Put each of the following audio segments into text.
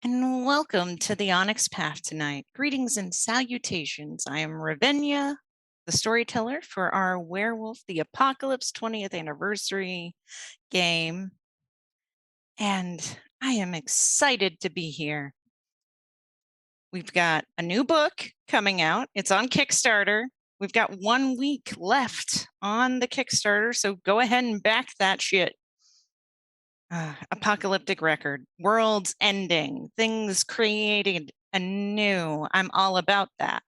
And welcome to the Onyx Path tonight. Greetings and salutations. I am Ravinia, the storyteller for our Werewolf the Apocalypse 20th anniversary game. And I am excited to be here. We've got a new book coming out. It's on Kickstarter. We've got 1 week left on the Kickstarter, so go ahead and back that shit. Apocalyptic record, worlds ending, things created anew. I'm all about that.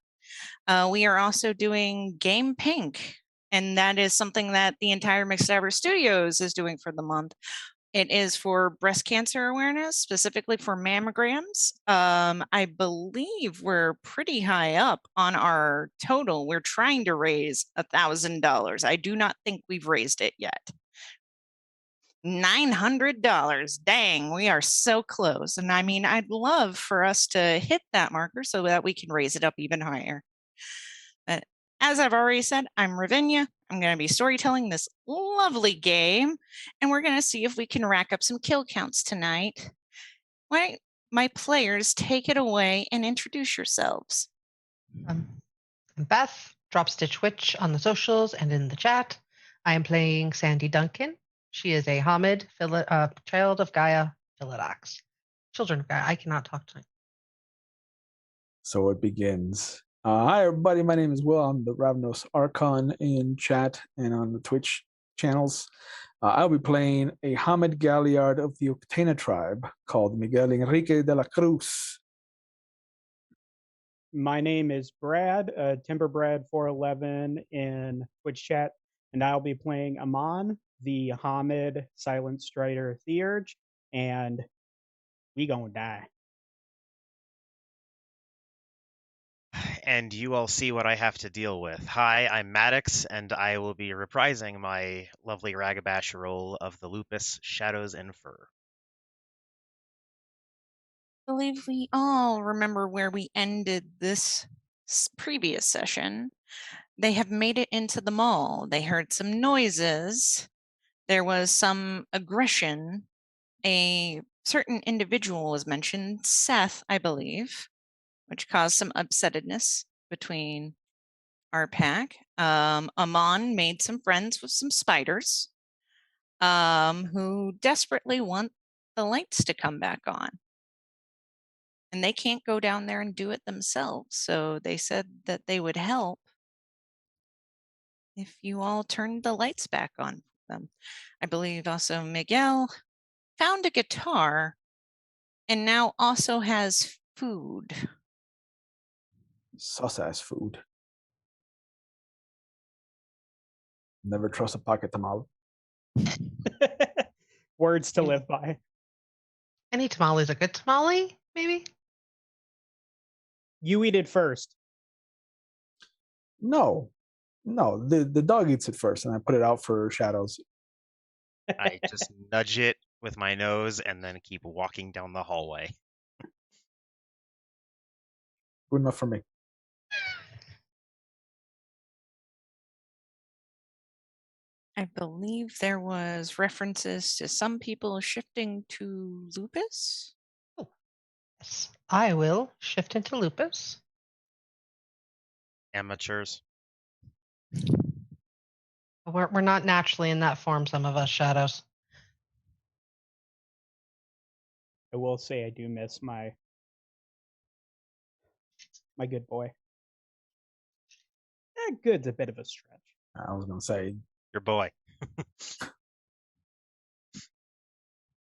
We are also doing Game Pink, and that is something that the entire McStabber Studios is doing for the month. It is for breast cancer awareness, specifically for mammograms. I believe we're pretty high up on our total. We're trying to raise $1,000. I do not think we've raised it yet. $900. Dang, we are so close. And I mean, I'd love for us to hit that marker so that we can raise it up even higher. But as I've already said, I'm Ravinia. I'm going to be storytelling this lovely game, and we're going to see if we can rack up some kill counts tonight. Why don't my players take it away and introduce yourselves? I'm Beth, Drop Stitch Witch on the socials and in the chat. I am playing Sandy Duncan. She is a Hamid, child of Gaia, Philodox. Children of Gaia. I cannot talk tonight. So it begins. Hi, everybody. My name is Will. I'm the Ravenous Archon in chat and on the Twitch channels. I'll be playing a Hamid Galliard of the Octana tribe called Miguel Enrique de la Cruz. My name is Brad, Timber Brad 411 in Twitch chat, and I'll be playing Amon, the Hamid Silent Strider Theurge, and we gonna die. And you all see what I have to deal with. Hi, I'm Maddox, and I will be reprising my lovely Ragabash role of the Lupus, Shadows and Fur. I believe we all remember where we ended this previous session. They have made it into the mall. They heard some noises. There was some aggression. A certain individual was mentioned, Seth, I believe, which caused some upsetness between our pack. Amon made some friends with some spiders who desperately want the lights to come back on. And they can't go down there and do it themselves. So they said that they would help if you all turned the lights back on for them. I believe also Miguel found a guitar and now also has food. Sus-ass food. Never trust a pocket tamale. Words to live by. Any tamale is a good tamale, maybe? You eat it first. No, the dog eats it first, and I put it out for Shadows. I just nudge it with my nose and then keep walking down the hallway. Good enough for me. I believe there was references to some people shifting to Lupus. Oh, yes. I will shift into Lupus. Amateurs. We're not naturally in that form, some of us, Shadows. I will say I do miss my good boy. Good's a bit of a stretch. I was going to say. Your boy.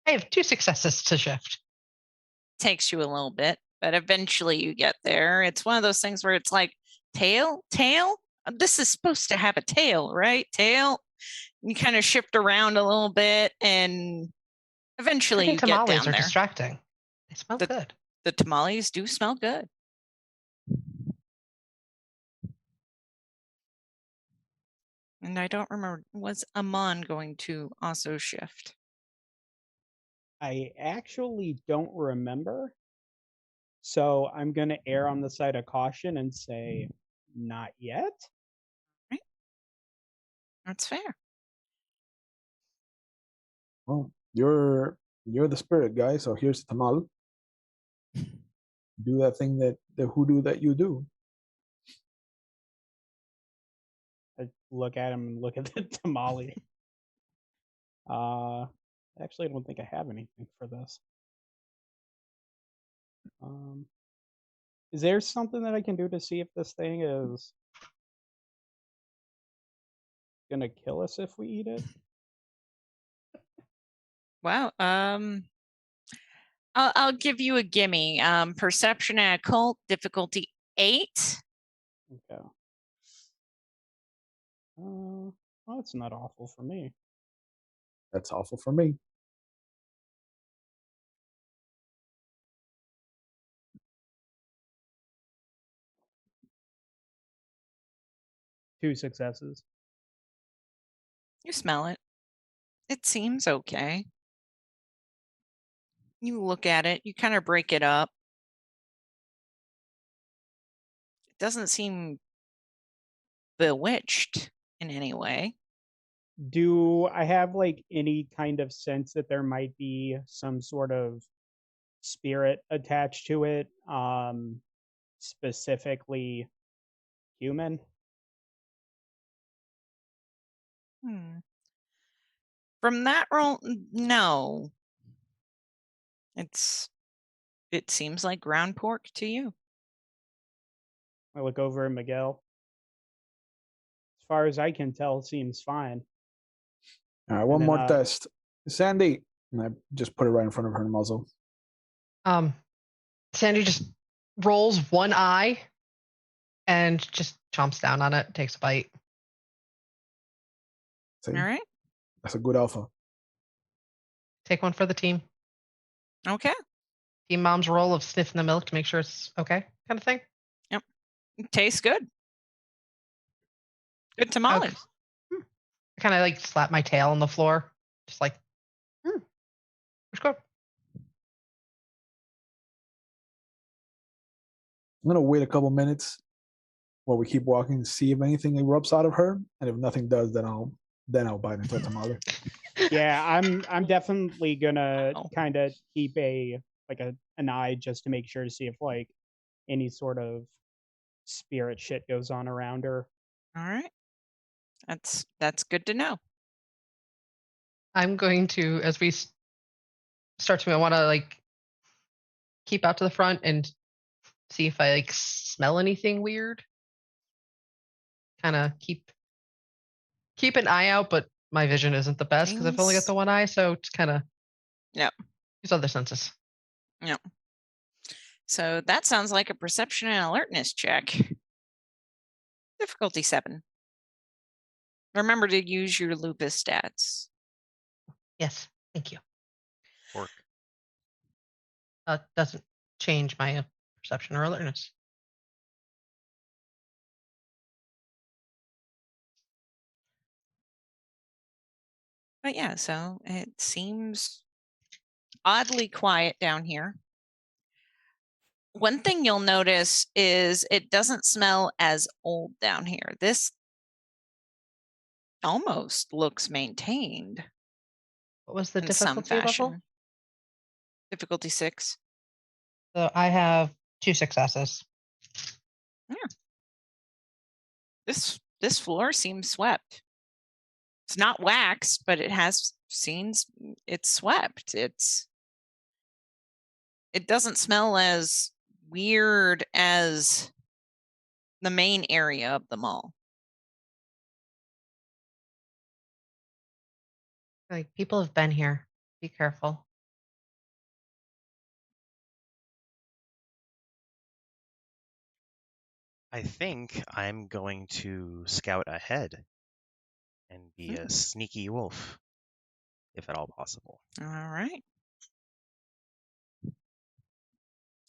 I have 2 successes to shift. Takes you a little bit, but eventually you get there. It's one of those things where it's like, tail? This is supposed to have a tail, right? Tail. You kind of shift around a little bit, and eventually you get down there. Tamales are distracting. They smell good. The tamales do smell good. And I don't remember, was Amon going to also shift? I actually don't remember. So I'm going to err on the side of caution and say not yet. Right. That's fair. Well, you're the spirit guy, so here's the tamal. do that thing that the hoodoo that you do. I look at him and look at the tamale. Actually, I don't think I have anything for this. Is there something that I can do to see if this thing is gonna kill us if we eat it? Wow. I'll give you a gimme. Perception and occult difficulty 8. Okay. Well, it's not awful for me. That's awful for me. Two successes. You smell it. It seems okay. You look at it, you kind of break it up. It doesn't seem bewitched in any way. Do I have like any kind of sense that there might be some sort of spirit attached to it? Specifically human? From that roll, no. It seems like ground pork to you. I look over at Miguel. As far as I can tell, it seems fine. All right, one then, more test. Sandy. And I just put it right in front of her muzzle. Sandy just rolls one eye and just chomps down on it, takes a bite. See? All right. That's a good alpha. Take one for the team. Okay. Team mom's roll of sniffing the milk to make sure it's okay, kind of thing. Yep. It tastes good. Good tamale. Okay. I kind of like slap my tail on the floor, just like, it's good. I'm gonna wait a couple minutes while we keep walking to see if anything erupts out of her, and if nothing does, then I'll bite into a tamale. Yeah, I'm definitely gonna Wow. kind of keep an eye just to make sure to see if like any sort of spirit shit goes on around her. All right. That's good to know. I'm going to, as we start to, I want to like keep out to the front and see if I like smell anything weird. Kind of keep an eye out, but my vision isn't the best because I've only got Things- the one eye, so it's kind of Yep. use other senses. Yep. So that sounds like a perception and alertness check. Difficulty 7. Remember to use your lupus stats. Yes, thank you. Work. Doesn't change my perception or alertness. But yeah, so it seems oddly quiet down here. One thing you'll notice is it doesn't smell as old down here. This almost looks maintained What was the in some difficulty level? fashion. Difficulty 6. So I have 2 successes. This floor seems swept. It's not waxed, but it has it's swept. It doesn't smell as weird as the main area of the mall. Like, people have been here. Be careful. I think I'm going to scout ahead and be a sneaky wolf, if at all possible. All right.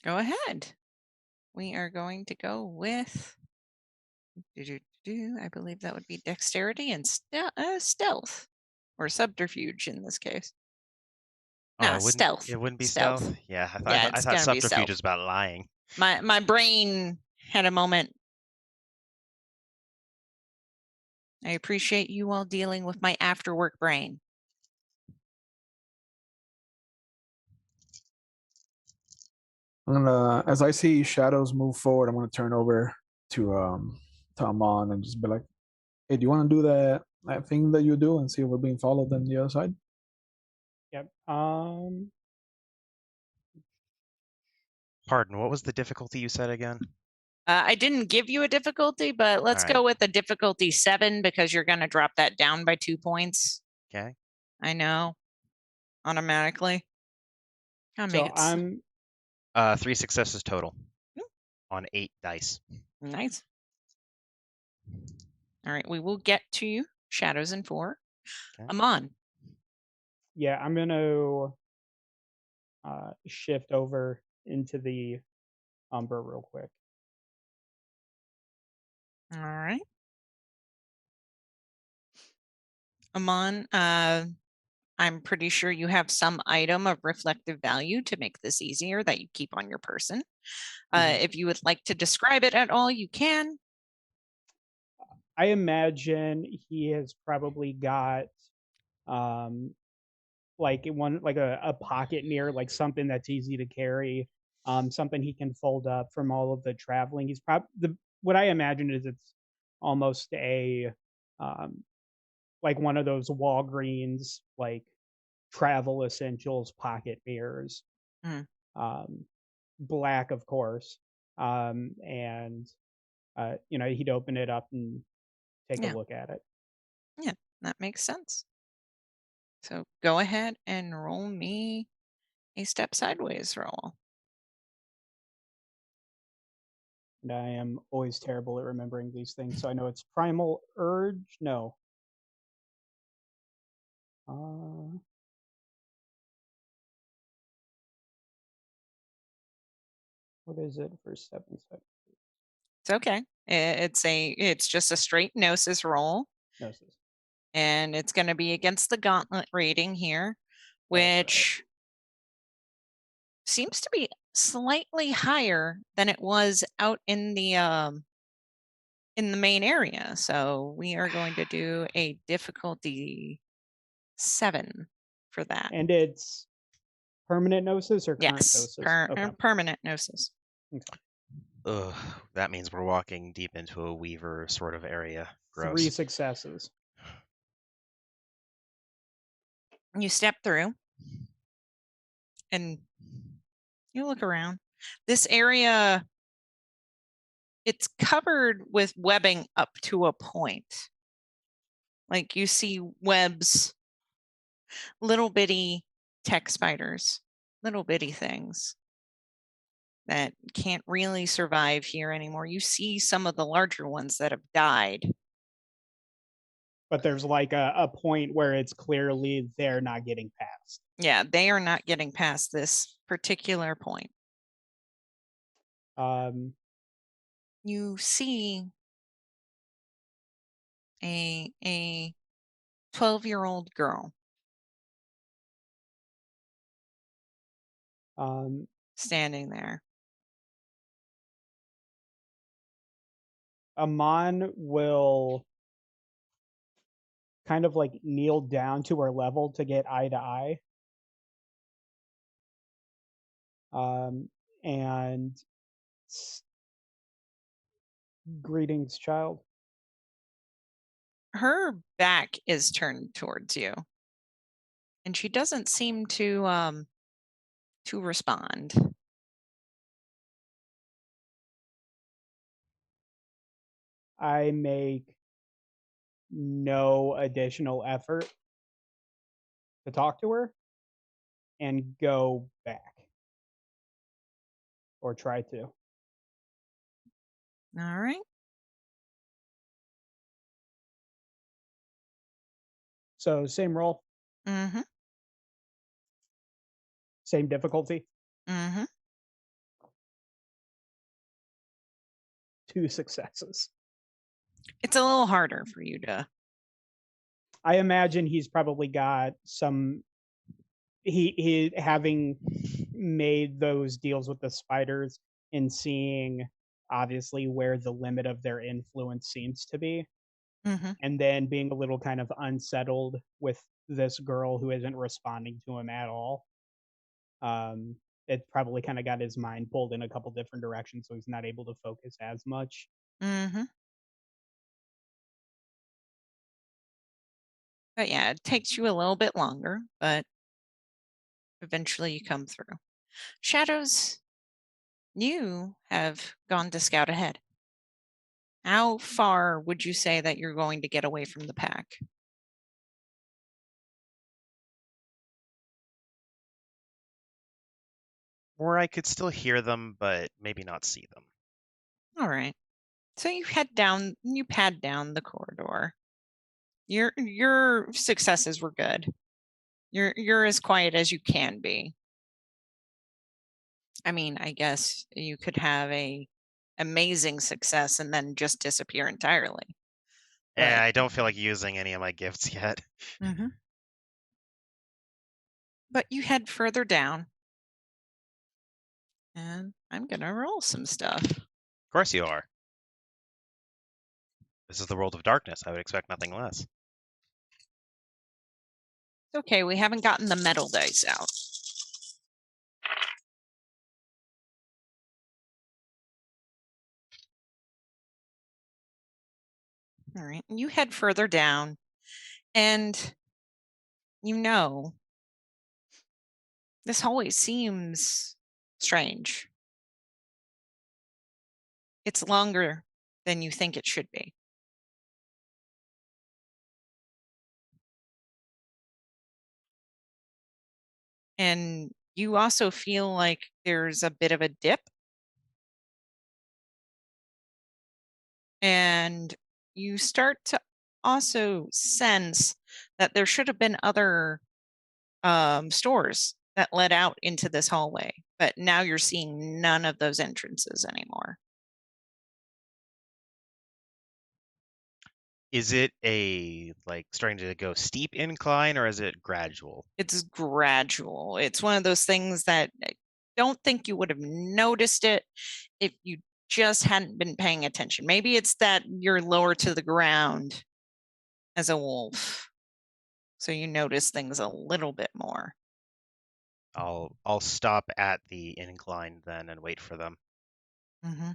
Go ahead. We are going to go with, I believe that would be dexterity and stealth, or subterfuge in this case. No, stealth. It wouldn't be Stealth. stealth. Yeah, I Yeah, thought it's gonna be subterfuge stealth. is about lying. My brain had a moment. I appreciate you all dealing with my after work brain. I'm gonna, as I see shadows move forward, I'm gonna turn over to Amon and just be like, "Hey, do you want to do that thing that you do and see if we're being followed on the other side?" Yep. Pardon, what was the difficulty you said again? I didn't give you a difficulty, but let's Alright. go with the difficulty 7 because you're going to drop that down by 2 points. Okay. I know. Automatically. I'll make So it I'm 3 successes total Hmm. on 8 dice. nice. All right, we will get to you. Shadows in 4. Okay. Amon. yeah, I'm gonna shift over into the Umber real quick. All right. Amon, I'm pretty sure you have some item of reflective value to make this easier that you keep on your person. Mhm. If you would like to describe it at all, you can. I imagine he has probably got like a pocket mirror, like something that's easy to carry, something he can fold up from all of the traveling. He's probably what I imagine is it's almost a um, like one of those Walgreens like travel essentials pocket mirrors, Mm. um, black of course, and he'd open it up and take a Yeah. look at it. Yeah, that makes sense. So go ahead and roll me a step sideways roll. And I am always terrible at remembering these things, so I know it's primal urge. No. What is it for 7 seconds? It's okay. It's just a straight gnosis roll, Gnosis. and it's going to be against the gauntlet rating here, That's right. which seems to be slightly higher than it was out in the main area. So we are going to do a difficulty 7 for that. And it's permanent gnosis or current Yes, gnosis? Okay. permanent gnosis. Ugh, that means we're walking deep into a weaver sort of area. Gross. 3 successes. You step through and you look around. This area, it's covered with webbing up to a point. Like you see webs, little bitty tech spiders, little bitty things that can't really survive here anymore. You see some of the larger ones that have died. But there's like a point where it's clearly they're not getting past. Yeah, they are not getting past this particular point. You see a 12-year-old girl standing there. Amon will kind of like kneel down to her level to get eye to eye. And greetings, child. Her back is turned towards you, and she doesn't seem to respond. I make no additional effort to talk to her and go back, or try to. All right. So same roll, Mm-hmm. same difficulty, Mm-hmm. 2 successes. It's a little harder for you to. I imagine he's probably got some. He having made those deals with the spiders and seeing obviously where the limit of their influence seems to be, Mm-hmm. and then being a little kind of unsettled with this girl who isn't responding to him at all. it probably kind of got his mind pulled in a couple different directions, so he's not able to focus as much. Mm-hmm. But yeah, it takes you a little bit longer, but eventually you come through. Shadows, you have gone to scout ahead. How far would you say that you're going to get away from the pack? Or I could still hear them, but maybe not see them. All right. So you pad down the corridor. Your successes were good. You're as quiet as you can be. I mean, I guess you could have a amazing success and then just disappear entirely. Yeah, But I don't feel like using any of my gifts yet. Mhm. But you head further down. And I'm gonna roll some stuff. Of course you are. This is the world of darkness. I would expect nothing less. It's okay, we haven't gotten the metal dice out. All right, you head further down, and you know this hallway seems strange. It's longer than you think it should be. And you also feel like there's a bit of a dip. And you start to also sense that there should have been other stores that led out into this hallway, but now you're seeing none of those entrances anymore. Is it a starting to go steep incline, or is it gradual? It's gradual. It's one of those things that I don't think you would have noticed it if you just hadn't been paying attention. Maybe it's that you're lower to the ground as a wolf, so you notice things a little bit more. I'll stop at the incline then and wait for them. Mm-hmm.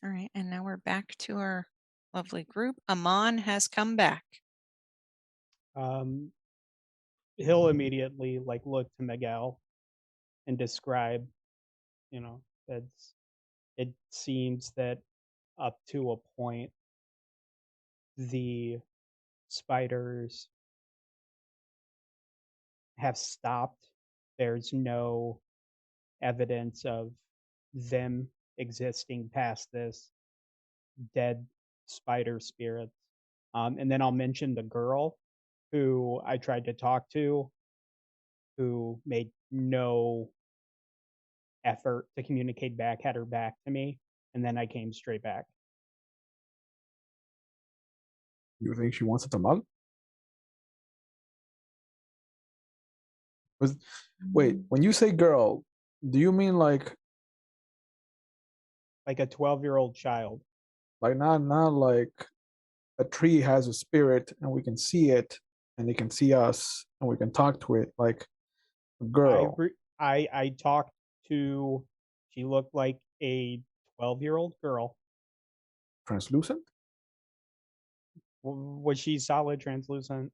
All right, and now we're back to our lovely group. Amon has come back. He'll immediately look to Miguel and describe, it seems that up to a point the spiders have stopped. There's no evidence of them existing past this, dead spider spirits. And then I'll mention the girl who I tried to talk to, who made no effort to communicate back, had her back to me, and then I came straight back. You think she wants a tamal? Wait, when you say girl, do you mean like a 12-year-old child? not like a tree has a spirit and we can see it and they can see us and we can talk to it, like a girl. I talked to. She looked like a 12-year-old girl. Translucent? Was she solid, translucent?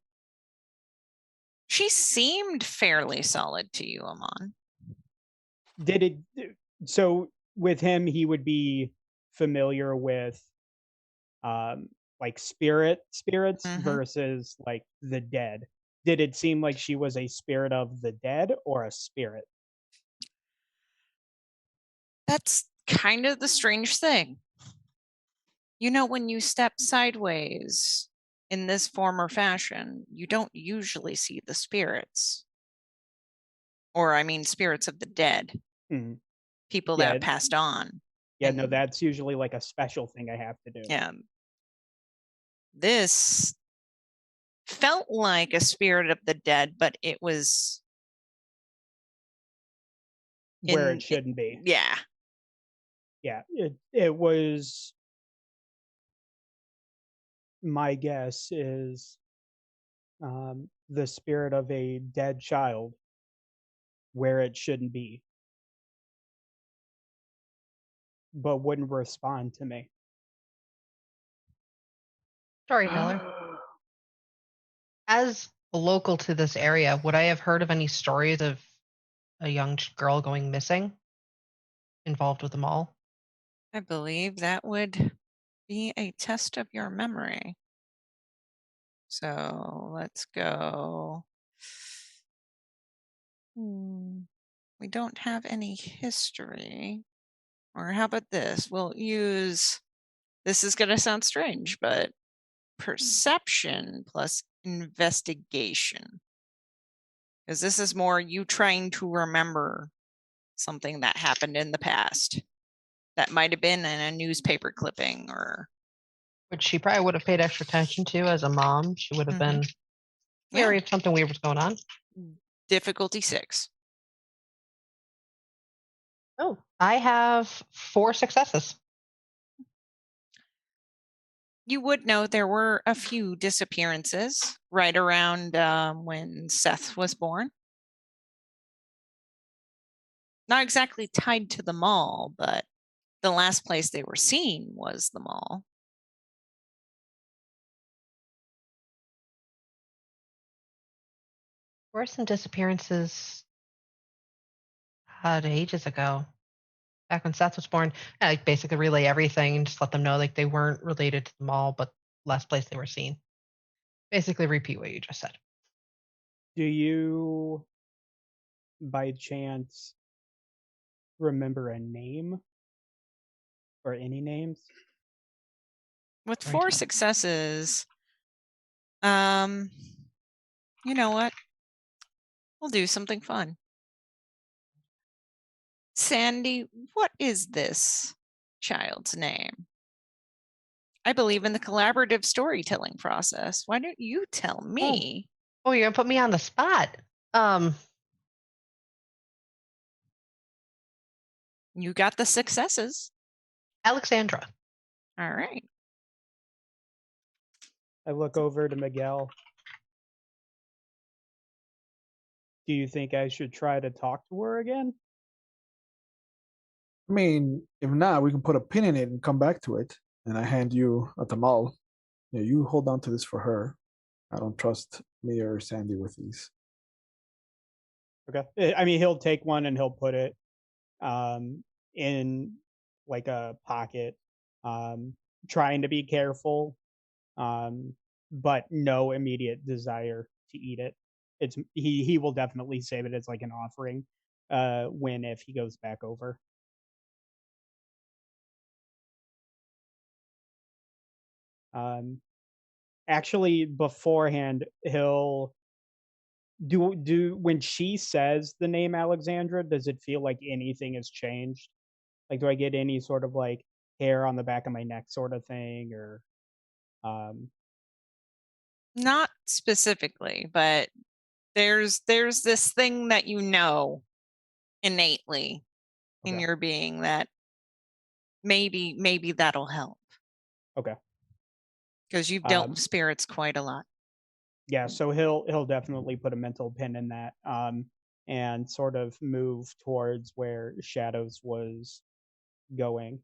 She seemed fairly solid to you, Amon. Did it? So with him, he would be familiar with, spirits versus the dead. Did it seem like she was a spirit of the dead or a spirit? That's kind of the strange thing. You know, when you step sideways in this form or fashion, you don't usually see the spirits. Or, I mean, spirits of the dead. Mhm. People that have passed on. Yeah, no, that's usually a special thing I have to do. Yeah. This felt like a spirit of the dead, but it was where it shouldn't be. Yeah. Yeah, it was. My guess is the spirit of a dead child where it shouldn't be, but wouldn't respond to me. Storyteller. As a local to this area, would I have heard of any stories of a young girl going missing involved with the mall? I believe that would be a test of your memory. So let's go. We don't have any history. Or how about this? We'll use, this is going to sound strange, but perception plus investigation. Because this is more you trying to remember something that happened in the past that might have been in a newspaper clipping or. Which she probably would have paid extra attention to as a mom. She would have been wary if something weird was going on. Difficulty 6. Oh, I have 4 successes. You would know there were a few disappearances right around when Seth was born. Not exactly tied to the mall, but the last place they were seen was the mall. There were some disappearances ages ago. Back when Seth was born, I basically relay everything and just let them know like they weren't related to the mall, but last place they were seen. Basically repeat what you just said. Do you, by chance, remember a name or any names? With Sorry, 4 Tom. successes, you know what? We'll do something fun. Sandy, what is this child's name? I believe in the collaborative storytelling process. Why don't you tell me? Oh, you're gonna put me on the spot. You got the successes. Alexandra. All right. I look over to Miguel. Do you think I should try to talk to her again? I mean, if not, we can put a pin in it and come back to it. And I hand you a tamal. Yeah, you hold on to this for her. I don't trust me or Sandy with these. Okay. I mean, he'll take one and he'll put it in like a pocket, trying to be careful, but no immediate desire to eat it. It's he will definitely save it as like an offering when if he goes back over. Actually, beforehand, he'll do when she says the name Alexandra, does it feel like anything has changed? Like, do I get any sort of like hair on the back of my neck sort of thing, or Not specifically, but there's this thing that you know innately in Okay. your being that maybe that'll help. Okay. Because you've dealt with spirits quite a lot. Yeah, so he'll definitely put a mental pin in that, and sort of move towards where Shadows was going.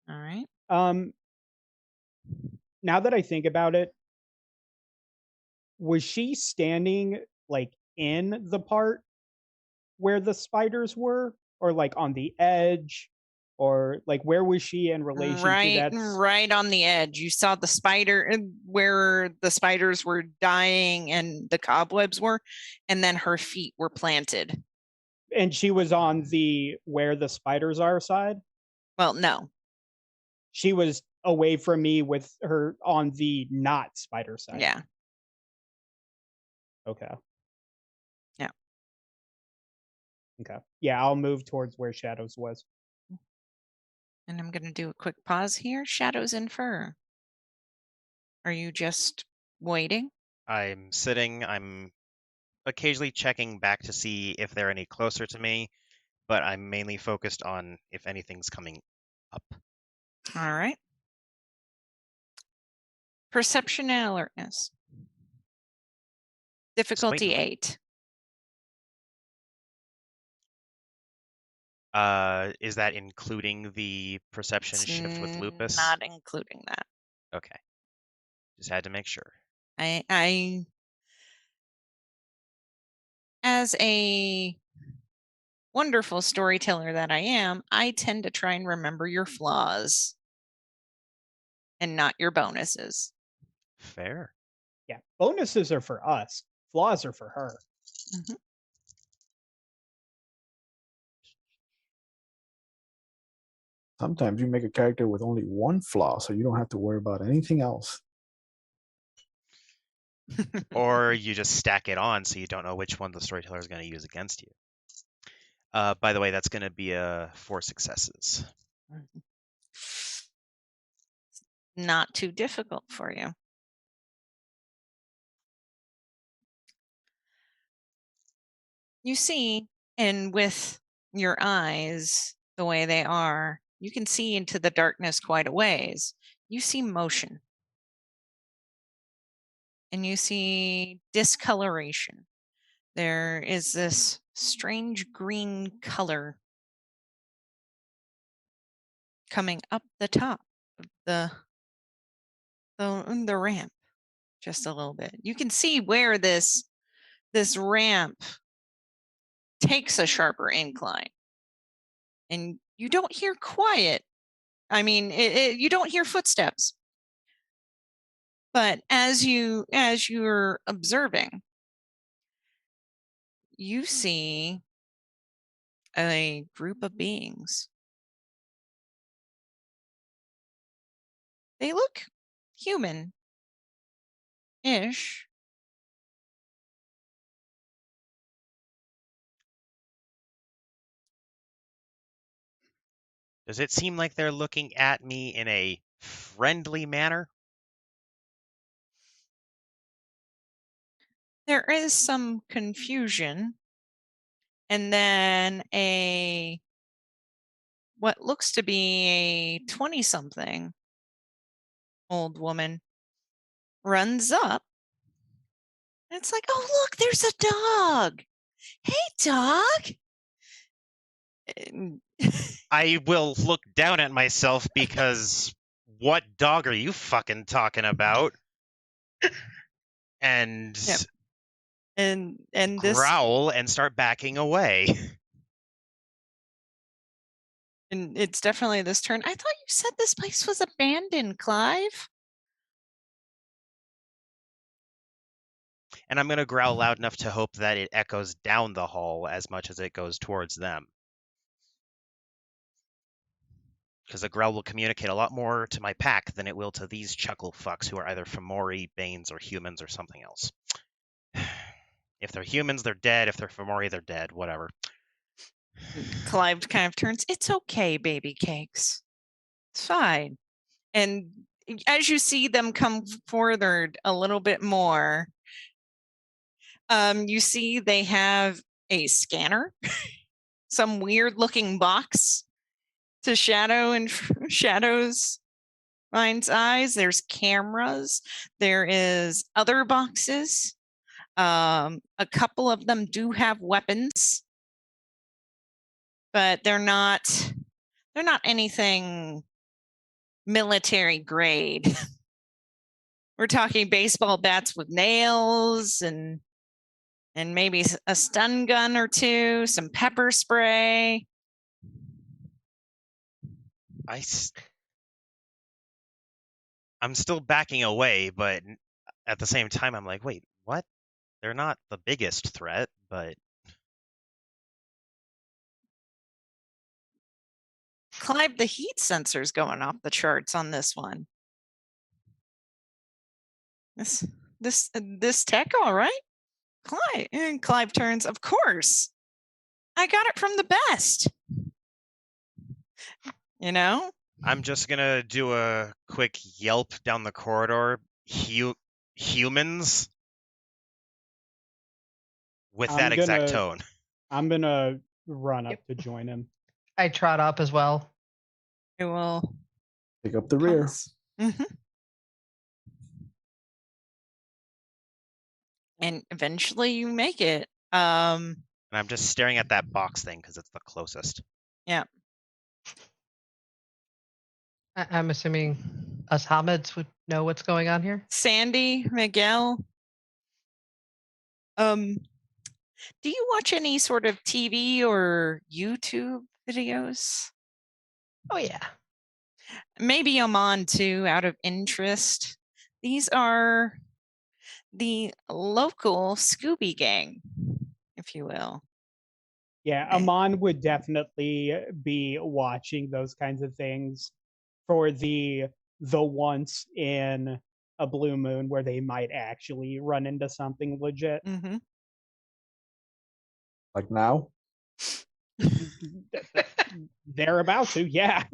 All right. Now that I think about it, was she standing like in the part where the spiders were, or like on the edge, or like where was she in relation to that? Right on the edge. You saw the spider where the spiders were dying and the cobwebs were, and then her feet were planted. And she was on the where the spiders are side? Well, no. She was away from me with her on the not spider side. Yeah. Okay. Yeah. Okay. Yeah, I'll move towards where Shadows was. And I'm going to do a quick pause here. Shadows infer. Are you just waiting? I'm sitting. I'm occasionally checking back to see if they're any closer to me, but I'm mainly focused on if anything's coming up. All right. Perception and alertness. Difficulty waiting. 8. Is that including the perception It's shift with lupus? not including that. Okay. Just had to make sure. I as a wonderful storyteller that I am, I tend to try and remember your flaws and not your bonuses. Fair. Yeah, bonuses are for us. Flaws are for her. Mhm. Sometimes you make a character with only one flaw, so you don't have to worry about anything else. Or you just stack it on so you don't know which one the storyteller is going to use against you. By the way, that's going to be 4 successes. Not too difficult for you. You see, and with your eyes the way they are, you can see into the darkness quite a ways. You see motion. And you see discoloration. There is this strange green color coming up the top of the ramp just a little bit. You can see where this ramp takes a sharper incline. And you don't hear quiet. I mean, you don't hear footsteps. But as you're observing, you see a group of beings. They look human-ish. Does it seem like they're looking at me in a friendly manner? There is some confusion, and then what looks to be a 20-something old woman runs up. And it's like, oh, look, there's a dog. Hey, dog. And I will look down at myself because what dog are you fucking talking about? And Yep. and this, growl and start backing away. and it's definitely this turn. I thought you said this place was abandoned, Clive. And I'm going to growl loud enough to hope that it echoes down the hall as much as it goes towards them. Because a growl will communicate a lot more to my pack than it will to these chuckle fucks who are either Fomori, Banes, or humans or something else. If they're humans, they're dead. If they're Fomori, they're dead. Whatever. Clive kind of turns, it's okay, baby cakes. It's fine. And as you see them come forward a little bit more, you see they have a scanner, some weird looking box to Shadow's mind's eyes. There's cameras. There is other boxes. A couple of them do have weapons, but they're not anything military grade. We're talking baseball bats with nails and maybe a stun gun or two, some pepper spray. I'm still backing away, but at the same time, I'm like, wait, what? They're not the biggest threat, but... Clive, the heat sensor's going off the charts on this one. This tech, all right? Clive turns, of course. I got it from the best. You know? I'm just gonna do a quick yelp down the corridor. Humans? With that exact tone. I'm gonna run up to join him. I trot up as well. I will pick up the rear. Mm-hmm. And eventually you make it. And I'm just staring at that box thing because it's the closest. Yeah. I'm assuming us Hamids would know what's going on here. Sandy, Miguel, do you watch any sort of TV or YouTube videos? Oh yeah. Maybe I'm on too, out of interest. These are the local Scooby Gang, if you will. Yeah, Okay. Amon would definitely be watching those kinds of things for the once in a blue moon where they might actually run into something legit. Mm-hmm. Like now? They're about to, yeah.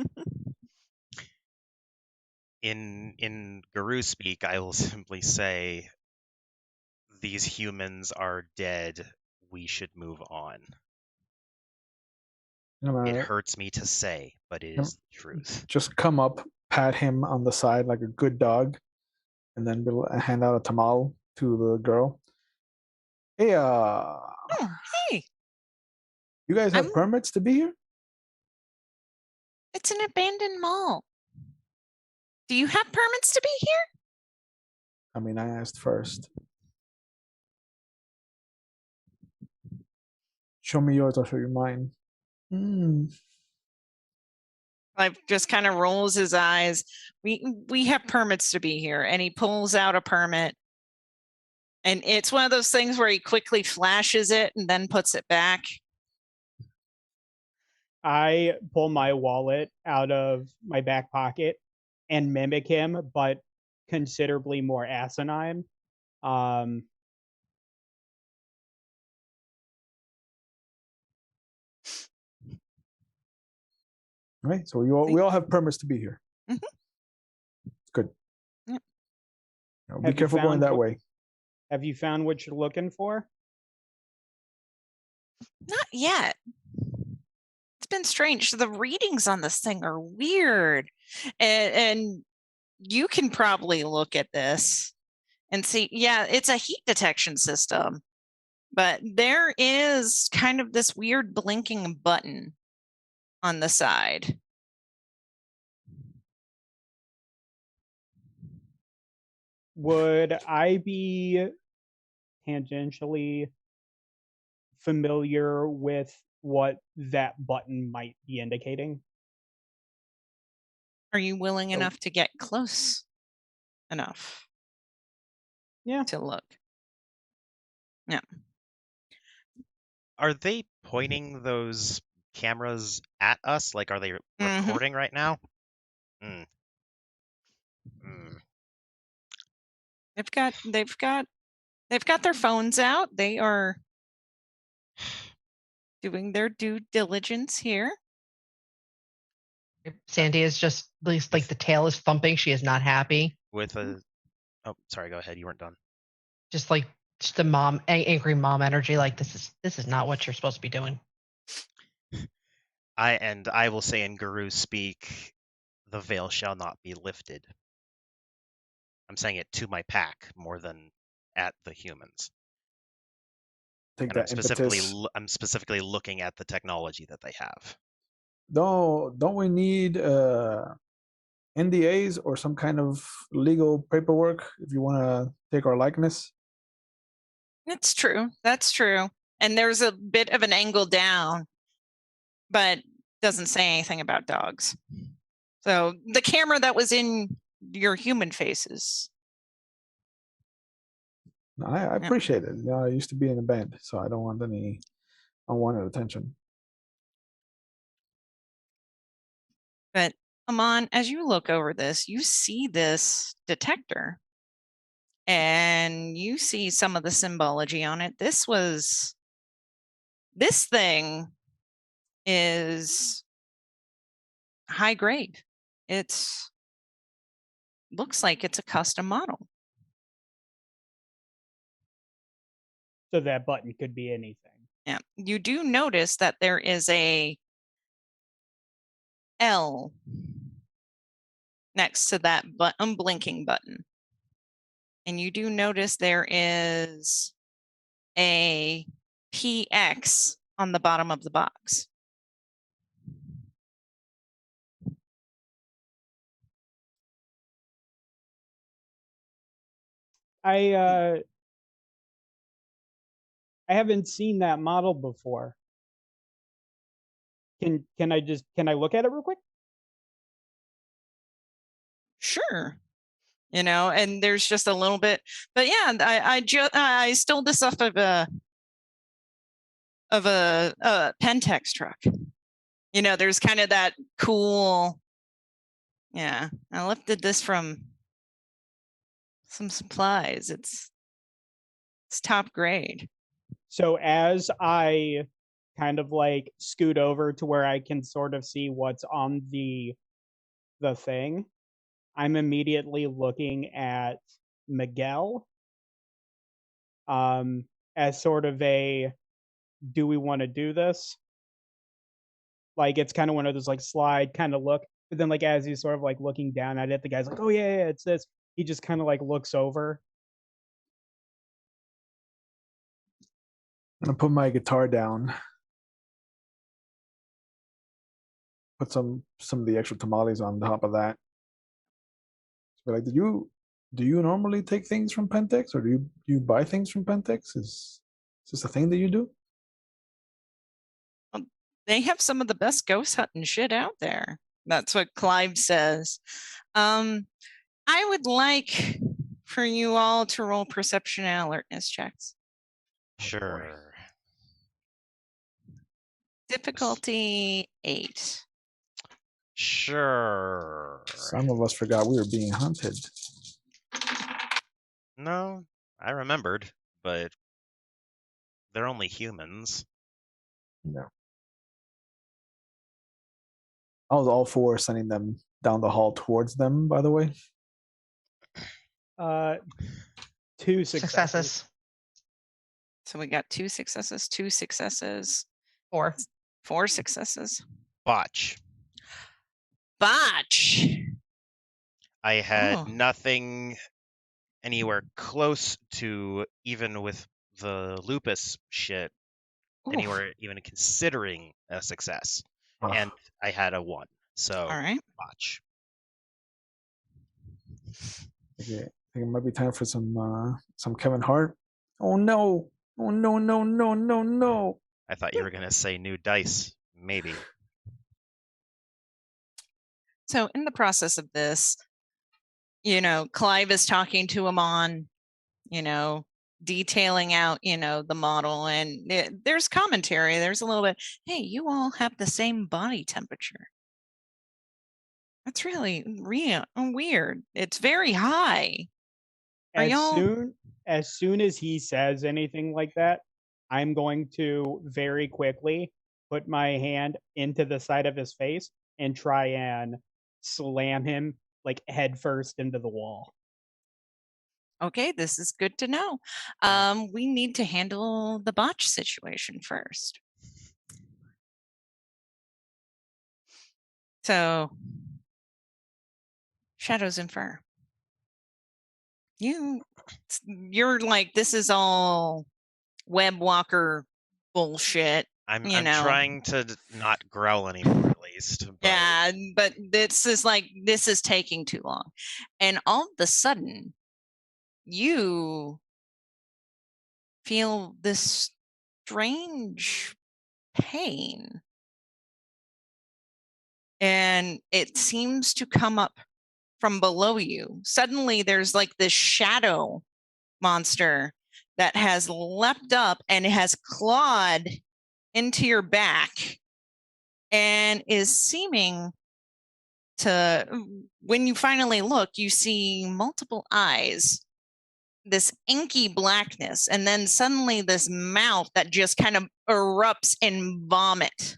In Guru speak, I will simply say, these humans are dead. We should move on. I'm It gonna hurts me to say, but it is the truth. just come up, pat him on the side like a good dog, and then hand out a tamal to the girl. Hey, Oh, hey, you guys have I'm- permits to be here? it's an abandoned mall. Do you have permits to be here? I mean, I asked first. Show me yours, I'll show you mine. Like just kind of rolls his eyes. We have permits to be here, and he pulls out a permit. And it's one of those things where he quickly flashes it and then puts it back. I pull my wallet out of my back pocket and mimic him, but considerably more asinine. Right, so we all have permits to be here. Mhm. It's good. Yep. Now, be Have you careful going found that what- way. Have you found what you're looking for? Not yet. It's been strange. The readings on this thing are weird. And you can probably look at this and see, yeah, it's a heat detection system. But there is kind of this weird blinking button on the side. Would I be tangentially familiar with what that button might be indicating? Are you willing So- enough to get close enough? Yeah. To look. Yeah. Are they pointing those cameras at us? Like, are they Mhm. recording right now? Mm. Mm. They've got their phones out. They are doing their due diligence here. Sandy is just at least like the tail is thumping. She is not happy. With a. Oh, sorry. Go ahead. You weren't done. Just like just the mom, angry mom energy. Like this is not what you're supposed to be doing. I will say in Guru speak, the veil shall not be lifted. I'm saying it to my pack more than at the humans. Take And that I'm specifically looking at the technology that they have. Don't we need NDAs or some kind of legal paperwork if you want to take our likeness? It's true. That's true. And there's a bit of an angle down, but doesn't say anything about dogs. So the camera that was in your human faces. No, I appreciate it. You know, I used to be in a band, so I don't want any unwanted attention. But Amon, as you look over this, you see this detector and you see some of the symbology on it. This thing is high grade. It's looks like it's a custom model. So that button could be anything. Yeah. You do notice that there is a L next to that unblinking button. And you do notice there is a PX on the bottom of the box. I haven't seen that model before. Can I look at it real quick? Sure. You know, and there's just a little bit, but yeah, I stole this off of a Pentex truck. You know, there's kind of that cool. Yeah, I lifted this from some supplies. It's top grade. So as I kind of like scoot over to where I can sort of see what's on the thing, I'm immediately looking at Miguel as sort of a, do we want to do this? Like it's kind of one of those like slide kind of look, but then like as he's sort of like looking down at it, the guy's like, oh yeah, it's this. He just kind of like looks over. I'm gonna put my guitar down. Put some of the extra tamales on top of that. So like, do you normally take things from Pentex, or do you buy things from Pentex? Is this a thing that you do? They have some of the best ghost hunting shit out there. That's what Clive says. I would like for you all to roll perception and alertness checks. Sure. Difficulty 8. Sure. Some of us forgot we were being hunted. No, I remembered, but they're only humans. No. I was all for sending them down the hall towards them, by the way. 2 successes. So we got 2 successes, 2 successes, 4. 4 successes. Botch. Botch. I had Oh. nothing anywhere close to, even with the lupus shit, Oof. anywhere even considering a success. And I had a 1. So All right. botch. Okay, I think it might be time for some Kevin Hart. Oh no! Oh no! No! No! No! No! I thought you were gonna say new dice. Maybe. So in the process of this, you know, Clive is talking to him on, you know, detailing out, you know, the model, and there's commentary. There's a little bit, hey, you all have the same body temperature. That's really real weird. It's very high. Are y'all? As soon as he says anything like that, I'm going to very quickly put my hand into the side of his face and try and slam him like head first into the wall. Okay, this is good to know. We need to handle the botch situation first. So, Shadows and Fur. You're like, this is all web walker bullshit. I'm know. trying to not growl anymore, at least. But Yeah, but this is taking too long. And all of a sudden, you feel this strange pain. And it seems to come up from below you. Suddenly, there's like this shadow monster that has leapt up and has clawed into your back and is seeming to, when you finally look, you see multiple eyes, this inky blackness, and then suddenly this mouth that just kind of erupts in vomit,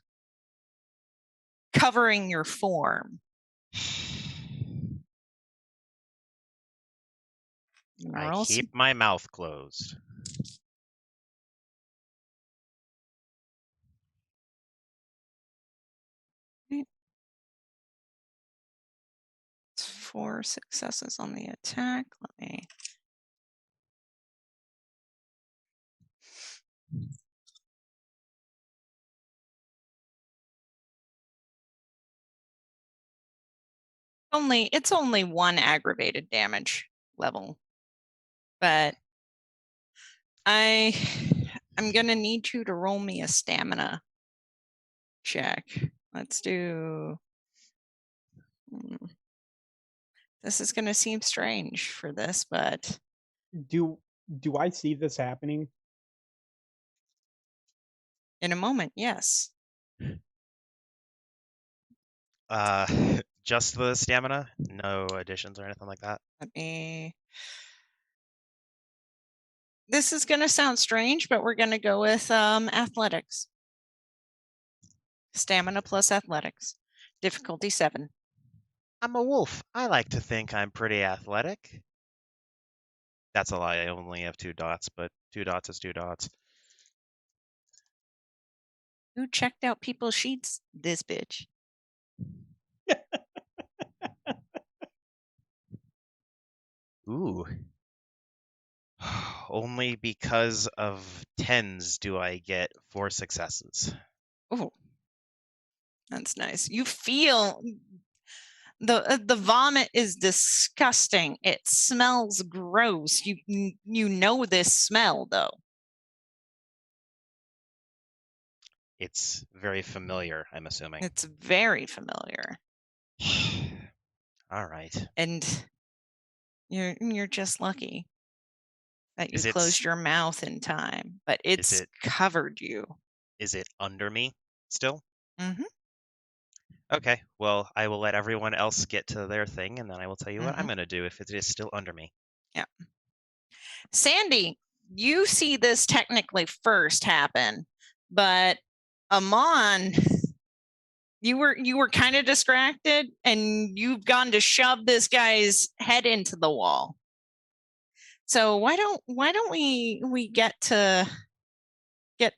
covering your form. I keep my mouth closed. It's 4 successes on the attack. Let me It's only 1 aggravated damage level. But I'm gonna need you to roll me a stamina check. Let's do. This is gonna seem strange for this, but Do I see this happening? in a moment, yes. Just the stamina, no additions or anything like that. Let me. This is gonna sound strange, but we're gonna go with athletics. Stamina plus athletics. Difficulty 7. I'm a wolf. I like to think I'm pretty athletic. That's a lie. I only have 2 dots, but 2 dots is 2 dots. Who checked out people's sheets? This bitch. Ooh. Only because of 10s do I get 4 successes. Oh, that's nice. You feel the vomit is disgusting. It smells gross. You know this smell though. It's very familiar, I'm assuming. It's very familiar. All right. And you're just lucky that you Is it closed your mouth in time, but it's covered you. Is it under me still? Mm-hmm. Okay, well, I will let everyone else get to their thing, and then I will tell you what I'm going to do if it is still under me. Yeah. Sandy, you see this technically first happen, but Amon, you were kind of distracted, and you've gone to shove this guy's head into the wall. So why don't we get to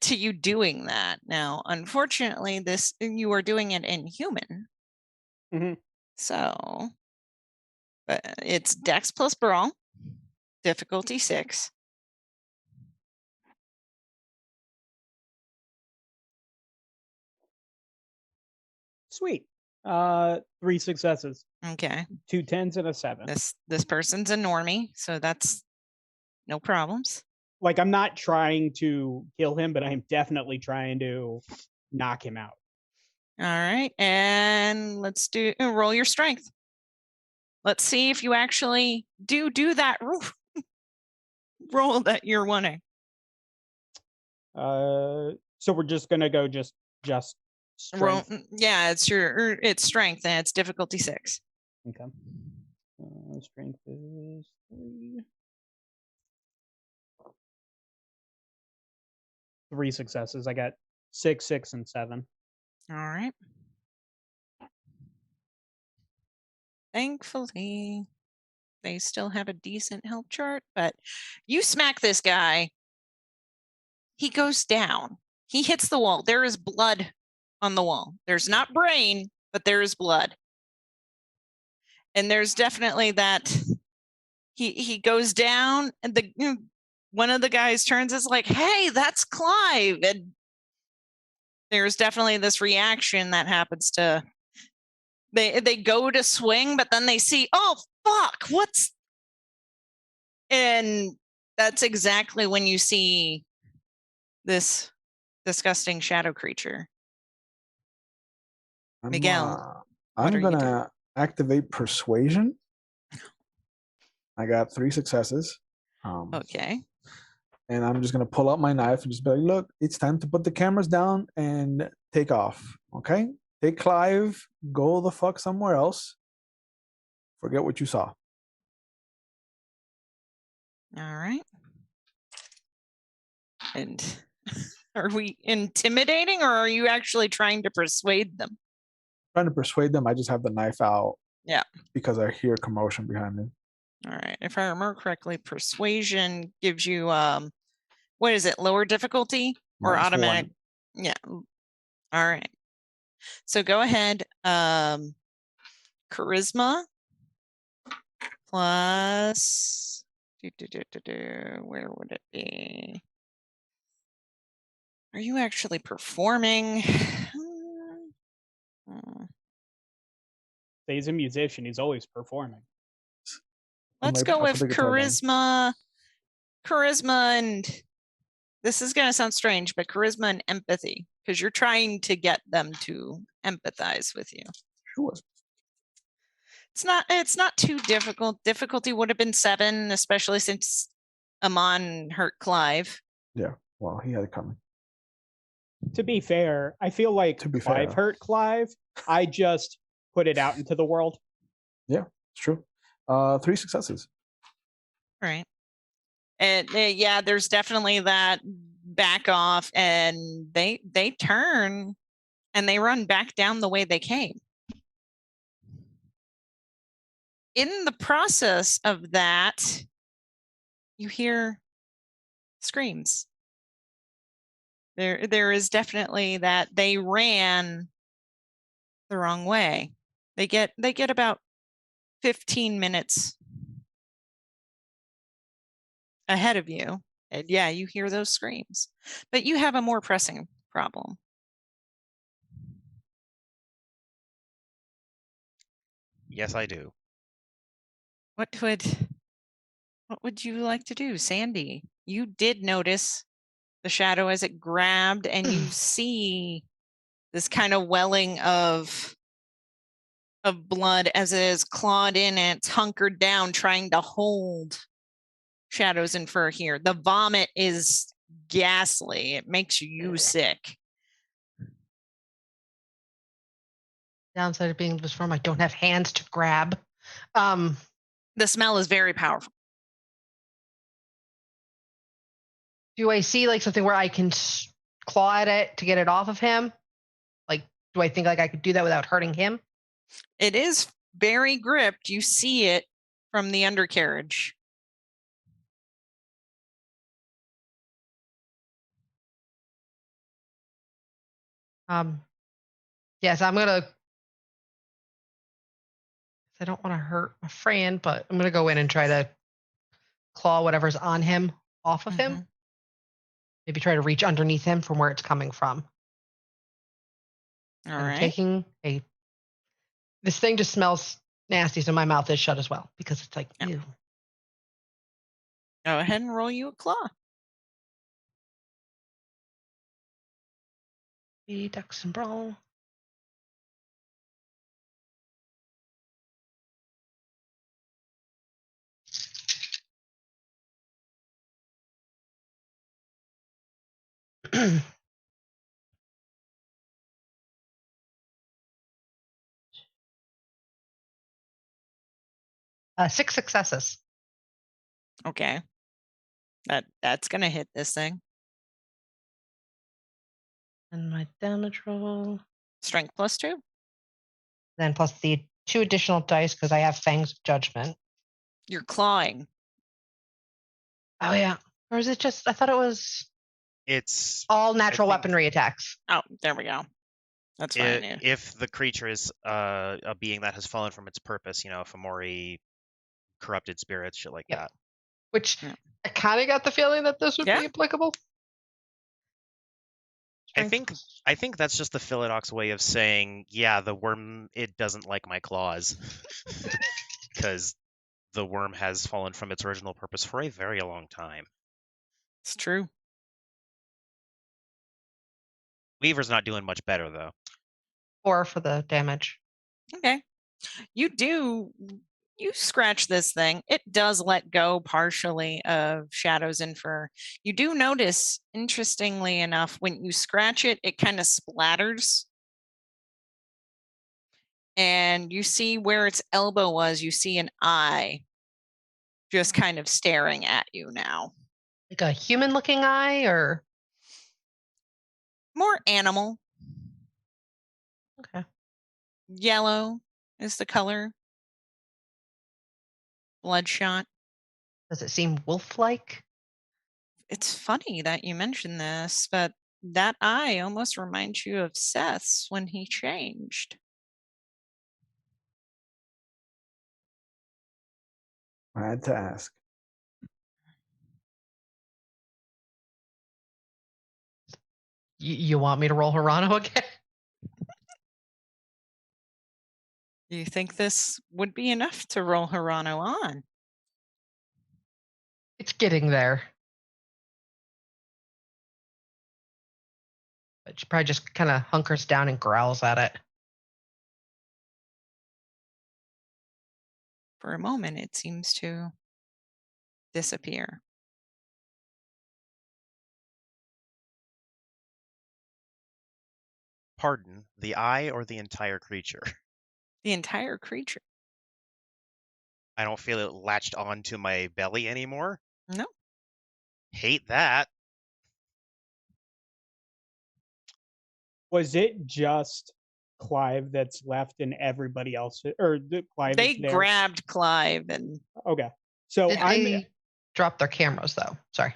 you doing that now? Unfortunately, you are doing it in human. Mm-hmm. So, but it's Dex plus Brawl, difficulty 6. Sweet. 3 successes. Okay. 2 10s and a 7. This person's a normie, so that's no problems. Like, I'm not trying to kill him, but I'm definitely trying to knock him out. All right, and let's roll your strength. Let's see if you actually do that roll that you're wanting. So we're just gonna go just strength. Roll, yeah, it's strength, and it's difficulty 6. Okay. Strength is 3. 3 successes. I got 6, 6, and 7. All right. Thankfully, they still have a decent health chart, but you smack this guy. He goes down. He hits the wall. There is blood on the wall. There's not brain, but there is blood. And there's definitely that he goes down, and one of the guys turns, is like, hey, that's Clive. And there's definitely this reaction that happens to they go to swing, but then they see, oh fuck, and that's exactly when you see this disgusting shadow creature. Miguel, I'm gonna activate persuasion. I got 3 successes. Okay. And I'm just gonna pull out my knife and just be like, look, it's time to put the cameras down and take off. Okay? Take Clive, go the fuck somewhere else. Forget what you saw. All right. And are we intimidating, or are you actually trying to persuade them? Trying to persuade them. I just have the knife out. Yeah. Because I hear commotion behind me. All right. If I remember correctly, persuasion gives you what is it? Lower difficulty or Minus automatic? 1. Yeah. All right. So go ahead. Charisma plus where would it be? Are you actually performing? He's a musician. He's always performing. Let's go with charisma. Charisma and this is going to sound strange, but charisma and empathy, because you're trying to get them to empathize with you. Sure. It's not too difficult. Difficulty would have been 7, especially since Amon hurt Clive. Yeah, well, he had it coming. To be fair, I feel like Clive hurt Clive. I just put it out into the world. Yeah, it's true. 3 successes. Right. And yeah, there's definitely that back off, and they turn and they run back down the way they came. In the process of that, you hear screams. There is definitely that they ran the wrong way. They get about 15 minutes ahead of you. And yeah, you hear those screams. But you have a more pressing problem. Yes, I do. What would you like to do, Sandy? You did notice the shadow as it grabbed, and you see this kind of welling of blood as it is clawed in and it's hunkered down, trying to hold Shadow's in fur here. The vomit is ghastly. It makes you sick. Downside of being in this form, I don't have hands to grab. The smell is very powerful. Do I see like something where I can claw at it to get it off of him? Like, do I think like I could do that without hurting him? It is very gripped. You see it from the undercarriage. Yes, I'm gonna. I don't want to hurt my friend, but I'm gonna go in and try to claw whatever's on him off of him. Maybe try to reach underneath him from where it's coming from. All I'm right. taking a. This thing just smells nasty, so my mouth is shut as well because it's like, ew. Go ahead and roll you a claw. Ducks and brawl. Six successes. Okay. That's gonna hit this thing. And my damage roll. Strength +2. Then plus the 2 additional dice because I have Fangs of Judgment. You're clawing. Oh yeah. Or is it just? I thought it was. It's all natural weaponry attacks. Oh, there we go. That's fine. If the creature is a being that has fallen from its purpose, you know, Fomori, corrupted spirits, shit like that. Which I kind of got the feeling that this would be applicable. I think that's just the Philodox way of saying, yeah, the worm, it doesn't like my claws. Because the worm has fallen from its original purpose for a very long time. It's true. Weaver's not doing much better, though. 4 for the damage. Okay. You scratch this thing. It does let go partially of Shadow's in fur. You do notice, interestingly enough, when you scratch it, it kind of splatters. And you see where its elbow was, you see an eye just kind of staring at you now. Like a human looking eye or? More animal. Okay. Yellow is the color. Bloodshot. Does it seem wolf-like? It's funny that you mentioned this, but that eye almost reminds you of Seth's when he changed. I had to ask. You want me to roll Hirano again? Do you think this would be enough to roll Hirano on? It's getting there. But she probably just kind of hunkers down and growls at it. For a moment, it seems to disappear. Pardon, the eye or the entire creature? The entire creature. I don't feel it latched onto my belly anymore. No. Hate that. Was it just Clive that's left and everybody else, or Clive They is there? grabbed Clive and Okay. So They dropped their cameras, though. Sorry.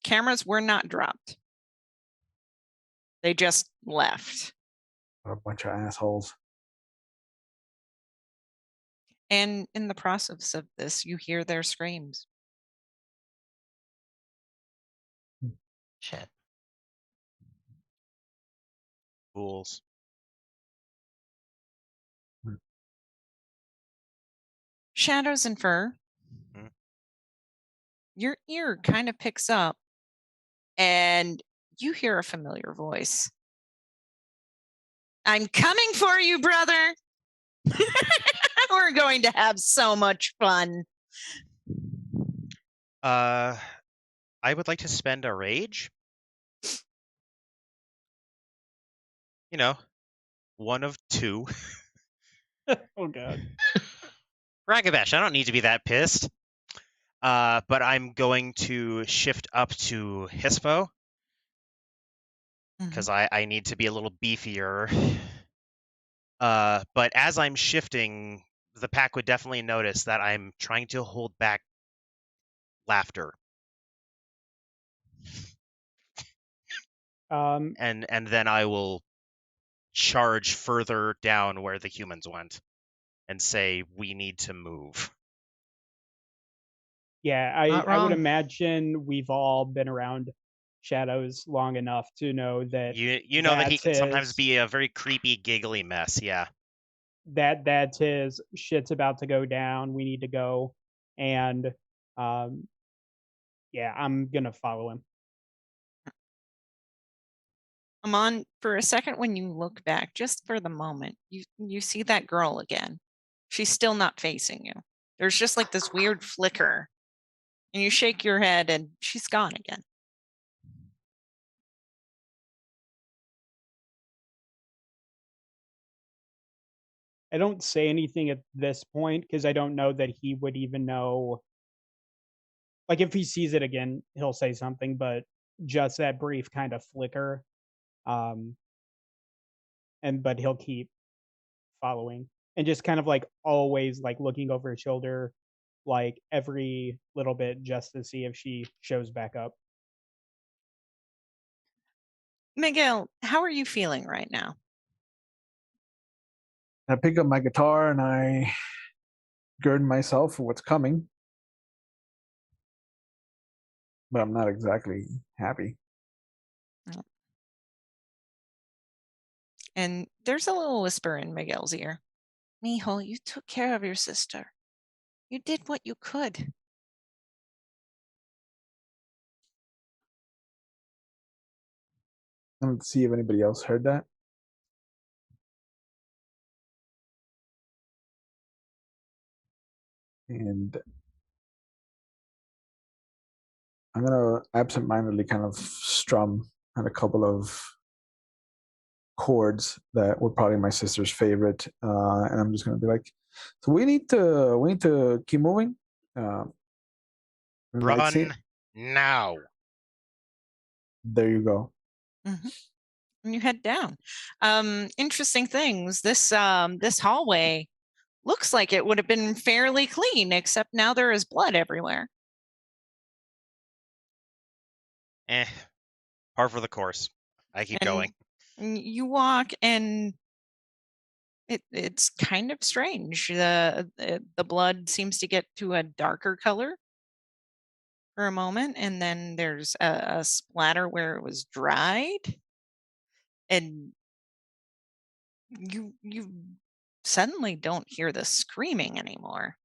cameras were not dropped. They just left. What a bunch of assholes. And in the process of this, you hear their screams. Shit. Fools. Shadows and Fur. Hmm. Your ear kind of picks up and you hear a familiar voice. I'm coming for you, brother. We're going to have so much fun. I would like to spend a rage. You know, one of two. Oh god. Ragabash, I don't need to be that pissed. But I'm going to shift up to Hispo because I need to be a little beefier. But as I'm shifting, the pack would definitely notice that I'm trying to hold back laughter. And then I will charge further down where the humans went and say, we need to move. Yeah, Not I would wrong. imagine we've all been around Shadows long enough to know that You know that he that's can sometimes his- be a very creepy, giggly mess, yeah. that's his shit's about to go down. We need to go. And yeah, I'm gonna follow him. Amon, for a second when you look back, just for the moment, you see that girl again. She's still not facing you. There's just like this weird flicker. And you shake your head and she's gone again. I don't say anything at this point because I don't know that he would even know. Like if he sees it again, he'll say something, but just that brief kind of flicker. But he'll keep following and just kind of like always like looking over his shoulder like every little bit just to see if she shows back up. Miguel, how are you feeling right now? I pick up my guitar and I gird myself for what's coming. But I'm not exactly happy. And there's a little whisper in Miguel's ear. Mijo, you took care of your sister. You did what you could. I don't see if anybody else heard that. And I'm gonna absentmindedly kind of strum on a couple of chords that were probably my sister's favorite, and I'm just gonna be like, "So we need to keep moving." Run now. There you go. Mm-hmm. And you head down. Interesting things. This hallway looks like it would have been fairly clean, except now there is blood everywhere. Par for the course. I keep going. You walk and it's kind of strange. The blood seems to get to a darker color. for a moment, and then there's a splatter where it was dried, and you suddenly don't hear the screaming anymore.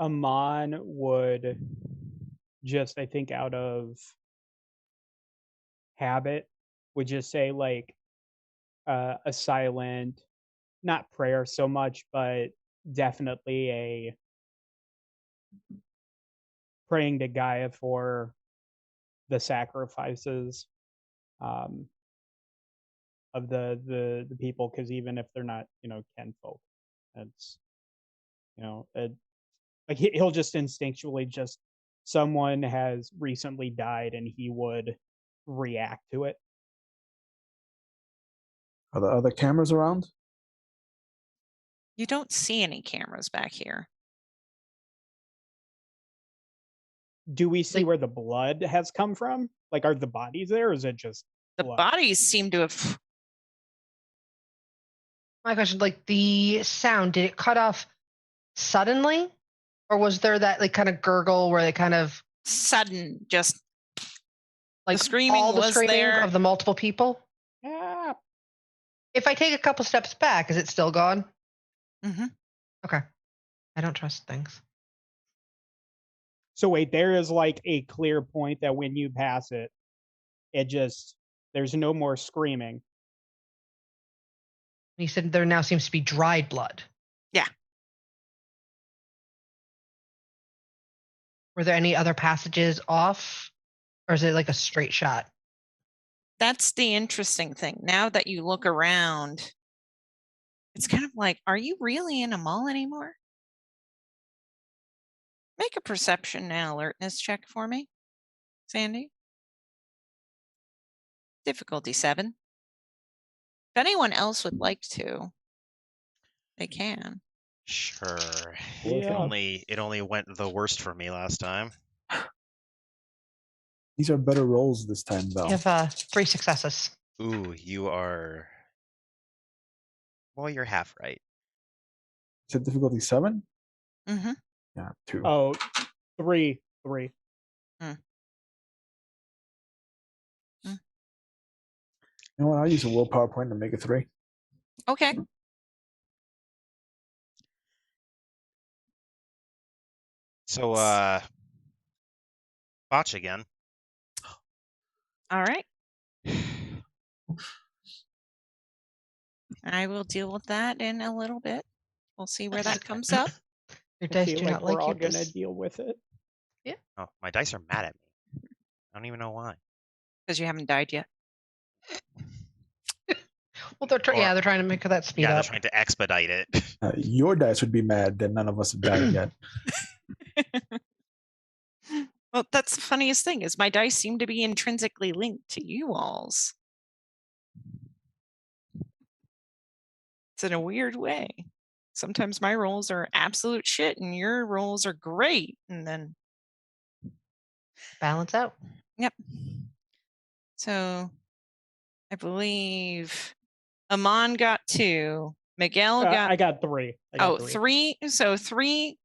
Amon would just, I think, out of habit, would just say like a silent, not prayer so much, but definitely a praying to Gaia for the sacrifices um, of the people, because even if they're not, kinfolk, it's like he'll just instinctually just someone has recently died and he would react to it. Are there other cameras around? You don't see any cameras back here. Do we see Like- where the blood has come from? Like, are the bodies there, or is it just The blood? bodies seem to have. My question, like the sound, did it cut off suddenly? Or was there that like kind of gurgle where they kind of Sudden, just like screaming all the was screaming there. of the multiple people? Yeah. If I take a couple steps back, is it still gone? Mhm. Okay. I don't trust things. So wait, there is like a clear point that when you pass it, there's no more screaming. You said there now seems to be dried blood. Yeah. Were there any other passages off? Or is it like a straight shot? That's the interesting thing. Now that you look around, it's kind of like, are you really in a mall anymore? Make a perception and alertness check for me, Sandy. Difficulty 7. If anyone else would like to, they can. Sure. Yeah. It only went the worst for me last time. These are better rolls this time, though. You have 3 successes. Ooh, you are. Well, you're half right. Is it difficulty 7? Mm-hmm. Yeah, 2. Oh, 3. You know what? I'll use a willpower point to make it 3. Okay. So, botch again. All right. I will deal with that in a little bit. We'll see where that comes up. Your I dice feel do like not we're like all you. gonna This. deal with it. Oh, my dice are mad at me. I don't even know why. Because you haven't died yet. Well, they're Or- they're trying to make that speed Yeah, they're up. trying to expedite it. Your dice would be mad that none of us have died yet. Well, that's the funniest thing is my dice seem to be intrinsically linked to you all's. It's in a weird way. Sometimes my rolls are absolute shit and your rolls are great. And then, Balance out. yep. So I believe Amon got 2. Miguel got I got 3. I got 3. So 3,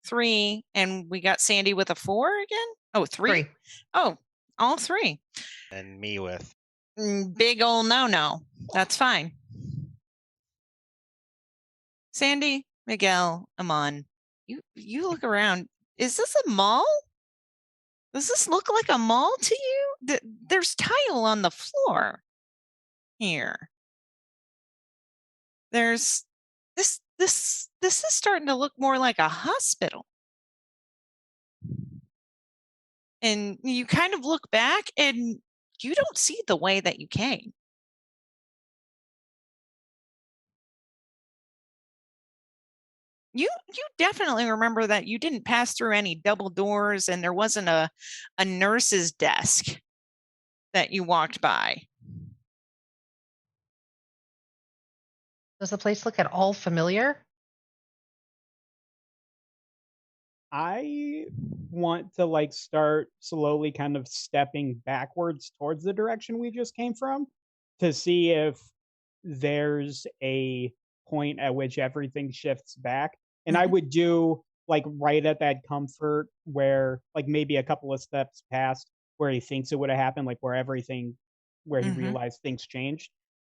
3, and we got Sandy with a 4 again. Oh, 3. 3. Oh, all 3. And me with. Big ol' no. That's fine. Sandy, Miguel, Amon, you look around. Is this a mall? Does this look like a mall to you? There's tile on the floor here. There's this is starting to look more like a hospital. And you kind of look back and you don't see the way that you came. You definitely remember that you didn't pass through any double doors and there wasn't a nurse's desk that you walked by. Does the place look at all familiar? I want to like start slowly kind of stepping backwards towards the direction we just came from to see if there's a point at which everything shifts back. And I would do like right at that comfort where like maybe a couple of steps past where he thinks it would have happened, like where he realized things changed.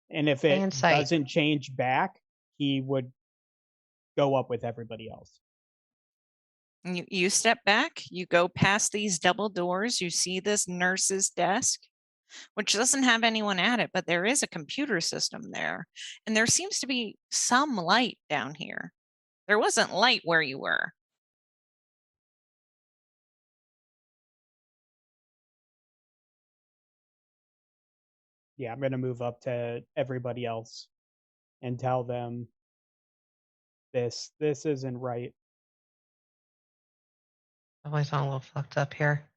And if Stay it in sight. doesn't change back, he would go up with everybody else. You step back, you go past these double doors, you see this nurse's desk, which doesn't have anyone at it, but there is a computer system there. And there seems to be some light down here. There wasn't light where you were. Yeah, I'm going to move up to everybody else and tell them this isn't right. Always sound a little fucked up here.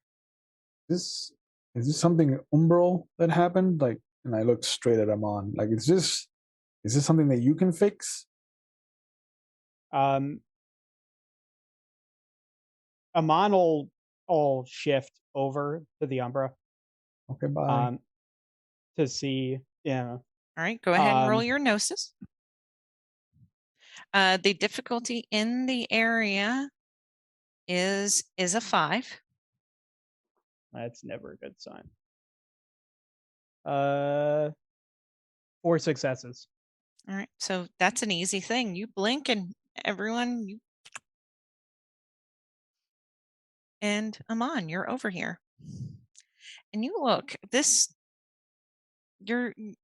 Is this something umbral that happened? Like, and I looked straight at Amon. Like, is this something that you can fix? Amon will shift over to the Umbra. Okay, bye. To see, yeah. All right, go ahead and roll your gnosis. The difficulty in the area is a 5. That's never a good sign. 4 successes. All right, so that's an easy thing. You blink and everyone, and Amon, you're over here. And you look, as you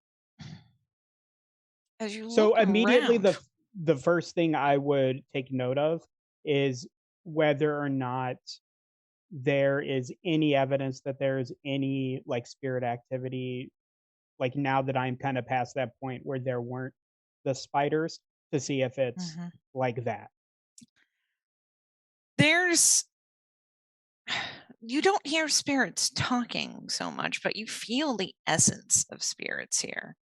So look immediately around, the first thing I would take note of is whether or not there is any evidence that there is any like spirit activity, like now that I'm kind of past that point where there weren't the spiders, to see if it's like that. You don't hear spirits talking so much, but you feel the essence of spirits here.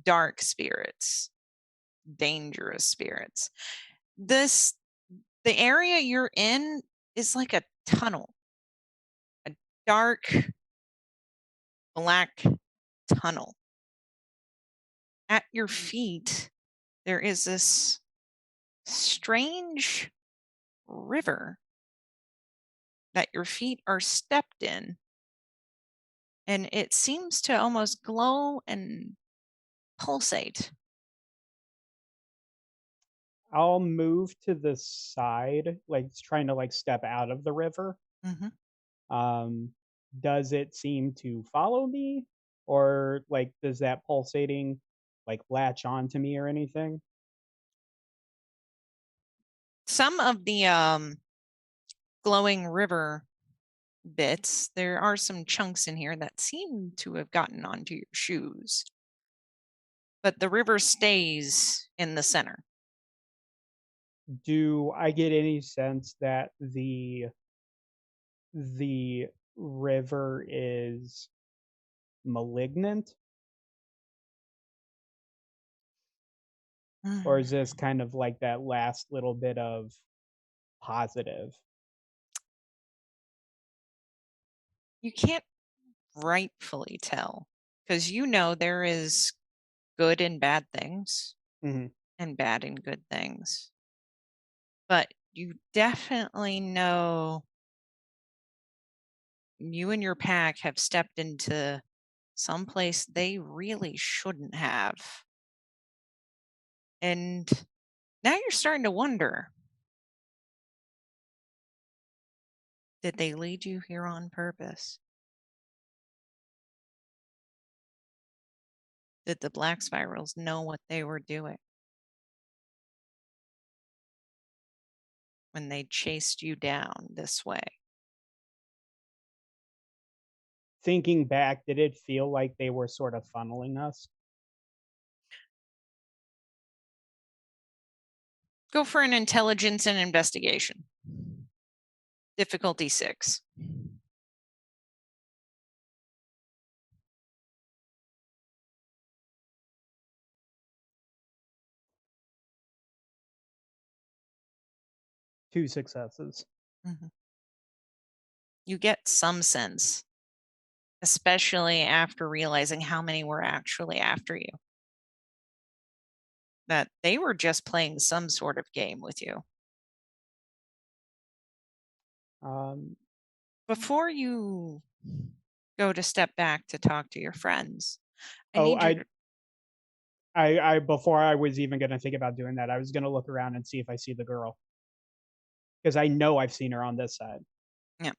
Dark spirits, dangerous spirits. The area you're in is like a tunnel, a dark black tunnel. At your feet, there is this strange river that your feet are stepped in, and it seems to almost glow and pulsate. I'll move to the side, like trying to like step out of the river. Does it seem to follow me, or like does that pulsating like latch onto me or anything? Some of the glowing river bits, there are some chunks in here that seem to have gotten onto your shoes, but the river stays in the center. Do I get any sense that the river is malignant, or is this kind of like that last little bit of positive? You can't rightfully tell, because there is good and bad things and bad and good things. But you definitely know you and your pack have stepped into some place they really shouldn't have. And now you're starting to wonder, did they lead you here on purpose? Did the black spirals know what they were doing when they chased you down this way? Thinking back, did it feel like they were sort of funneling us? Go for an intelligence and investigation. Difficulty 6. Two successes. You get some sense, especially after realizing how many were actually after you. that they were just playing some sort of game with you. Before you go to step back to talk to your friends, I before I was even going to think about doing that, I was going to look around and see if I see the girl, because I know I've seen her on this side. Yeah.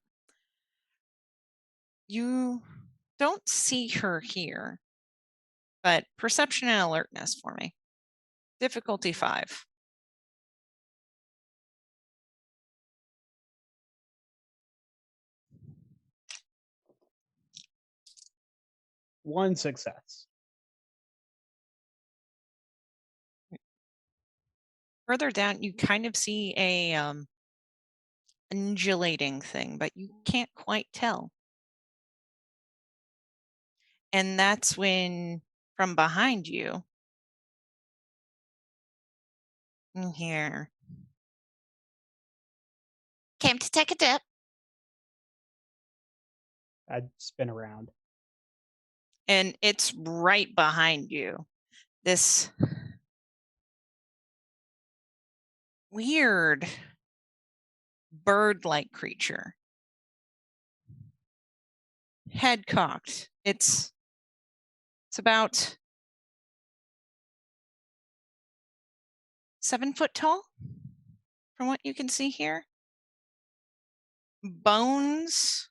You don't see her here, but perception and alertness for me. Difficulty 5. One success. Further down, you kind of see a undulating thing, but you can't quite tell. And that's when, from behind you, you hear, "Came to take a dip." I'd spin around. And it's right behind you. This weird bird-like creature. Head cocked. It's about 7 foot tall, from what you can see here. Bones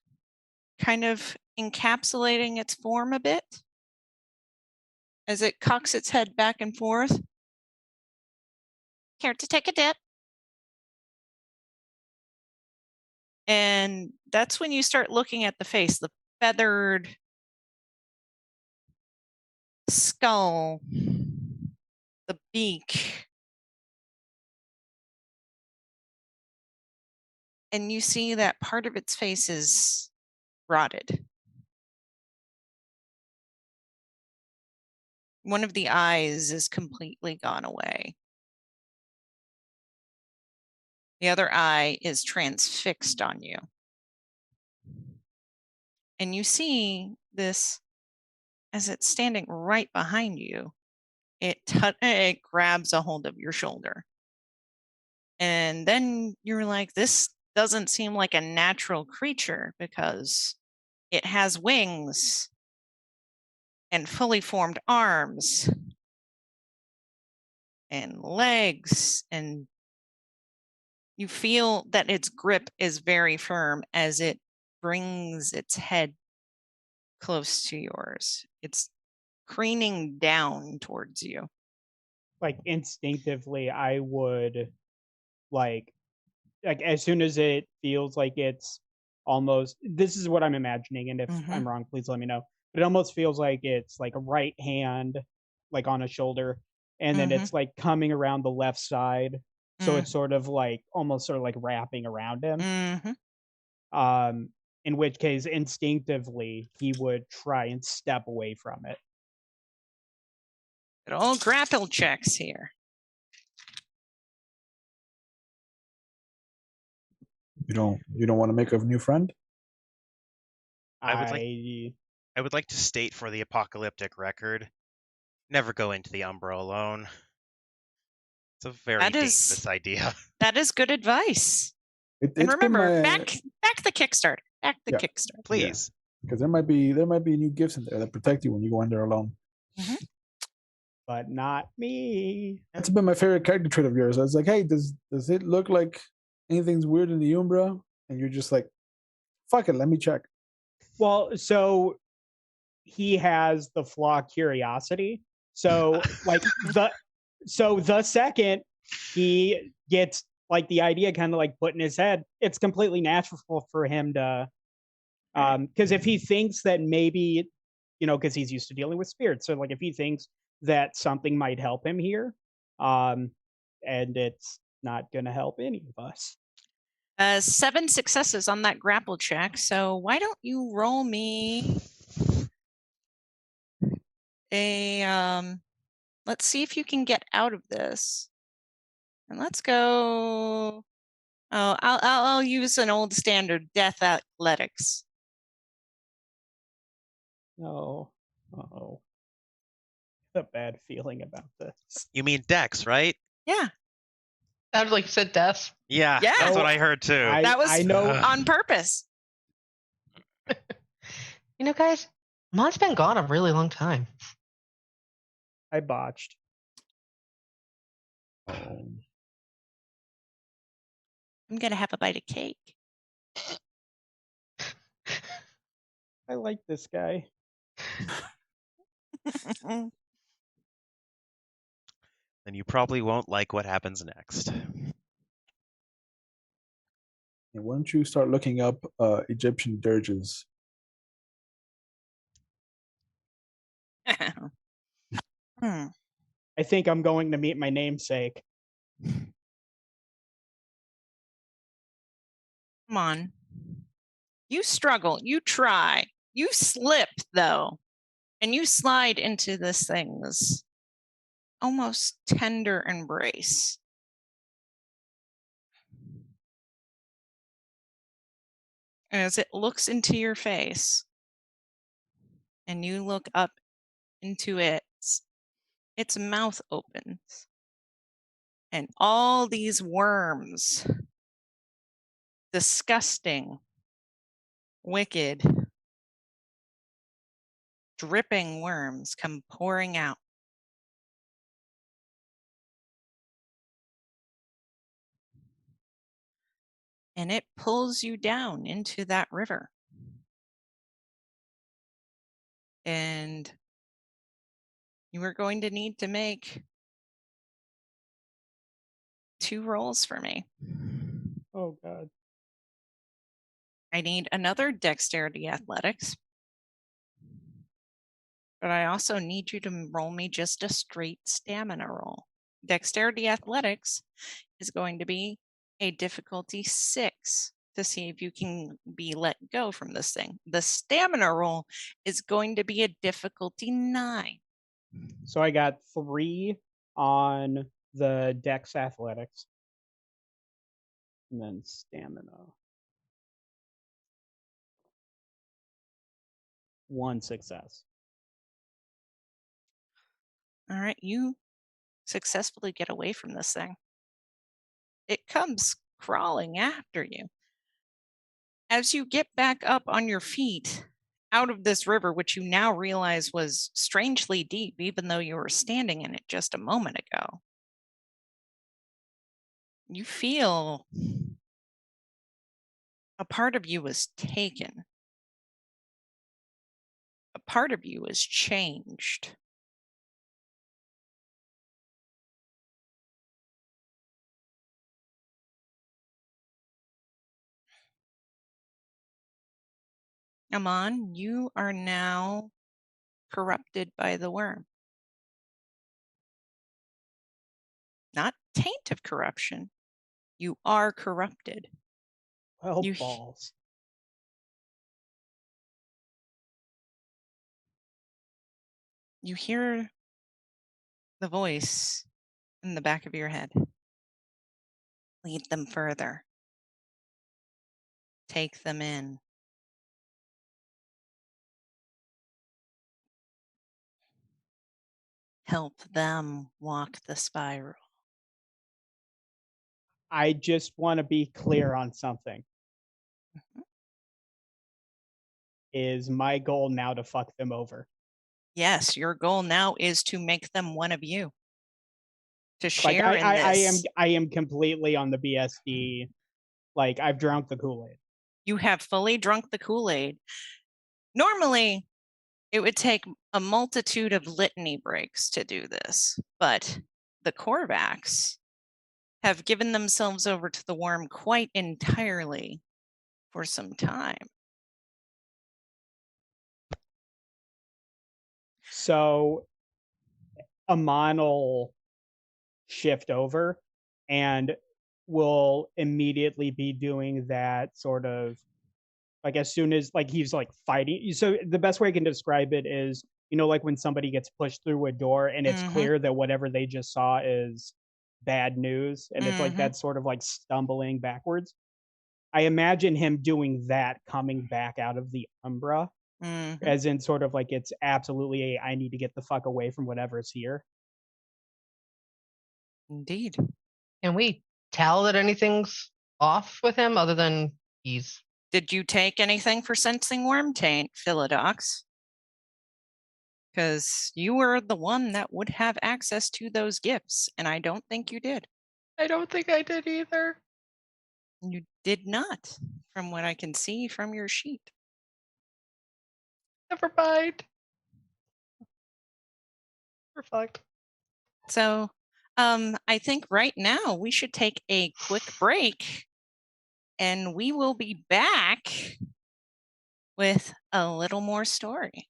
kind of encapsulating its form a bit as it cocks its head back and forth. "Care to take a dip?" And that's when you start looking at the face, the feathered skull, the beak. And you see that part of its face is rotted. One of the eyes is completely gone away. The other eye is transfixed on you. And you see this as it's standing right behind you. It grabs a hold of your shoulder. And then you're like, this doesn't seem like a natural creature, because it has wings and fully formed arms and legs, and you feel that its grip is very firm as it brings its head close to yours. It's craning down towards you. Like instinctively, I would like as soon as it feels like it's almost, this is what I'm imagining, and if I'm wrong, please let me know. But it almost feels like it's like a right hand, like on a shoulder, and then it's like coming around the left side. So it's sort of like almost sort of like wrapping around him. In which case, instinctively, he would try and step away from it. Good old grapple checks here. You don't want to make a new friend? I would like to state for the apocalyptic record, never go into the Umbra alone. It's a very dangerous idea. That is good advice. And It's been remember, my- back the Kickstarter. Back the Kickstarter. Please. Because there might be new gifts in there that protect you when you go in there alone. But not me. That's been my favorite character trait of yours. I was like, hey, does it look like anything's weird in the Umbra? And you're just like, fuck it, let me check. Well, so he has the flaw curiosity. So like the second he gets like the idea kind of like put in his head, it's completely natural for him to because if he thinks that maybe, because he's used to dealing with spirits, so like if he thinks that something might help him here, and it's not gonna help any of us. 7 successes on that grapple check. So why don't you roll me a let's see if you can get out of this. And let's go. Oh, I'll use an old standard, death athletics. Oh. Uh-oh. a bad feeling about this. You mean Dex, right? Yeah, Sounded like you said death. Yeah, Yeah. that's what Oh, I heard too. that was I know. on purpose. You know, guys, Mon's been gone a really long time. I botched. Um, I'm gonna have a bite of cake. I like this guy. And you probably won't like what happens next. and why don't you start looking up Egyptian dirges? Hmm. I think I'm going to meet my namesake. Come on. You struggle. You try. You slip, though, and you slide into this thing, this almost tender embrace. As it looks into your face, and you look up into its mouth opens, and all these worms, disgusting, wicked, dripping worms, come pouring out. And it pulls you down into that river. And you are going to need to make 2 rolls for me. Oh God. I need another dexterity athletics. But I also need you to roll me just a straight stamina roll. Dexterity athletics is going to be a difficulty 6 to see if you can be let go from this thing. The stamina roll is going to be a difficulty 9. So I got 3 on the Dex Athletics. And then stamina. 1 success. All right, you successfully get away from this thing. It comes crawling after you. As you get back up on your feet out of this river, which you now realize was strangely deep, even though you were standing in it just a moment ago, you feel a part of you was taken. A part of you is changed. Amon, you are now corrupted by the worm. Not taint of corruption. You are corrupted. Well, You- balls. You hear the voice in the back of your head. Lead them further. Take them in. Help them walk the spiral. I just want to be clear on something. Is my goal now to fuck them over? Yes, your goal now is to make them one of you. To Like share in this. I am completely on the BSD. Like I've drunk the Kool-Aid. You have fully drunk the Kool-Aid. Normally, it would take a multitude of litany breaks to do this, but the Korvax have given themselves over to the worm quite entirely for some time. So Amon will shift over and will immediately be doing that sort of like as soon as like he's like fighting. So the best way I can describe it is, you know, like when somebody gets pushed through a door and it's clear that whatever they just saw is bad news, and it's like that sort of like stumbling backwards. I imagine him doing that coming back out of the Umbra Mhm. as in sort of like it's absolutely I need to get the fuck away from whatever's here. Indeed. Can we tell that anything's off with him other than he's Did you take anything for sensing worm taint, Philodox? Because you were the one that would have access to those gifts, and I don't think you did. I don't think I did either. You did not, from what I can see from your sheet. Never mind. Reflect. So, I think right now we should take a quick break, and we will be back with a little more story.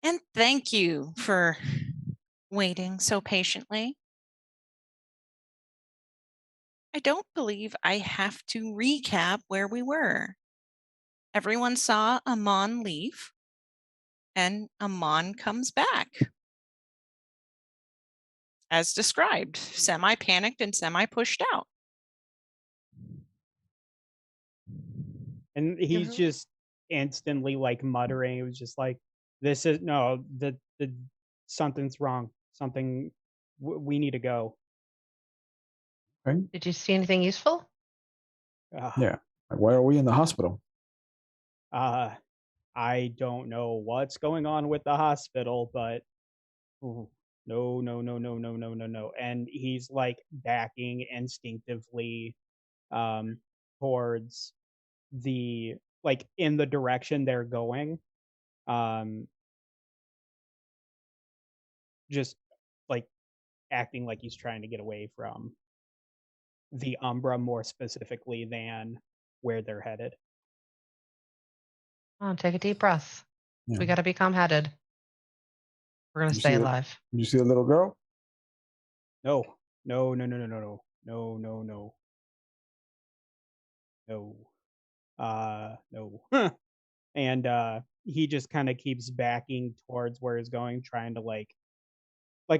And thank you for waiting so patiently. I don't believe I have to recap where we were. Everyone saw Amon leave, and Amon comes back. As described, semi-panicked and semi-pushed out. And he's just instantly like muttering. It was just like, "This is no, the something's wrong. Something. We need to go." Right? Did you see anything useful? Yeah. Like, why are we in the hospital? I don't know what's going on with the hospital, but ooh, no, no, no, no, no, no, no, no. And he's like backing instinctively um towards the like in the direction they're going. Um just like acting like he's trying to get away from the Umbra more specifically than where they're headed. Oh, take a deep breath. Yeah. We got to be calm-headed. We're gonna You stay see it? alive. Did you see the little girl? No, no, no, no, no, no, no, no, no, no, no. No. And he just kind of keeps backing towards where he's going, trying to like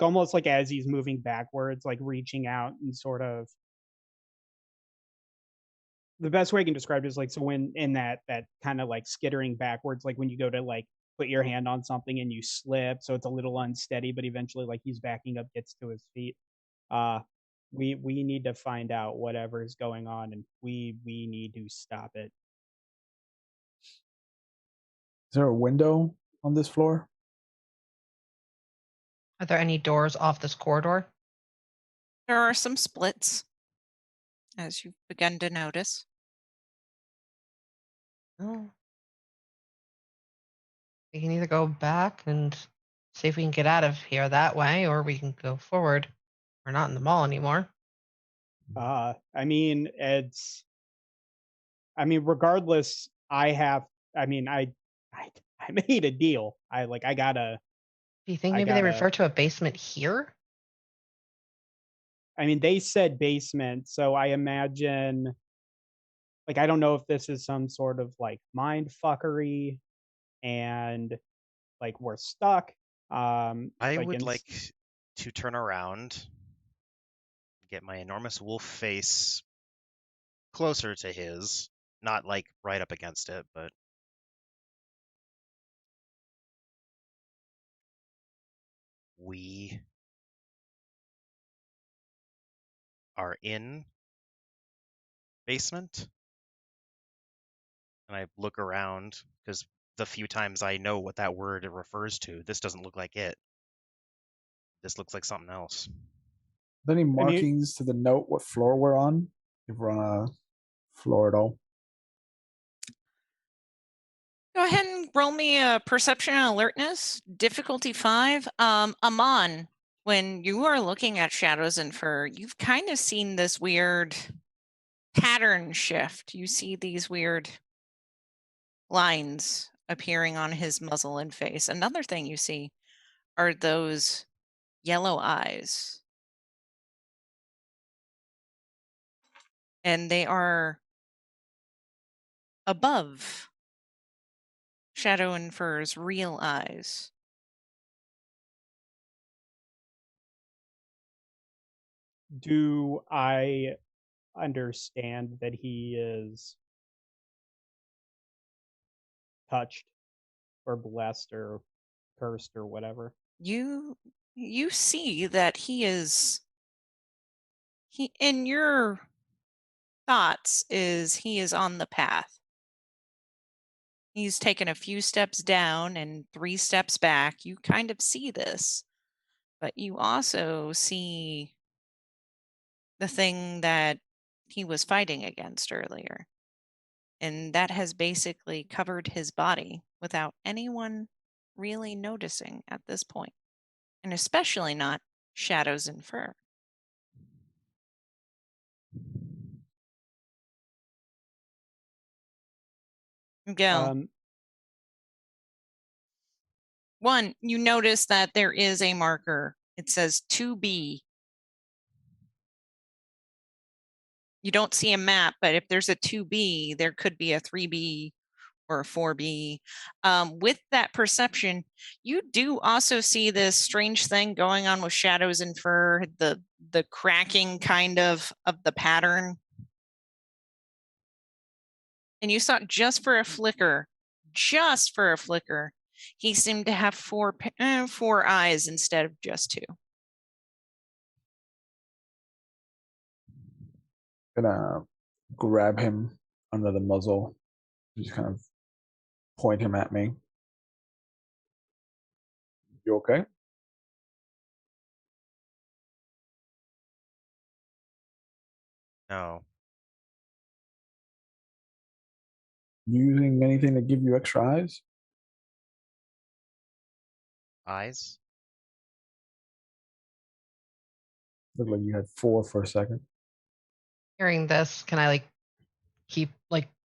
almost like as he's moving backwards, like reaching out and sort of the best way I can describe it is like so when in that kind of like skittering backwards, like when you go to like put your hand on something and you slip, so it's a little unsteady, but eventually like he's backing up, gets to his feet. Uh we need to find out whatever is going on, and we need to stop it. Is there a window on this floor? Are there any doors off this corridor? There are some splits, as you've begun to notice. Oh. We can either go back and see if we can get out of here that way, or we can go forward. We're not in the mall anymore. I mean, regardless, I mean, I, I made a deal. Do you think I maybe they gotta, refer to a basement here? I mean, they said basement, so I imagine, like, I don't know if this is some sort of like mind fuckery and like we're stuck. I Like would in, like to turn around, get my enormous wolf face closer to his, not like right up against it, but we are in basement. And I look around because the few times I know what that word refers to, this doesn't look like it. This looks like something else. Are there any I mean, markings to the note what floor we're on? If we're on a floor at all. Go ahead and roll me a perception and alertness, difficulty 5. Amon, when you are looking at shadows and fur, you've kind of seen this weird pattern shift. You see these weird lines appearing on his muzzle and face. Another thing you see are those yellow eyes. And they are above Shadow and Fur's real eyes. do I understand that he is touched or blessed or cursed or whatever? You see that he in your thoughts he is on the path. He's taken a few steps down and 3 steps back. You kind of see this, but you also see the thing that he was fighting against earlier. And that has basically covered his body without anyone really noticing at this point. And especially not shadows and fur. Go. Um, One, you notice that there is a marker. It says 2B. You don't see a map, but if there's a 2B, there could be a 3B or a 4B. With that perception, you do also see this strange thing going on with shadows and fur, the cracking kind of the pattern. And you saw just for a flicker, he seemed to have four eyes instead of just two. Gonna grab him under the muzzle, just kind of point him at me. You okay? No. Using anything to give you extra eyes? Eyes? Looked like you had 4 for a second. Hearing this, can I keep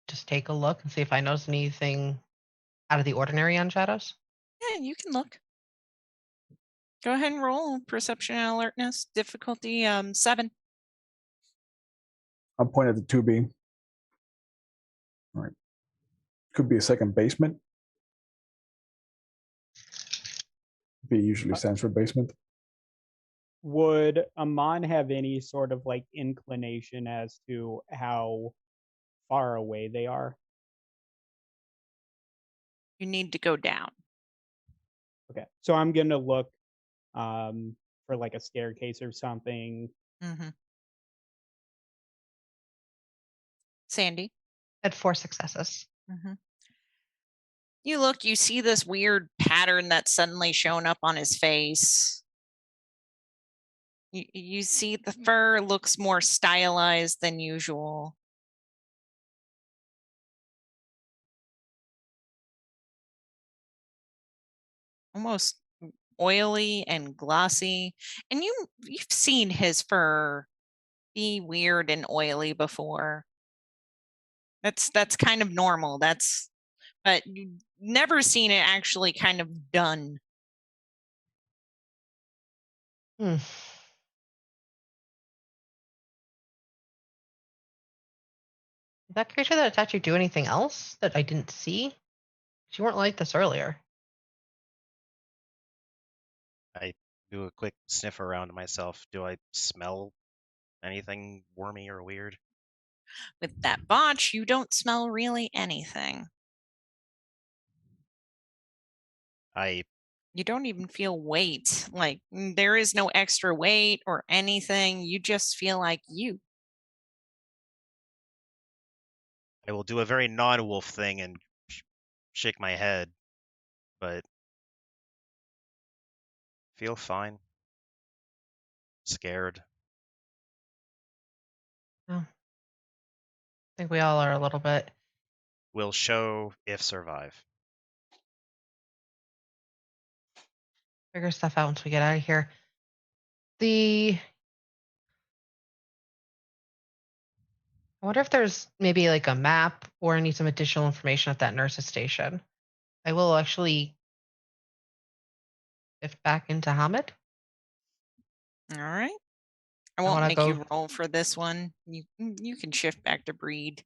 just take a look and see if I notice anything out of the ordinary on shadows? Yeah, you can look. Go ahead and roll perception and alertness. Difficulty 7. I'm pointing at the 2B. All right. Could be a second basement. B usually stands for basement. Would Amon have any sort of inclination as to how far away they are? You need to go down. Okay, so I'm gonna look for a staircase or something. Mm-hmm. Sandy? At 4 successes. Mm-hmm. You look, you see this weird pattern that's suddenly shown up on his face. You see the fur looks more stylized than usual. Almost oily and glossy. And you've seen his fur be weird and oily before. That's kind of normal. But you've never seen it actually kind of done. Hmm. Did that creature that attacked you do anything else that I didn't see? You weren't like this earlier. I do a quick sniff around myself. Do I smell anything wormy or weird? With that botch, you don't smell really anything. You don't even feel weight. There is no extra weight or anything. You just feel like you. I will do a very non-wolf thing and shake my head, but feel fine. Scared. Oh. I think we all are a little bit. Will show if survive. Figure stuff out once we get out of here. I wonder if there's maybe a map or I need some additional information at that nurse's station. I will actually shift back into Hamid. All right. I won't wanna make go- you roll for this one. You can shift back to breed.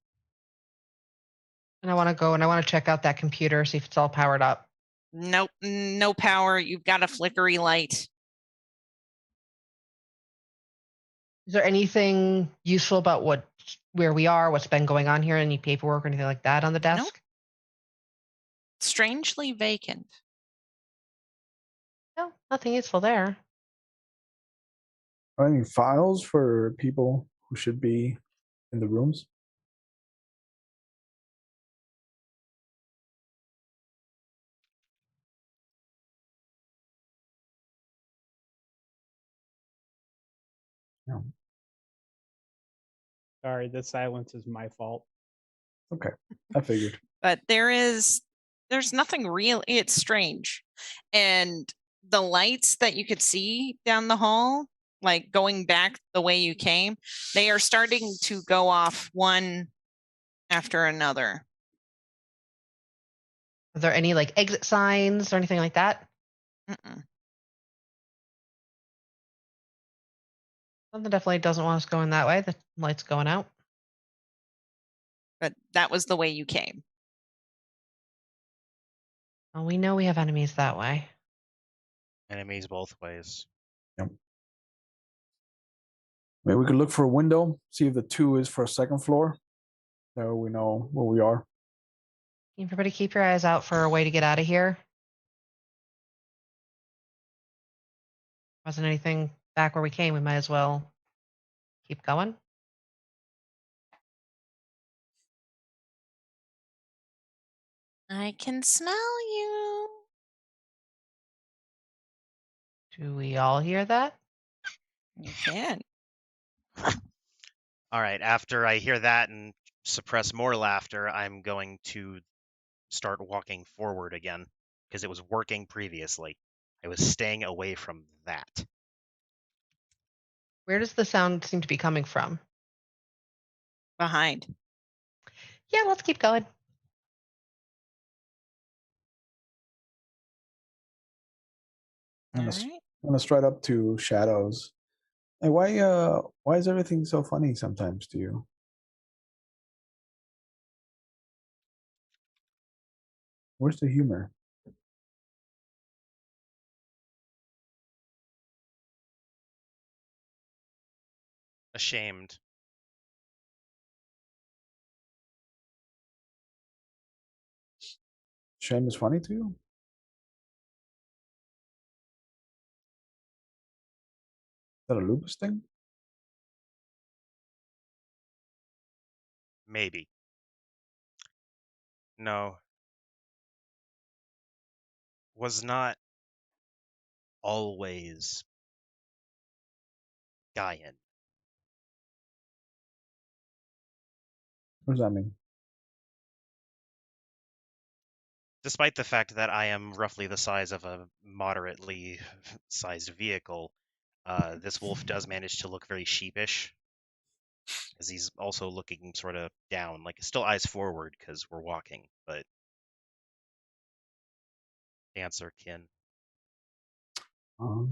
And I want to go and I want to check out that computer, see if it's all powered up. Nope, no power. You've got a flickery light. Is there anything useful about where we are, what's been going on here, any paperwork or anything like that on the desk? Nope. Strangely vacant. No, nothing useful there. Are there any files for people who should be in the rooms? No. Sorry, the silence is my fault. Okay, I figured. But there's nothing real. It's strange. And the lights that you could see down the hall, going back the way you came, they are starting to go off one after another. Are there any like exit signs or anything like that? Mm-mm. Something definitely doesn't want us going that way. The light's going out. But that was the way you came. Well, we know we have enemies that way. Enemies both ways. Maybe we could look for a window, see if the 2 is for a second floor. So we know where we are. Everybody keep your eyes out for a way to get out of here. Wasn't anything back where we came, we might as well keep going. I can smell you. Do we all hear that? You can. All right, after I hear that and suppress more laughter, I'm going to start walking forward again because it was working previously. I was staying away from that. Where does the sound seem to be coming from? Behind. Yeah, let's keep going. All I'm right. gonna stride up to Shadows. Hey, why is everything so funny sometimes to you? Where's the humor? Ashamed. Shame is funny to you? Is that a lupus thing? Maybe. No. Was not always Gaian. What does that mean? Despite the fact that I am roughly the size of a moderately sized vehicle, this wolf does manage to look very sheepish, because he's also looking sort of down, like still eyes forward because we're walking, but answer kin. Um,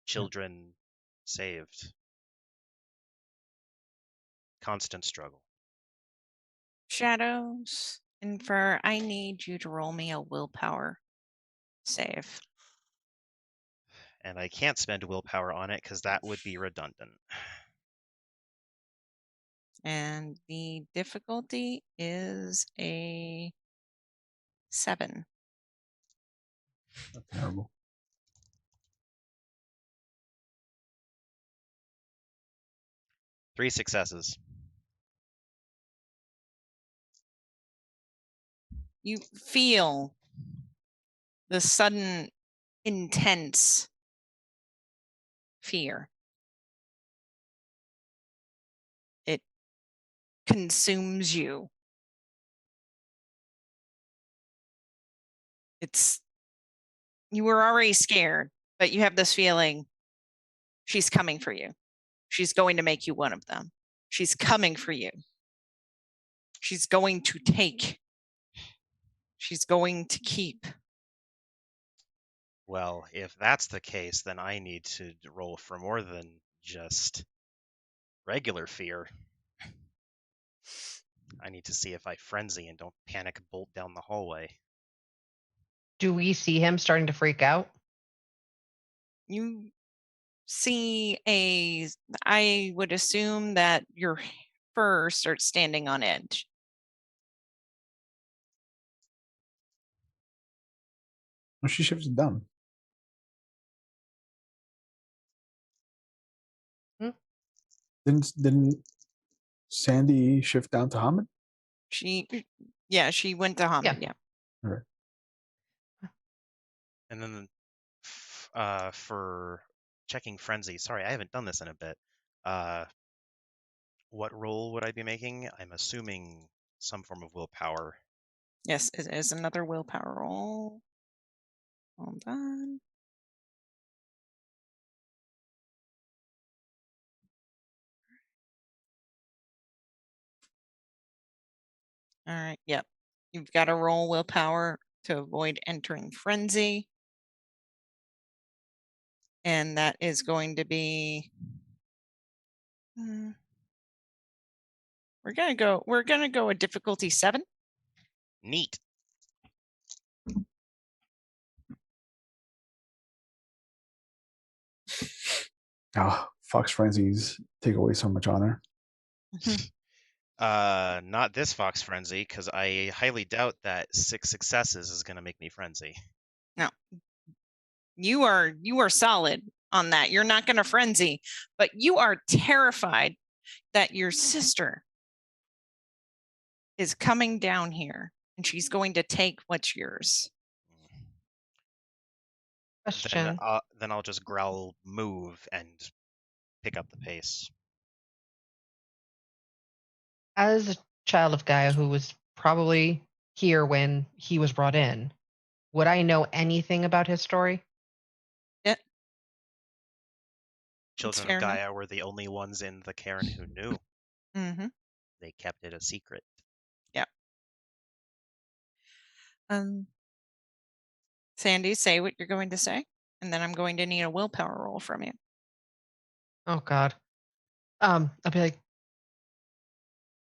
Children saved. Constant struggle. Shadows. Infer, I need you to roll me a willpower save. And I can't spend willpower on it because that would be redundant. And the difficulty is a 7. that's terrible. Three successes. You feel the sudden intense fear. It consumes you. You were already scared, but you have this feeling she's coming for you. She's going to make you one of them. She's coming for you. She's going to take. She's going to keep. Well, if that's the case, then I need to roll for more than just regular fear. I need to see if I frenzy and don't panic bolt down the hallway. Do we see him starting to freak out? You see I would assume that your fur starts standing on edge. Well, she shifted down. Hmm? Didn't Sandy shift down to Hamid? She went to Hamid, yeah. All right. And then for checking frenzy, sorry, I haven't done this in a bit. What roll would I be making? I'm assuming some form of willpower. Yes, it is another willpower roll. Hold on. All right. Yep. You've got to roll willpower to avoid entering frenzy. And that is going to be. We're gonna go a difficulty 7. Neat. Oh, Fox Frenzies take away so much honor. Not this Fox Frenzy, because I highly doubt that 6 successes is gonna make me frenzy. No. You are solid on that. You're not gonna frenzy, but you are terrified that your sister is coming down here and she's going to take what's yours. Question. Then I'll just growl move and pick up the pace. As a child of Gaia who was probably here when he was brought in, would I know anything about his story? Children of Gaia were the only ones in the cairn who knew. Mm-hmm. They kept it a secret. Yep. Sandy, say what you're going to say, and then I'm going to need a willpower roll from you. Oh God. I'll be like,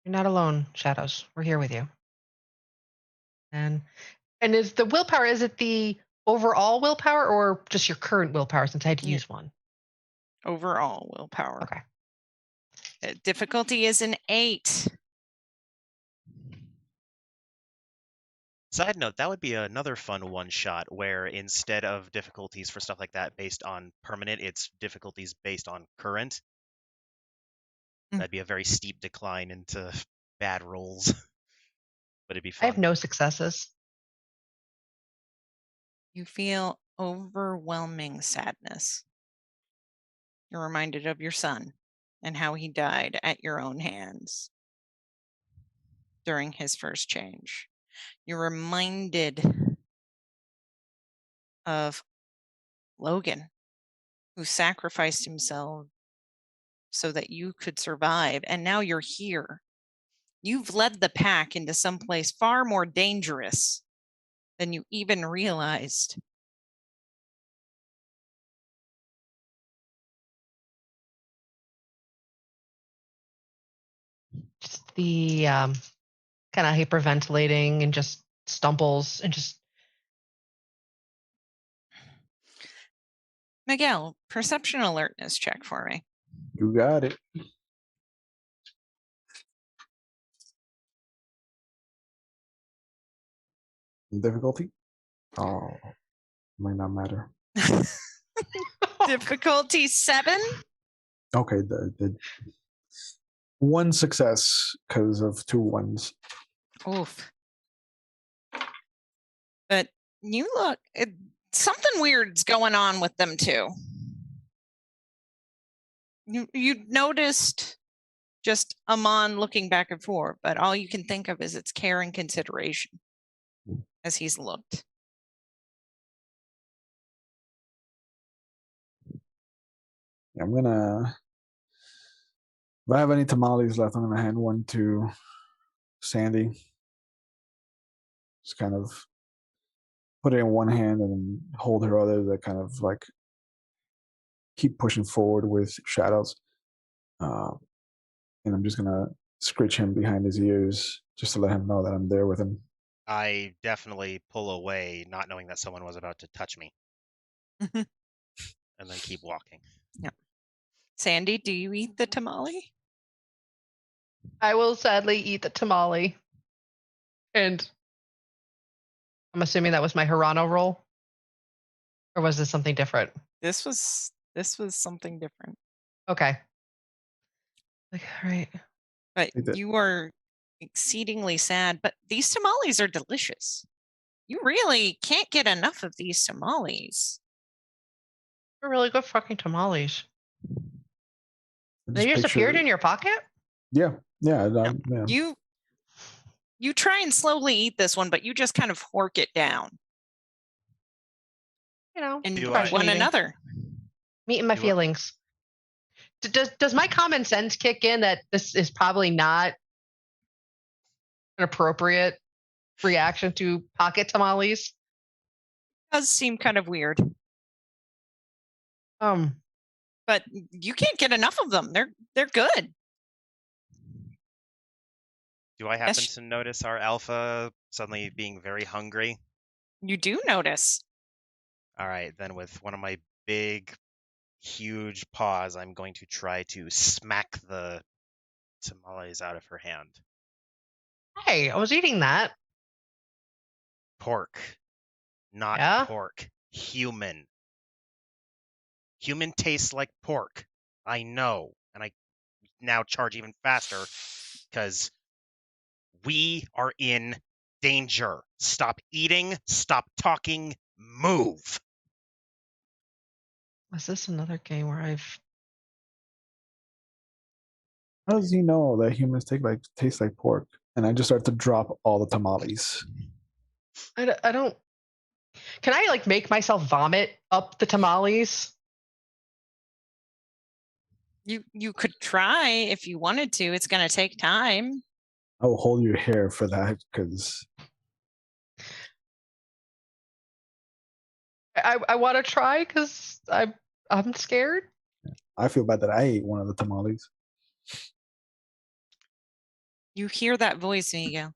you're not alone, Shadows. We're here with you. And is the willpower, is it the overall willpower or just your current willpower since I had to use one? Overall willpower. Okay. Difficulty is an 8. Side note, that would be another fun one-shot where instead of difficulties for stuff like that based on permanent, it's difficulties based on current. That'd be a very steep decline into bad rolls. But it'd be fun. I have no successes. You feel overwhelming sadness. You're reminded of your son and how he died at your own hands during his first change. You're reminded of Logan, who sacrificed himself so that you could survive. And now you're here. You've led the pack into someplace far more dangerous than you even realized. Just the kind of hyperventilating and just stumbles and just. Miguel, perception alertness check for me. You got it. Difficulty? Oh, might not matter. Difficulty 7? Okay, the one success because of 2 ones. Oof. But you look, something weird's going on with them too. You noticed just Amon looking back and forth, but all you can think of is its care and consideration as he's looked. I'm gonna, if I have any tamales left, I'm gonna hand one to Sandy. Just kind of put it in one hand and then hold her other to kind of like keep pushing forward with Shadows. And I'm just gonna scritch him behind his ears just to let him know that I'm there with him. I definitely pull away, not knowing that someone was about to touch me. And then keep walking. Yep. Sandy, do you eat the tamale? I will sadly eat the tamale. And I'm assuming that was my Hirano roll? Or was this something different? This was something different. Okay. Like, all right. But you are exceedingly sad, but these tamales are delicious. You really can't get enough of these tamales. They're really good fucking tamales. They just appeared in your pocket? Yeah. Yeah. You try and slowly eat this one, but you just kind of hork it down. You know, and one another. Meeting my feelings. Does my common sense kick in that this is probably not an appropriate reaction to pocket tamales. Does seem kind of weird, but you can't get enough of them. They're good. Do I happen Yes. to notice our alpha suddenly being very hungry? You do notice. All right, then with one of my big, huge paws, I'm going to try to smack the tamales out of her hand. Hey, I was eating that. Pork, not Yeah? pork. Human. Human tastes like pork. I know, and I now charge even faster because we are in danger. Stop eating, stop talking, move. Was this another game where I've... How does he know that humans taste like pork? And I just start to drop all the tamales. I don't... Can I, like, make myself vomit up the tamales? You could try if you wanted to. It's going to take time. I will hold your hair for that because I want to try because I'm scared. I feel bad that I ate one of the tamales. You hear that voice and you go,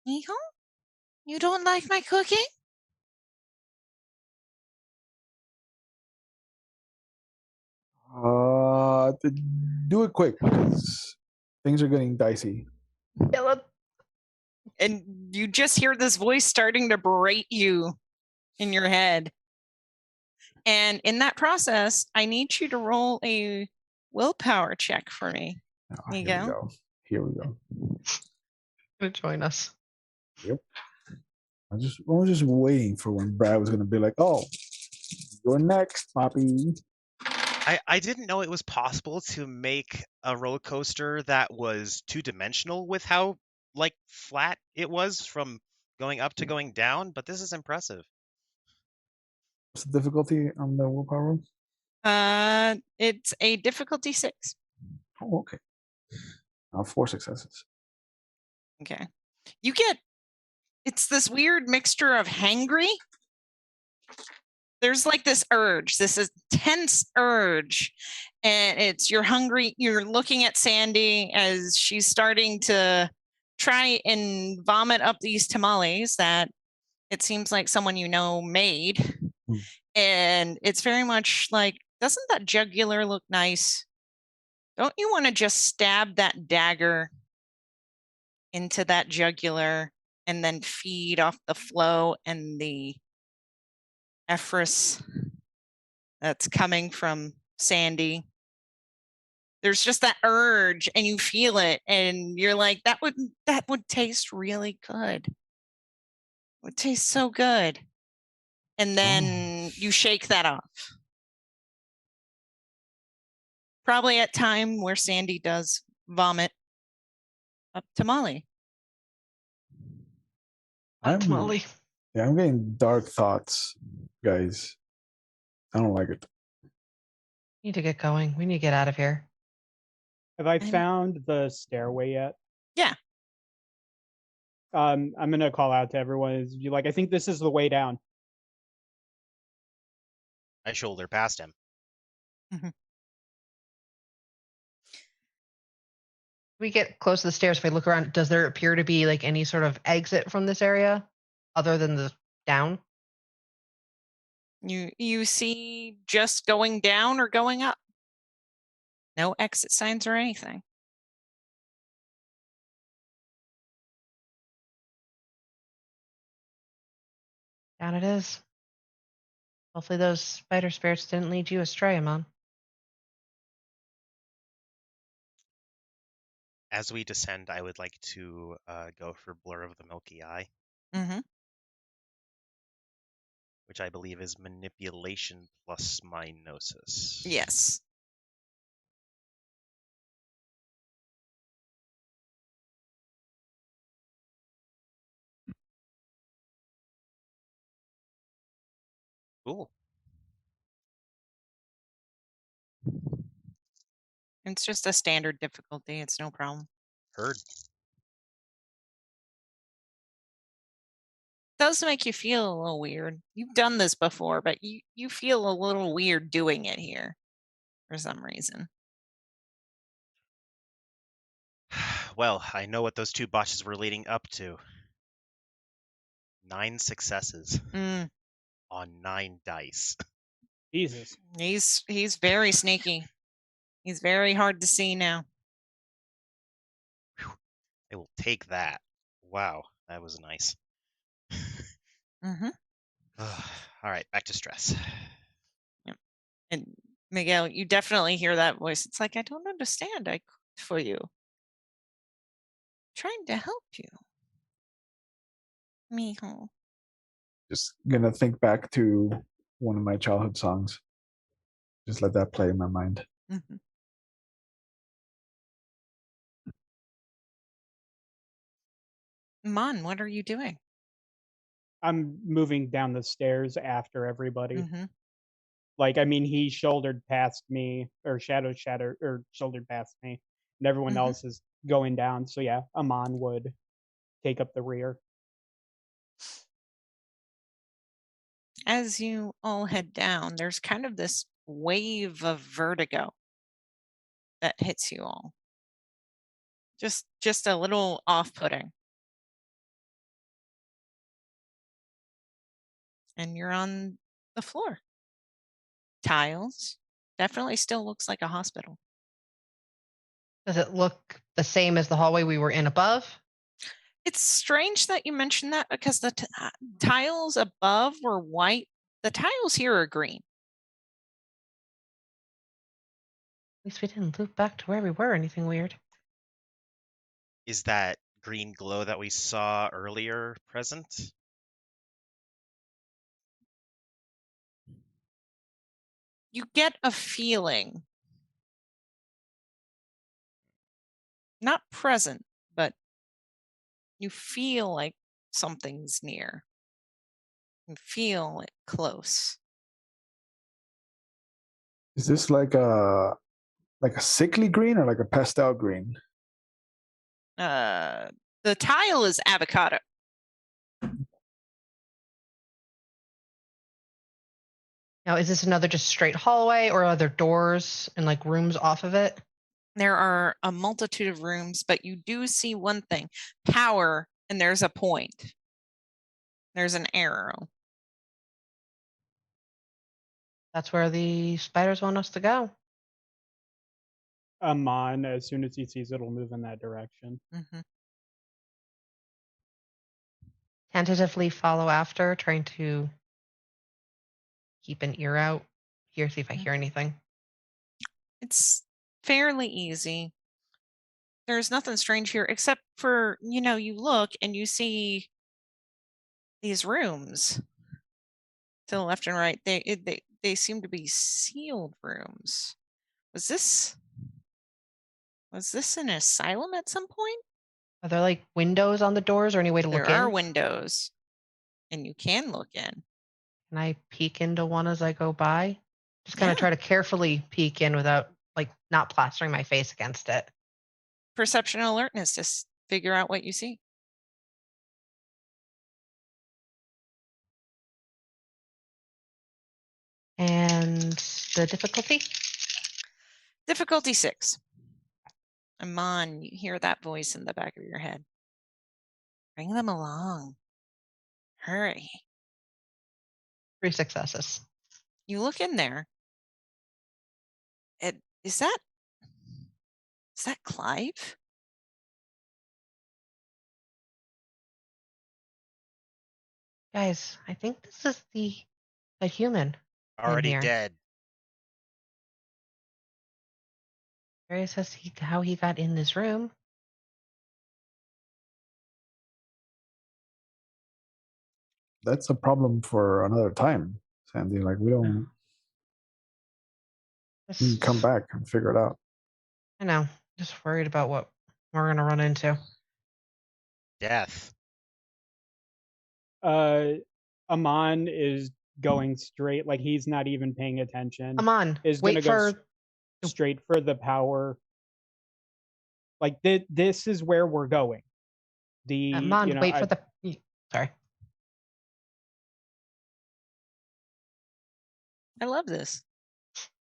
Hijo, you don't like my cooking? Do it quick because things are getting dicey. Yeah, And you just hear this voice starting to berate you in your head. And in that process, I need you to roll a willpower check for me. Oh, There you here we go. go. Here we go. gonna join us. Yep. I was just waiting for when Brad was gonna be like, "Oh, you're next, Poppy." I didn't know it was possible to make a roller coaster that was two-dimensional with how like flat it was from going up to going down, but this is impressive. What's the difficulty on the willpower roll? It's a difficulty 6. Oh, okay. 4 successes. Okay. You get, it's this weird mixture of hangry. There's like this urge, this intense urge. And it's you're hungry, you're looking at Sandy as she's starting to try and vomit up these tamales that it seems like someone you know made. And it's very much like, doesn't that jugular look nice? Don't you want to just stab that dagger into that jugular and then feed off the flow and the ephorus that's coming from Sandy? There's just that urge and you feel it and you're like, that would taste really good. It would taste so good. And then you shake that off. Probably at time where Sandy does vomit up tamale. Tamale. Yeah, I'm getting dark thoughts, guys. I don't like it. Need to get going. We need to get out of here. Have I found the stairway yet? Yeah. I'm gonna call out to everyone. I think this is the way down. I shoulder past him. We get close to the stairs. If I look around, does there appear to be like any sort of exit from this area other than the down? You see just going down or going up. No exit signs or anything. Down it is. Hopefully those spider spirits didn't lead you astray, Amon. As we descend, I would like to go for Blur of the Milky Eye, Mm-hmm. which I believe is manipulation plus my gnosis. Yes. Cool. It's just a standard difficulty. It's no problem. Heard. does make you feel a little weird. You've done this before, but you feel a little weird doing it here for some reason. Well, I know what those 2 botches were leading up to. 9 successes Mm, on 9 dice. Jesus. he's very sneaky. He's very hard to see now. I will take that. Wow, that was nice. Mm-hmm. All right, back to stress. And Miguel, you definitely hear that voice. It's like, I don't understand. I cooked for you. Trying to help you. Mijo. Just gonna think back to one of my childhood songs. Just let that play in my mind. Mm-hmm. Mon, what are you doing? I'm moving down the stairs after everybody. Mm-hmm. Like, I mean, he shouldered past me, or shouldered past me, and everyone Mhm. else is going down. So yeah, Amon would take up the rear. As you all head down, there's kind of this wave of vertigo that hits you all. Just a little off-putting. And you're on the floor. Tiles. Definitely still looks like a hospital. Does it look the same as the hallway we were in above? It's strange that you mentioned that because the tiles above were white. The tiles here are green. At least we didn't loop back to where we were. Anything weird? Is that green glow that we saw earlier present? You get a feeling, not present, but you feel like something's near. You feel it close. Is this like a sickly green or like a pastel green? The tile is avocado. Now, is this another just straight hallway, or are there doors and like rooms off of it? There are a multitude of rooms, but you do see one thing: power, and there's a point. There's an arrow. That's where the spiders want us to go. Amon, as soon as he sees it, will move in that direction. Mm-hmm. Tentatively follow after, trying to keep an ear out, see if I hear anything. It's fairly easy. There's nothing strange here except for, you look and you see these rooms to the left and right. They seem to be sealed rooms. Was this an asylum at some point? Are there like windows on the doors or any way to look in? There are windows, and you can look in. Can I peek into one as I go by? Just kind of try to carefully peek in without like not plastering my face against it. Perception and alertness to figure out what you see. And the difficulty? Difficulty 6. Amon, you hear that voice in the back of your head. Bring them along. Hurry. 3 successes. You look in there. Is that Clive? Guys, I think this is the human. Already here. dead. Curious as to how he got in this room. That's a problem for another time, Sandy. Like we don't we can come back and figure it out. I know. Just worried about what we're gonna run into. Death. Amon is going straight, like he's not even paying attention. Amon, is gonna wait go for straight for the power. Like this is where we're going. Amon, wait for the. Sorry. I love this.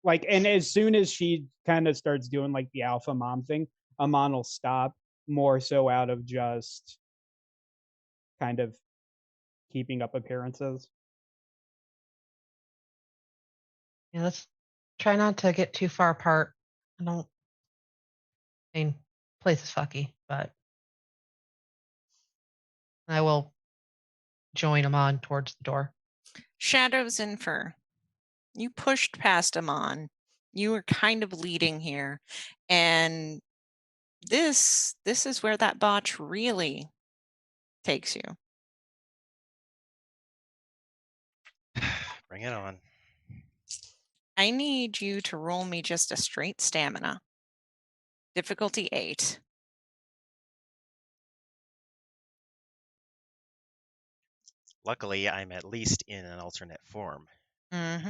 Like, and as soon as she kind of starts doing like the alpha mom thing, Amon will stop, more so out of just kind of keeping up appearances. Yeah, let's try not to get too far apart. I mean, place is fucky, but I will join Amon towards the door. Shadows and Fur. You pushed past Amon. You were kind of leading here. And this is where that botch really takes you. Bring it on. I need you to roll me just a straight stamina. Difficulty 8. Luckily, I'm at least in an alternate form. Mm-hmm.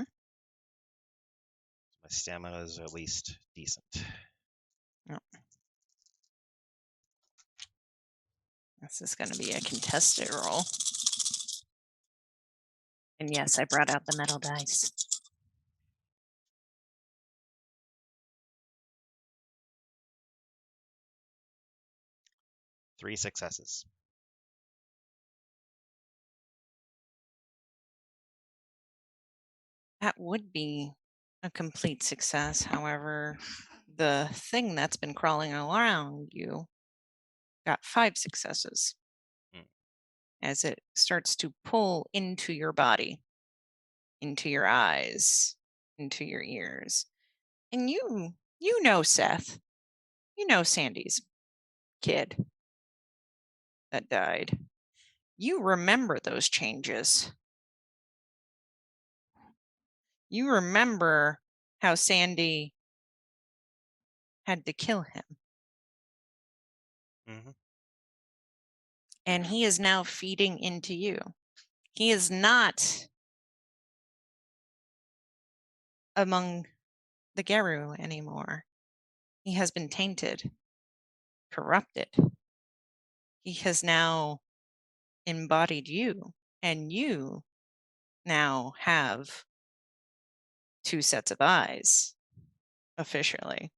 My stamina is at least decent. Yep. This is going to be a contested roll. And yes, I brought out the metal dice. Three successes. That would be a complete success. However, the thing that's been crawling around you got 5 successes as it starts to pull into your body, into your eyes, into your ears. And you know Seth. You know Sandy's kid that died. You remember those changes. You remember how Sandy had to kill him. Mm-hmm. And he is now feeding into you. He is not among the Geru anymore. He has been tainted, corrupted. He has now embodied you, and you now have 2 sets of eyes, officially.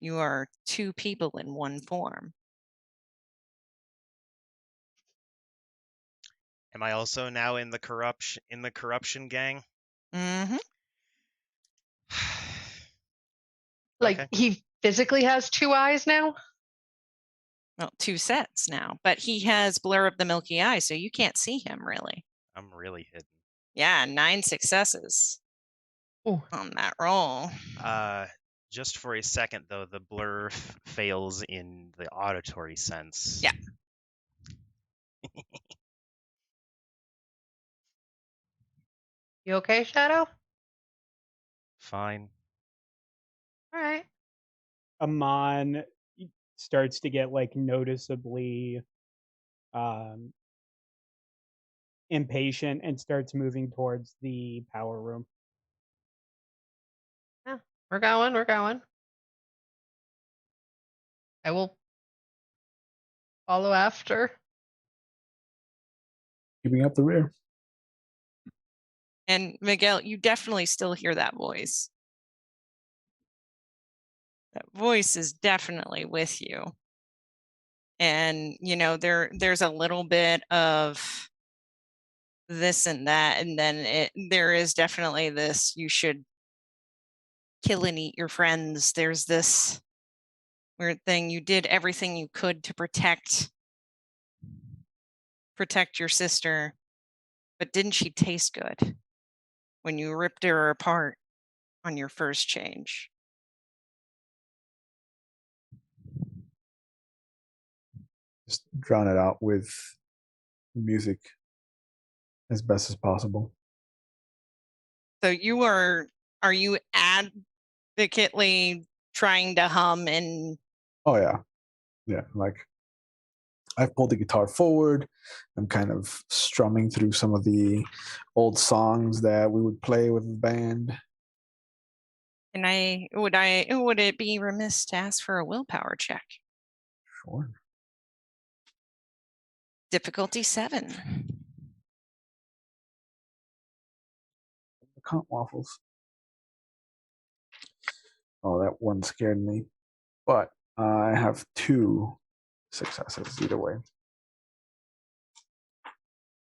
You are 2 people in one form. Am I also now in the corruption gang? Mm-hmm. Like Okay. he physically has 2 eyes now? Well, 2 sets now, but he has Blur of the Milky Eye, so you can't see him really. I'm really hidden. Yeah, 9 successes Oh, on that roll. Just for a second, though, the blur fails in the auditory sense. Yeah. you okay, Shadow? Fine. All right. Amon starts to get like noticeably um, impatient and starts moving towards the power room. Yeah, we're going. We're going. I will follow after. Keeping up the rear. And Miguel, you definitely still hear that voice. That voice is definitely with you. And, you know, there's a little bit of this and that, and then there is definitely this, you should kill and eat your friends. There's this weird thing. You did everything you could to protect your sister, but didn't she taste good when you ripped her apart on your first change? Just drown it out with music as best as possible. So you are you advocately trying to hum and Oh yeah. Yeah. Like I've pulled the guitar forward. I'm kind of strumming through some of the old songs that we would play with the band. and would it be remiss to ask for a willpower check? Sure. Difficulty 7. cunt waffles. Oh, that one scared me. But I have 2 successes either way.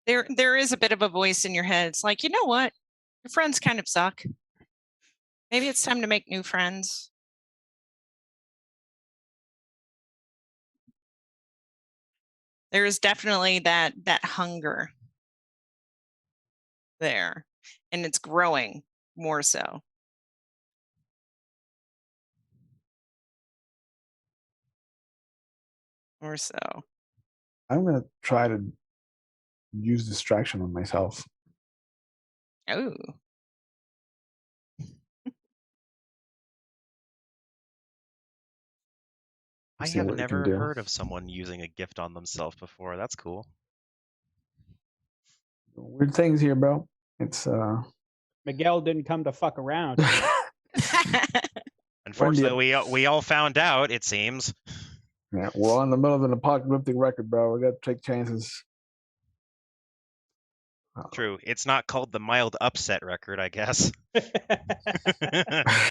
There is a bit of a voice in your head. It's like, you know what? Your friends kind of suck. Maybe it's time to make new friends. There is definitely that hunger there, and it's growing more so. Or so. I'm going to try to use distraction on myself. Oh. I See have what we can never do. heard of someone using a gift on themselves before. That's cool. Weird things here, bro. It's Miguel didn't come to fuck around. Unfortunately, we all found out, it seems. Yeah, we're in the middle of an apocalyptic record, bro. We got to take chances. True. It's not called the mild upset record, I guess.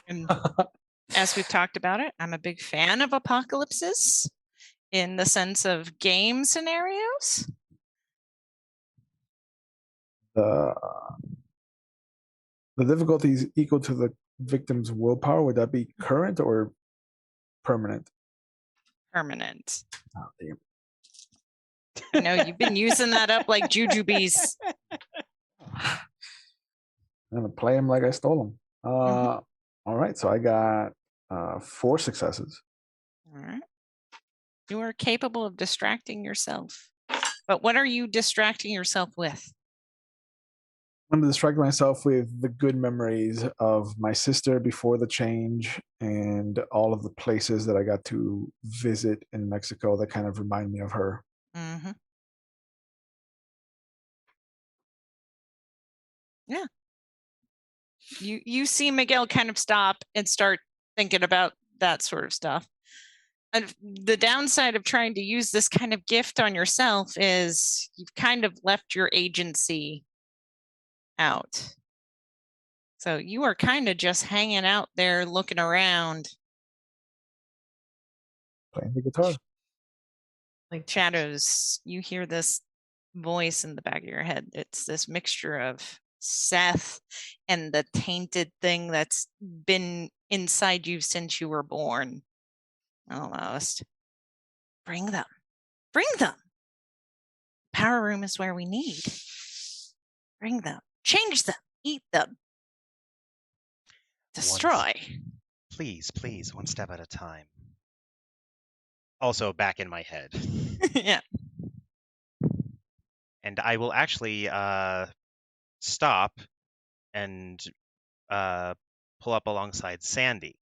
And as we've talked about it, I'm a big fan of apocalypses in the sense of game scenarios. The difficulty is equal to the victim's willpower. Would that be current or permanent? Permanent. Oh, damn. I know you've been using that up like jujubes. I'm gonna play him like I stole him. All right, so I got 4 successes. All right. You are capable of distracting yourself. But what are you distracting yourself with? I'm gonna distract myself with the good memories of my sister before the change and all of the places that I got to visit in Mexico that kind of remind me of her. Mm-hmm. Yeah. You see Miguel kind of stop and start thinking about that sort of stuff. And the downside of trying to use this kind of gift on yourself is you've kind of left your agency out. So you are kind of just hanging out there looking around. Playing the guitar. Like shadows, you hear this voice in the back of your head. It's this mixture of Seth and the tainted thing that's been inside you since you were born. Almost. Bring them. Bring them. Power room is where we need. Bring them. Change them. Eat them. Destroy. Please, one step at a time. Also back in my head. Yeah. And I will actually stop and pull up alongside Sandy.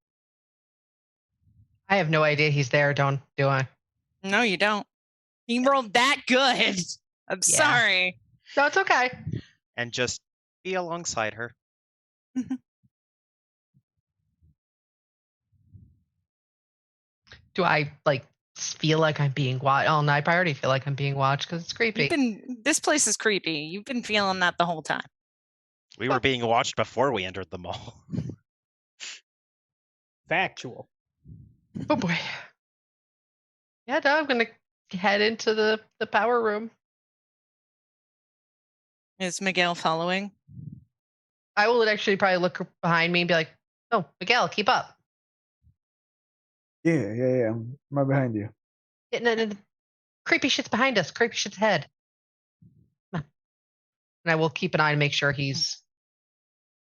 I have no idea he's there, do I? No, you don't. You rolled that good. I'm Yeah. sorry. No, it's okay. And just be alongside her. Do I feel like I'm being watched? Oh no, I already feel like I'm being watched because it's creepy. This place is creepy. You've been feeling that the whole time. We were being watched before we entered the mall. Factual. Oh boy. Yeah, no, I'm gonna head into the power room. Is Miguel following? I will actually probably look behind me and be like, "Oh, Miguel, keep up." Yeah. I'm right behind you. Yeah, no, creepy shit's behind us. Creepy shit's ahead. And I will keep an eye to make sure he's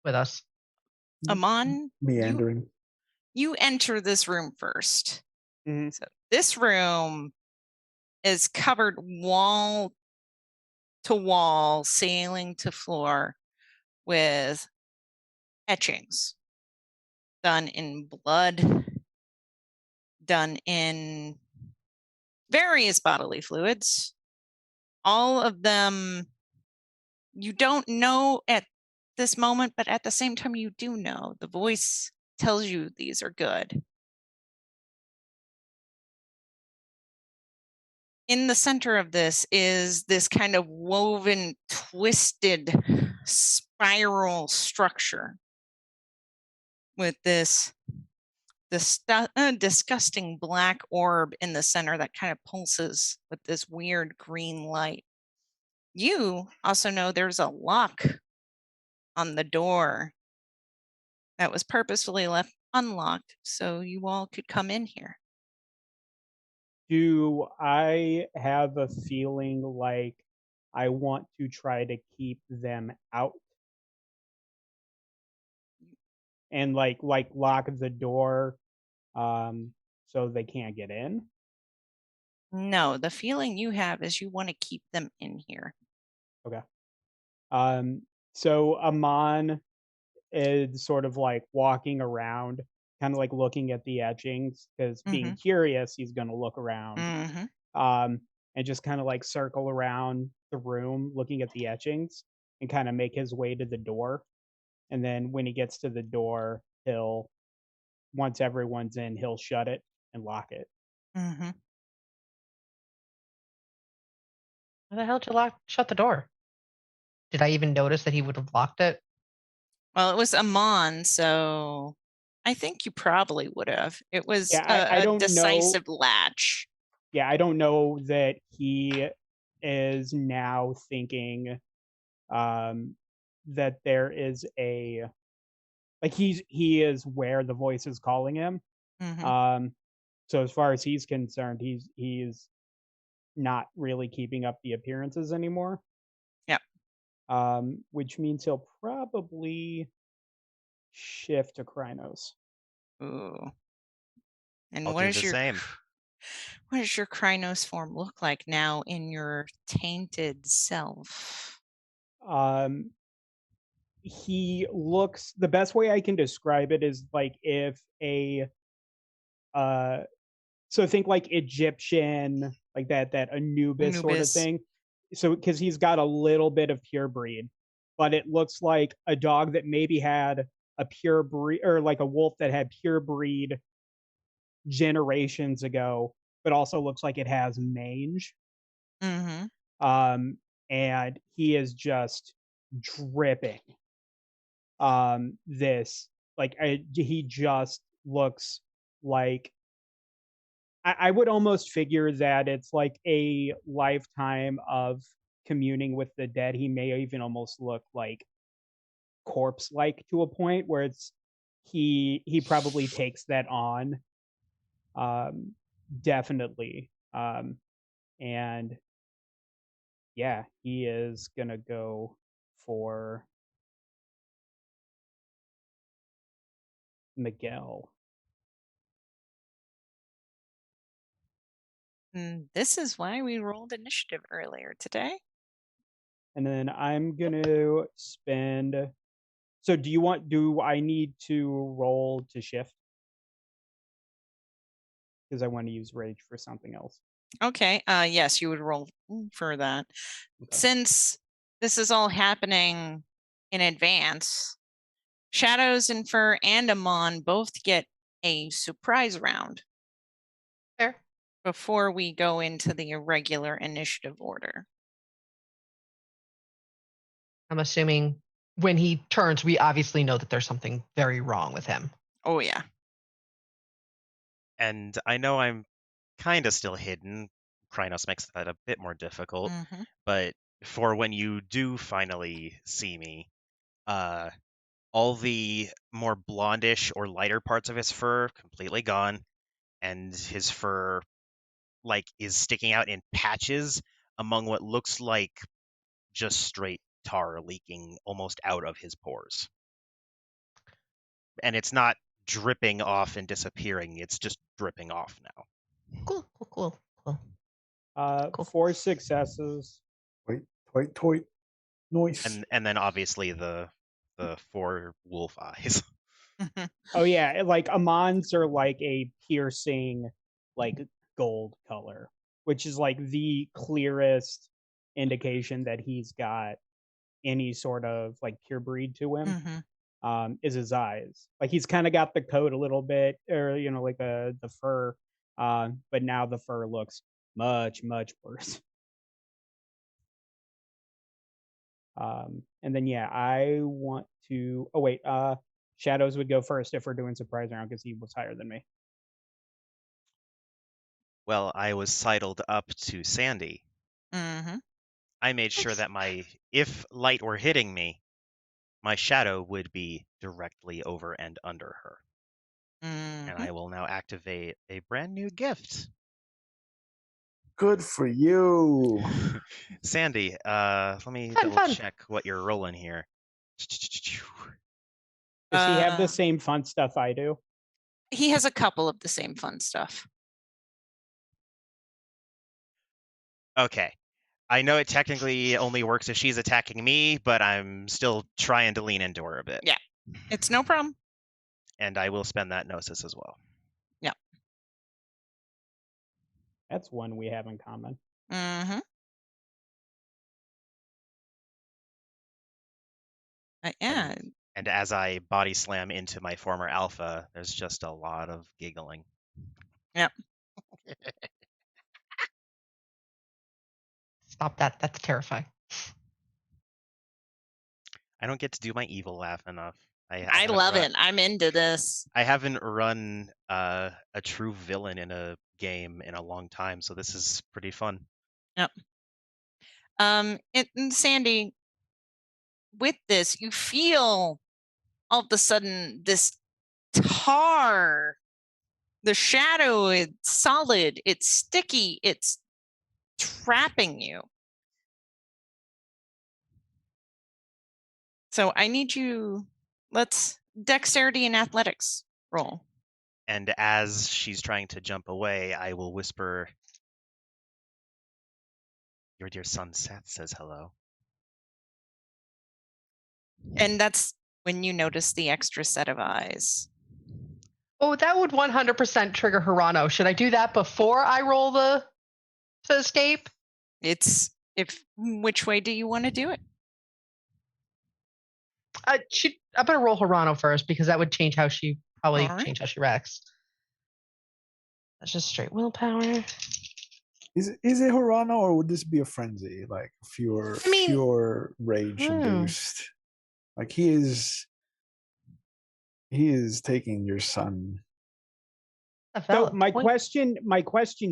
with us. Amon, Meandering. you enter this room first. Mm-hmm. So this room is covered wall to wall, ceiling to floor with etchings done in blood, done in various bodily fluids. All of them you don't know at this moment, but at the same time you do know. The voice tells you these are good. In the center of this is this kind of woven, twisted spiral structure with this disgusting black orb in the center that kind of pulses with this weird green light. You also know there's a lock on the door that was purposefully left unlocked so you all could come in here. Do I have a feeling like I want to try to keep them out and like lock the door so they can't get in? No, the feeling you have is you want to keep them in here. Okay. So Amon is sort of like walking around, kind of like looking at the etchings because being curious, he's going to look around. And just kind of like circle around the room looking at the etchings and kind of make his way to the door. And then when he gets to the door, once everyone's in, he'll shut it and lock it. Why the hell did you shut the door? Did I even notice that he would have locked it? Well, it was Amon, so I think you probably would have. It was I a don't decisive know. latch. Yeah, I don't know that he is now thinking that there is a like he is where the voice is calling him. So as far as he's concerned, he's not really keeping up the appearances anymore. Yep. Which means he'll probably shift to Krynos. Ooh. And I'll what do is the your same. what does your Krynos form look like now in your tainted self? He looks, the best way I can describe it is like if so think like Egyptian, like that Anubis sort of thing. So because he's got a little bit of pure breed, but it looks like a dog that maybe had a pure breed, or like a wolf that had pure breed generations ago, but also looks like it has mange. And he is just dripping this, like he just looks like, I would almost figure that it's like a lifetime of communing with the dead. He may even almost look like corpse like to a point where it's he probably takes that on. Definitely. And yeah, he is gonna go for Miguel. This is why we rolled initiative earlier today. And then I'm gonna spend. So do I need to roll to shift? Because I want to use rage for something else. Okay. Yes, you would roll for that. Okay. Since this is all happening in advance, Shadows and Fur and Amon both get a surprise round. Fair. Before we go into the irregular initiative order. I'm assuming when he turns, we obviously know that there's something very wrong with him. Oh, yeah. And I know I'm kind of still hidden. Krynos makes that a bit more difficult. But for when you do finally see me, all the more blondish or lighter parts of his fur completely gone, and his fur is sticking out in patches among what looks like just straight tar leaking almost out of his pores. And it's not dripping off and disappearing, it's just dripping off now. Cool. 4 successes. Toy. Noise. And then obviously the 4 wolf eyes. Oh yeah, like Amon's are like a piercing, like gold color, which is like the clearest indication that he's got any sort of like pure breed to him. Is his eyes. Like he's kind of got the coat a little bit, or like the fur, but now the fur looks much worse. And then yeah, I want to. Oh wait, Shadows would go first if we're doing surprise round because he was higher than me. Well, I was sidled up to Sandy. Mm-hmm. I made sure that if light were hitting me, my shadow would be directly over and under her. And Mm-hmm. I will now activate a brand new gift. Good for you. Sandy, let me Fun, double fun. check what you're rolling here. Does he have Uh, the same fun stuff I do? He has a couple of the same fun stuff. Okay. I know it technically only works if she's attacking me, but I'm still trying to lean into her a bit. Yeah. It's no problem. And I will spend that Gnosis as well. That's one we have in common. Mm-hmm. Yeah. And as I body slam into my former alpha, there's just a lot of giggling. Yep. Stop that. That's terrifying. I don't get to do my evil laugh enough. I haven't love run- it. I'm into this. I haven't run a true villain in a game in a long time, so this is pretty fun. Yep. And Sandy, with this, you feel all of a sudden this tar. The shadow is solid. It's sticky. It's trapping you. So I need you. Let's dexterity and athletics roll. And as she's trying to jump away, I will whisper, "Your dear son Seth says hello." And that's when you notice the extra set of eyes. Oh, that would 100% trigger Hirano. Should I do that before I roll to escape? It's which way do you want to do it? I'm gonna roll Hirano first because that would change how she All right. change how she reacts. That's just straight willpower. Is it Hirano or would this be a frenzy? Like pure rage induced? Like he is taking your son. So my question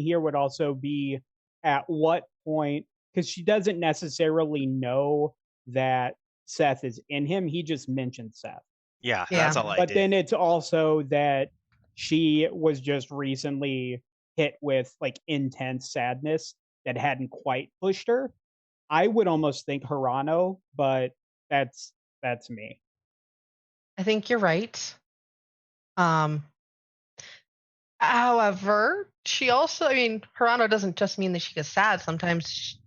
here would also be, at what point, because she doesn't necessarily know that Seth is in him. He just mentioned Seth. Yeah, that's all I But did. then it's also that she was just recently hit with like intense sadness that hadn't quite pushed her. I would almost think Hirano, but that's me. I think you're right. However, she also, I mean, Hirano doesn't just mean that she gets sad. Sometimes,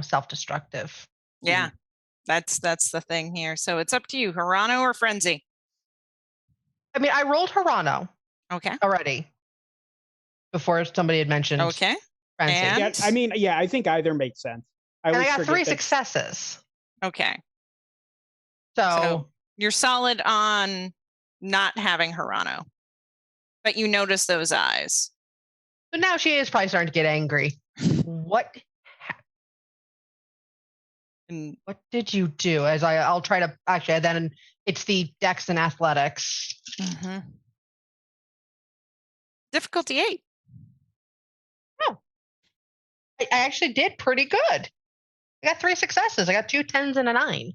self-destructive. Yeah, that's the thing here. So it's up to you, Hirano or frenzy. I mean, I rolled Hirano Okay. already before somebody had mentioned. Okay. Frenzy. And Yeah, I mean, yeah, I think either makes sense. I got 3 successes. Okay. So you're solid on not having Hirano, but you notice those eyes. So now she is probably starting to get angry. What did you do? As I'll try to actually then it's the Dex and Athletics. Mm-hmm. Difficulty 8. Oh, I actually did pretty good. I got 3 successes. I got 2 10s and a 9.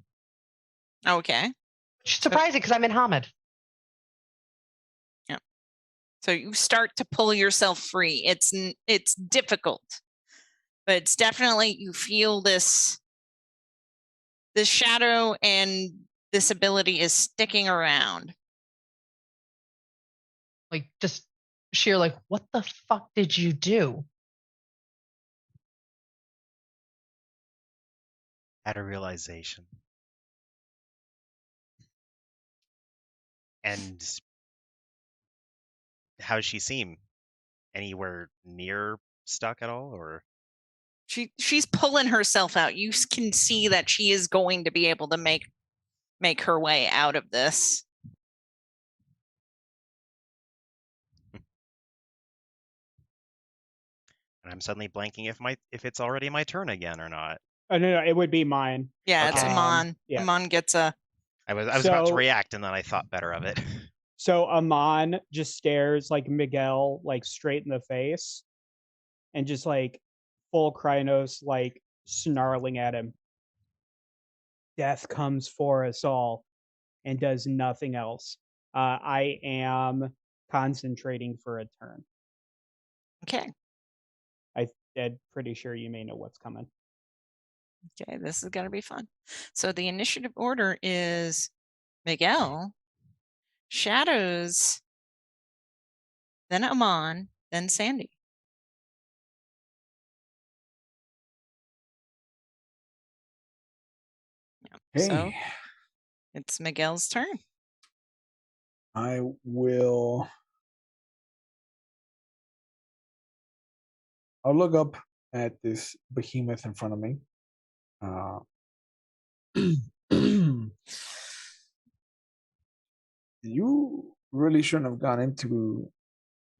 Okay. Which is surprising because I'm in Hamid. Yeah. So you start to pull yourself free. It's difficult, but it's definitely you feel this shadow and this ability is sticking around. Like just sheer like, what the fuck did you do? Had a realization. And how does she seem? Anywhere near stuck at all, or? She's pulling herself out. You can see that she is going to be able to make her way out of this. And I'm suddenly blanking if it's already my turn again or not. Oh no, it would be mine. Yeah, it's Okay. Amon. Yeah. Amon gets a. I was about to So- react, and then I thought better of it. So Amon just stares like Miguel like straight in the face, and just like full Krynos like snarling at him. Death comes for us all, and does nothing else. I am concentrating for a turn. Okay. I'm pretty sure you may know what's coming. Okay, this is gonna be fun. So the initiative order is Miguel, Shadows, then Amon, then Sandy. Okay. So it's Miguel's turn. I will. I'll look up at this behemoth in front of me. You really shouldn't have gone into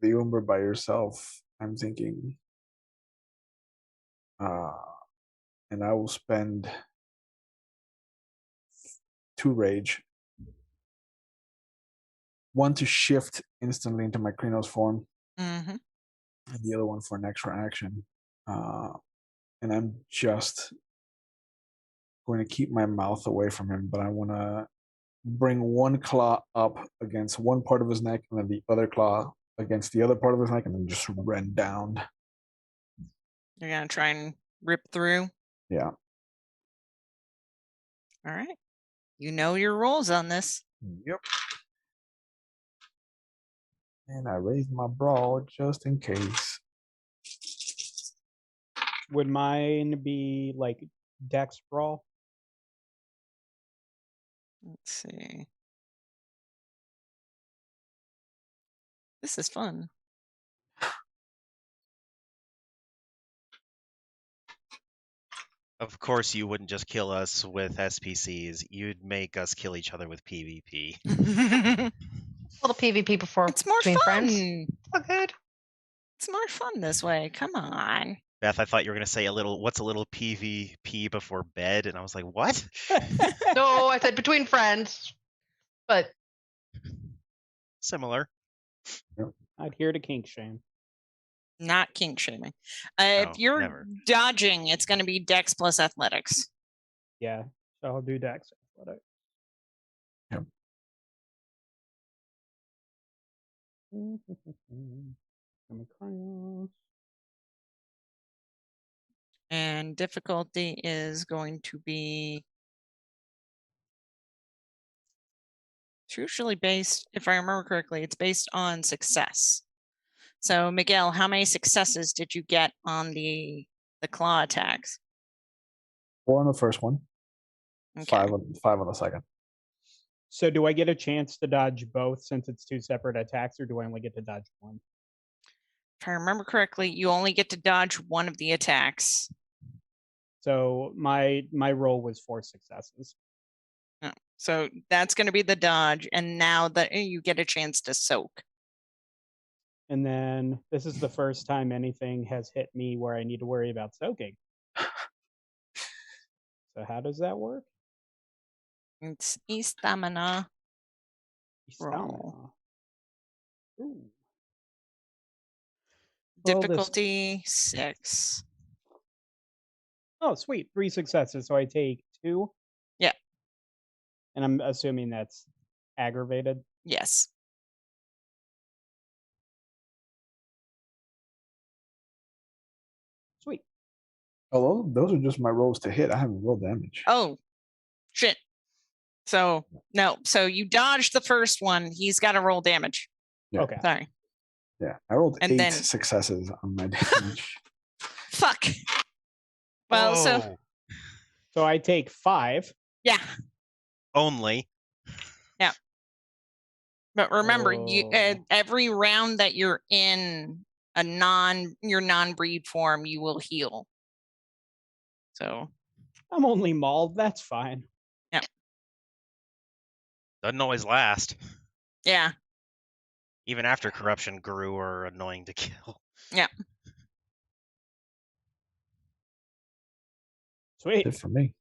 the Umber by yourself, I'm thinking. And I will spend 2 rage. 1 to shift instantly into my Krynos form, Mm-hmm. and the other one for an extra action. And I'm just going to keep my mouth away from him, but I want to bring one claw up against one part of his neck, and then the other claw against the other part of his neck, and then just rend down. You're gonna try and rip through. Yeah. All right. You know your rules on this. Yep. And I raised my brawl just in case. Would mine be like Dex Brawl? Let's see. This is fun. Of course, you wouldn't just kill us with SPCs. You'd make us kill each other with PvP. A little PvP before It's more between fun. friends. Oh, good. It's more fun this way. Come on. Beth, I thought you were going to say what's a little PvP before bed? And I was like, what? No, I said between friends. But Similar. Adhere to kink shame. Not kink shaming. No, If you're never. dodging, it's going to be Dex plus Athletics. Yeah, so I'll do Dex Athletics. Yep. And difficulty is going to be it's usually based, if I remember correctly, it's based on success. So Miguel, how many successes did you get on the claw attacks? 4 on the first one, Okay. 5 on the second. So do I get a chance to dodge both since it's 2 separate attacks, or do I only get to dodge one? If I remember correctly, you only get to dodge one of the attacks. So my roll was 4 successes. Oh, so that's going to be the dodge, and now that you get a chance to soak. And then this is the first time anything has hit me where I need to worry about soaking. So how does that work? It's stamina. Roll. Stamina. Ooh. Well, this- Difficulty 6. Oh, sweet. 3 successes. So I take 2. Yeah. And I'm assuming that's aggravated. Yes. Sweet. Oh, those are just my rolls to hit. I haven't rolled damage. Oh, shit. So, no. So you dodged the first one. He's got to roll damage. Yeah. Okay. Sorry. Yeah, I rolled And 8 then- successes on my damage. Fuck. Well, so, Whoa. So I take 5. yeah. Only. But remember, you Oh. every round that you're in your non-breed form, you will heal. So, I'm only mauled. That's fine. Doesn't always last. yeah. Even after corruption grew are annoying to kill. Sweet. Good for me.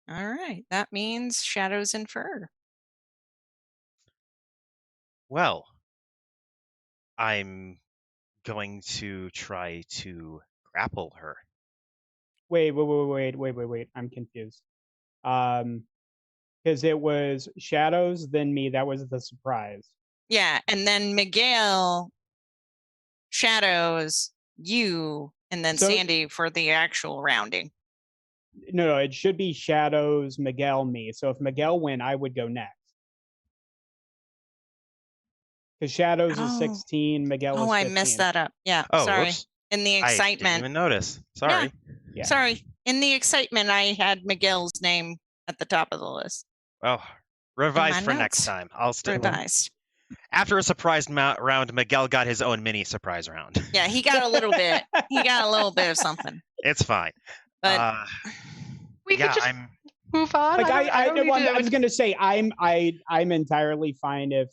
All right. That means Shadows and Fur. Well, I'm going to try to grapple her. Wait. I'm confused. Because it was Shadows, then me. That was the surprise. Yeah. And then Miguel, Shadows, you, and then So- Sandy for the actual rounding. No, it should be Shadows, Miguel, me. So if Miguel win, I would go next. Because Shadows Oh. is 16, Miguel is Oh, 15. I messed that up. Yeah. Oh, sorry. whoops. In the I didn't excitement. even notice. Sorry. Yeah. Sorry. In the excitement, I had Miguel's name at the top of the list. Well, revise my for next notes. time. I'll still. Revised. After a surprise round, Miguel got his own mini surprise round. Yeah, he got a little bit. He got a little bit of something. It's fine. But We yeah, could just I'm. move on. Like I don't need to- I was gonna say I'm entirely fine if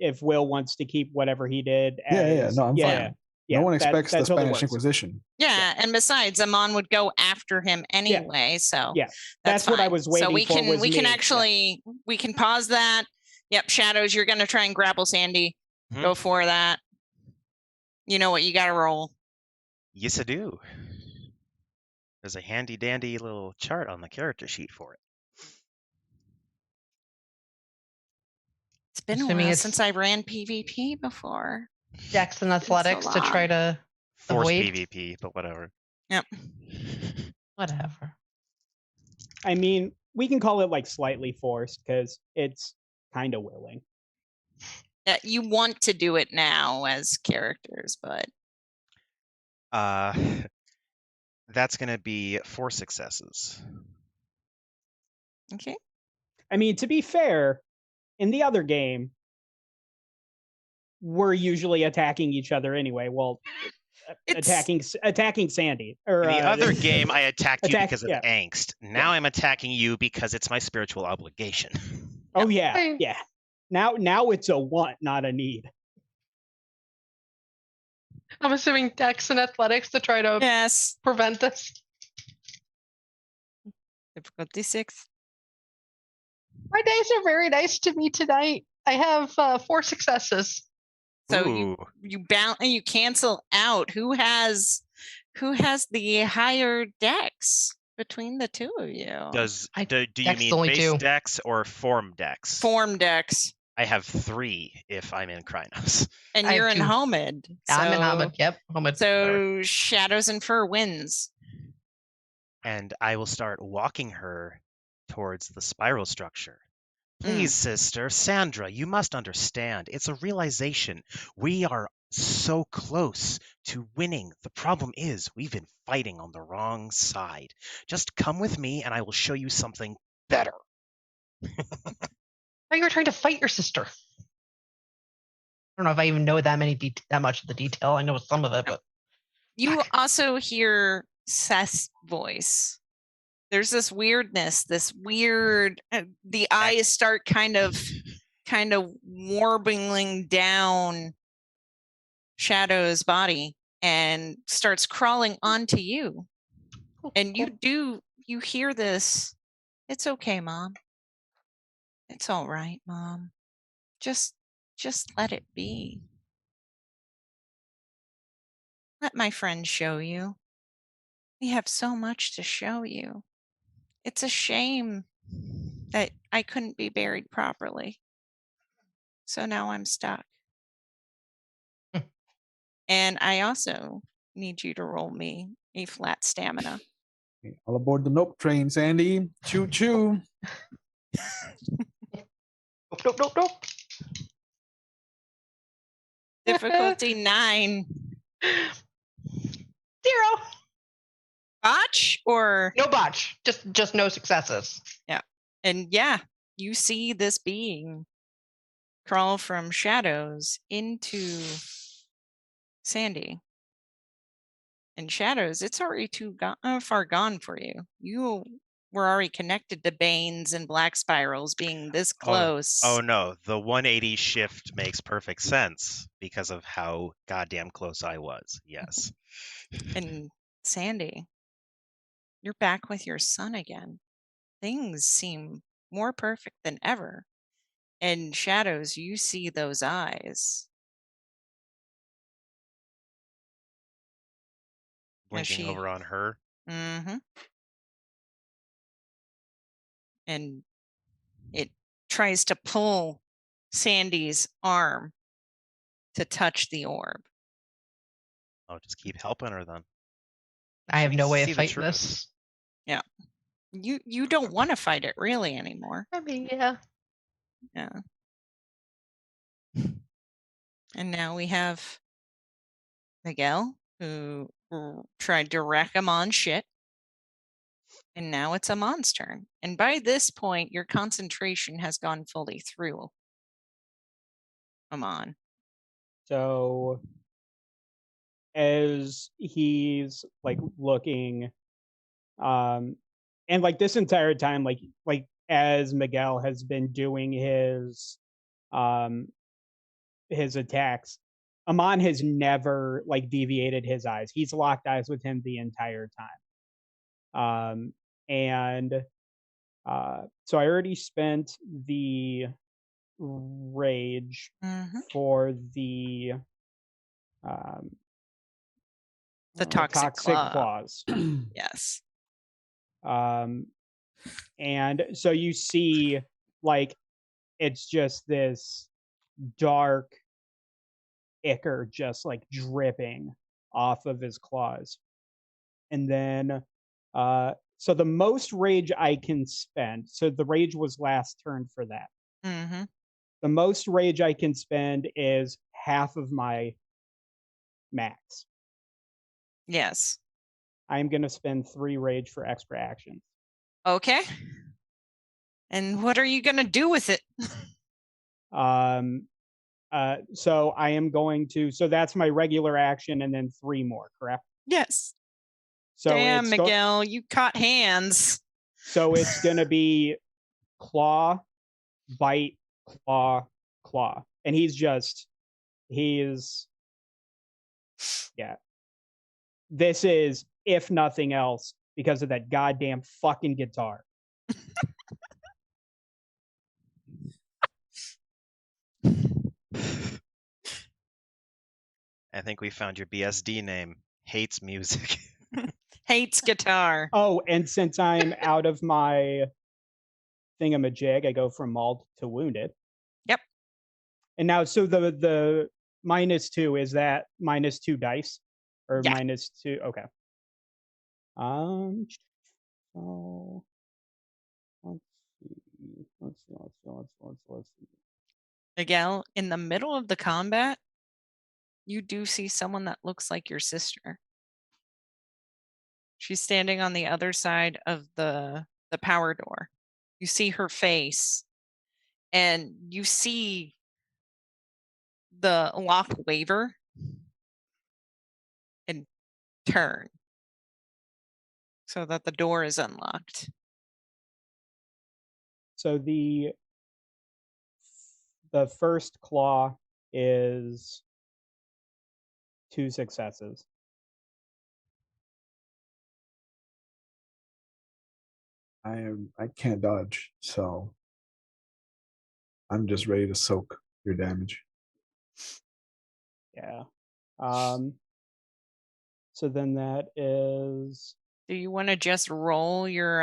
if Will wants to keep whatever he did. As, no, I'm fine. Yeah, no one expects the that totally Spanish works. Inquisition. yeah, and besides, Amon would go after him anyway. So Yeah, that's what I fine. was waiting so we for. can was we can me. actually we can pause that. Yep, Shadows, you're gonna try and grapple Sandy. Mhm. Go for that. You know what? You got to roll. Yes, I do. There's a handy dandy little chart on the character sheet for it. It's been a Assuming while it's- since I ran PvP before. Dex and athletics to try to Force avoid. PvP, but whatever. Yep. Whatever. I mean, we can call it like slightly forced because it's kind of willing. You want to do it now as characters, but That's going to be 4 successes. okay. I mean, to be fair, in the other game, we're usually attacking each other anyway. Well, attacking Sandy. Or In the other game, I attacked you because of yeah. angst. Now I'm attacking you because it's my spiritual obligation. Oh yeah, Fine. yeah. Now it's a want, not a need. I'm assuming Dex and athletics to try to Yes. prevent this. Difficulty 6. My days are very nice to me tonight. I have 4 successes. So Ooh. you cancel out. Who has the higher dex between the two of you? Do you Dex mean only base 2. dex or form dex? Form dex. I have 3 if I'm in Krynos. And I you're have in 2. Homid. I'm in so- Hamid. Yep. Hamid. So Shadows and Fur wins. And I will start walking her towards the spiral structure. Please, sister, Sandra, you must understand. It's a realization. We are so close to winning. The problem is we've been fighting on the wrong side. Just come with me and I will show you something better. Oh, you were trying to fight your sister. I don't know if I even know that much of the detail. I know some of it, but You also hear Seth's voice. There's this weirdness, the eyes start kind of warbling down Shadow's body and starts crawling onto you. And you hear this. It's okay, Mom. It's all right, Mom. Just let it be. Let my friend show you. We have so much to show you. It's a shame that I couldn't be buried properly. So now I'm stuck. And I also need you to roll me a flat stamina. Okay, all aboard the Nope train, Sandy. Choo choo. nope. Difficulty 9. 0. Botch or No botch. Just no successes. and yeah, you see this being crawl from Shadows into Sandy. And Shadows, it's already too far gone for you. we're already connected to Banes and Black Spirals being this close. Oh no, the 180 shift makes perfect sense because of how goddamn close I was. Yes. And Sandy, you're back with your son again. Things seem more perfect than ever. And Shadows, you see those eyes. Blinking over on her. Mm-hmm. And it tries to pull Sandy's arm to touch the orb. I'll just keep helping her then. I have She no needs to way see of the fighting truth. this. You don't want to fight it really anymore. I mean, yeah. Yeah. And now we have Miguel, who tried to wreck Amon's shit. And now it's Amon's turn. And by this point, your concentration has gone fully through Amon. So as he's like looking, and like this entire time, like as Miguel has been doing his attacks, Amon has never like deviated his eyes. He's locked eyes with him the entire time. And so I already spent the rage for the toxic claws. Yes. And so you see, like, it's just this dark ichor just like dripping off of his claws. And then, so the most rage I can spend, so the rage was last turn for that. Mm-hmm. The most rage I can spend is half of my max. Yes. I'm going to spend 3 rage for extra actions. Okay. And what are you going to do with it? So I am going to, so that's my regular action and then 3 more, correct? Yes. So damn, Miguel, you caught hands. So it's going to be claw, bite, claw, claw. And he is, yeah. This is, if nothing else, because of that goddamn fucking guitar. I think we found your BSD name. Hates music. Hates guitar. Oh, and since I'm out of my thingamajig, I go from mauled to wounded. Yep. And now, so the -2, is that -2 dice? Or Yeah. -2? Okay. So let's see. Miguel, in the middle of the combat, you do see someone that looks like your sister. She's standing on the other side of the power door. You see her face, and you see the lock waver and turn so that the door is unlocked. So the first claw is 2 successes. I can't dodge, so I'm just ready to soak your damage. Yeah. So then that is. Do you want to just roll your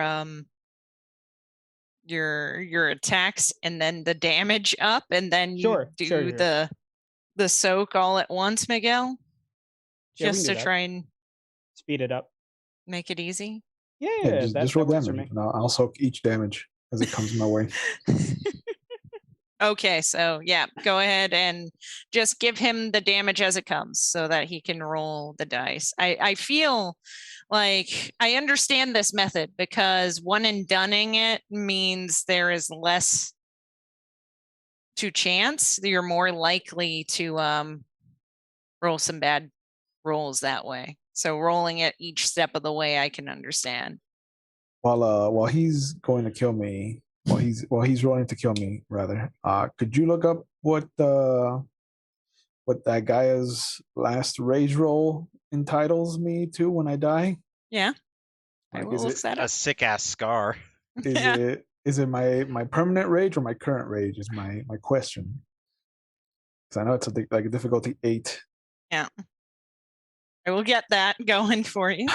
attacks and then the damage up, and then you do the soak all at once, Miguel? Yeah, just to try and speed it up, make it easy. Yeah, just roll damage, and I'll soak each damage as it comes my way. Okay, so yeah, go ahead and just give him the damage as it comes so that he can roll the dice. I feel like I understand this method because one and doneing it means there is less to chance. You're more likely to roll some bad rolls that way. So rolling it each step of the way, I can understand. while he's going to kill me, while he's rolling to kill me, rather, could you look up what that guy's last rage roll entitles me to when I die? Yeah. I Like, will look that A up. sick ass scar. is it my permanent rage or my current rage? Is my question. Because I know it's like a difficulty 8. Yeah. I will get that going for you.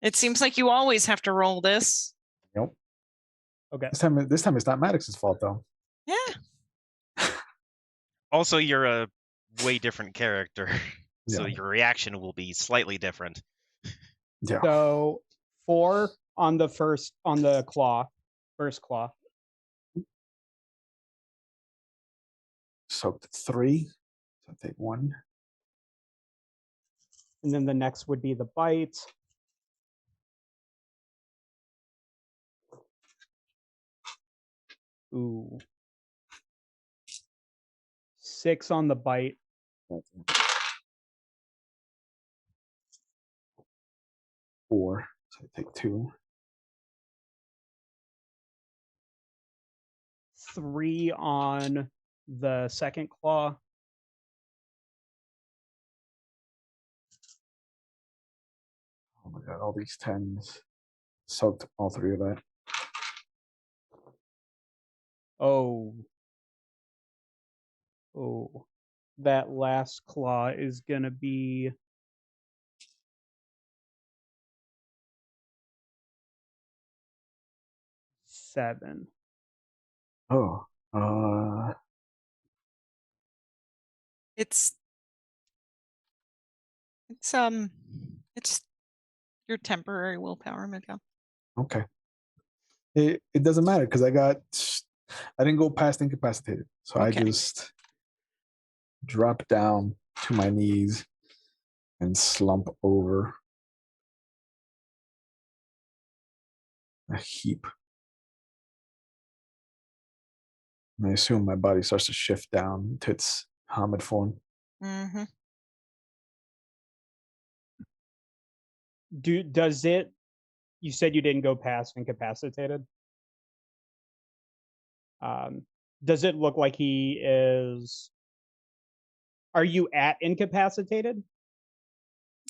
It seems like you always have to roll this. Nope. Okay. This time it's not Maddox's fault though. Yeah. Also, you're a way different character, so Yeah. your reaction will be slightly different. Yeah. So 4 on the first claw. So 3. So take 1. And then the next would be the bite. Ooh. 6 on the bite. 4. So take 2. 3 on the second claw. Oh my god, all these 10s. Soaked all 3 of that. Oh. That last claw is gonna be 7. Oh. It's your temporary willpower, Miguel. Okay. It doesn't matter because I didn't go past incapacitated. So Okay. I just drop down to my knees and slump over a heap. And I assume my body starts to shift down to its Hamid form. Mm-hmm. Does it? You said you didn't go past incapacitated. Does it look like he is? Are you at incapacitated?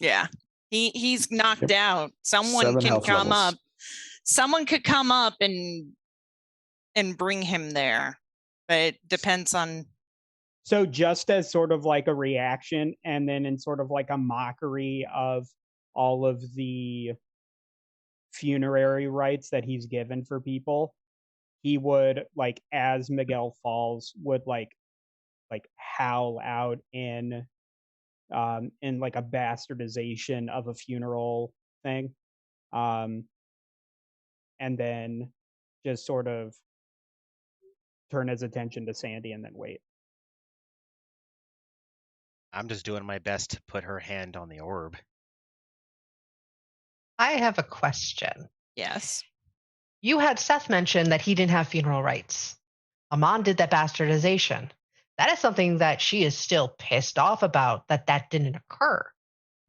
Yeah. He's knocked Yep. out. Someone 7 can health come levels. up. Someone could come up and bring him there. But it depends on So just as sort of like a reaction, and then in sort of like a mockery of all of the funerary rites that he's given for people, he would, like, as Miguel falls, would like howl out in like a bastardization of a funeral thing, and then just sort of turn his attention to Sandy and then wait. I'm just doing my best to put her hand on the orb. I have a question. yes. You had Seth mention that he didn't have funeral rites. Amon did that bastardization. That is something that she is still pissed off about, that didn't occur.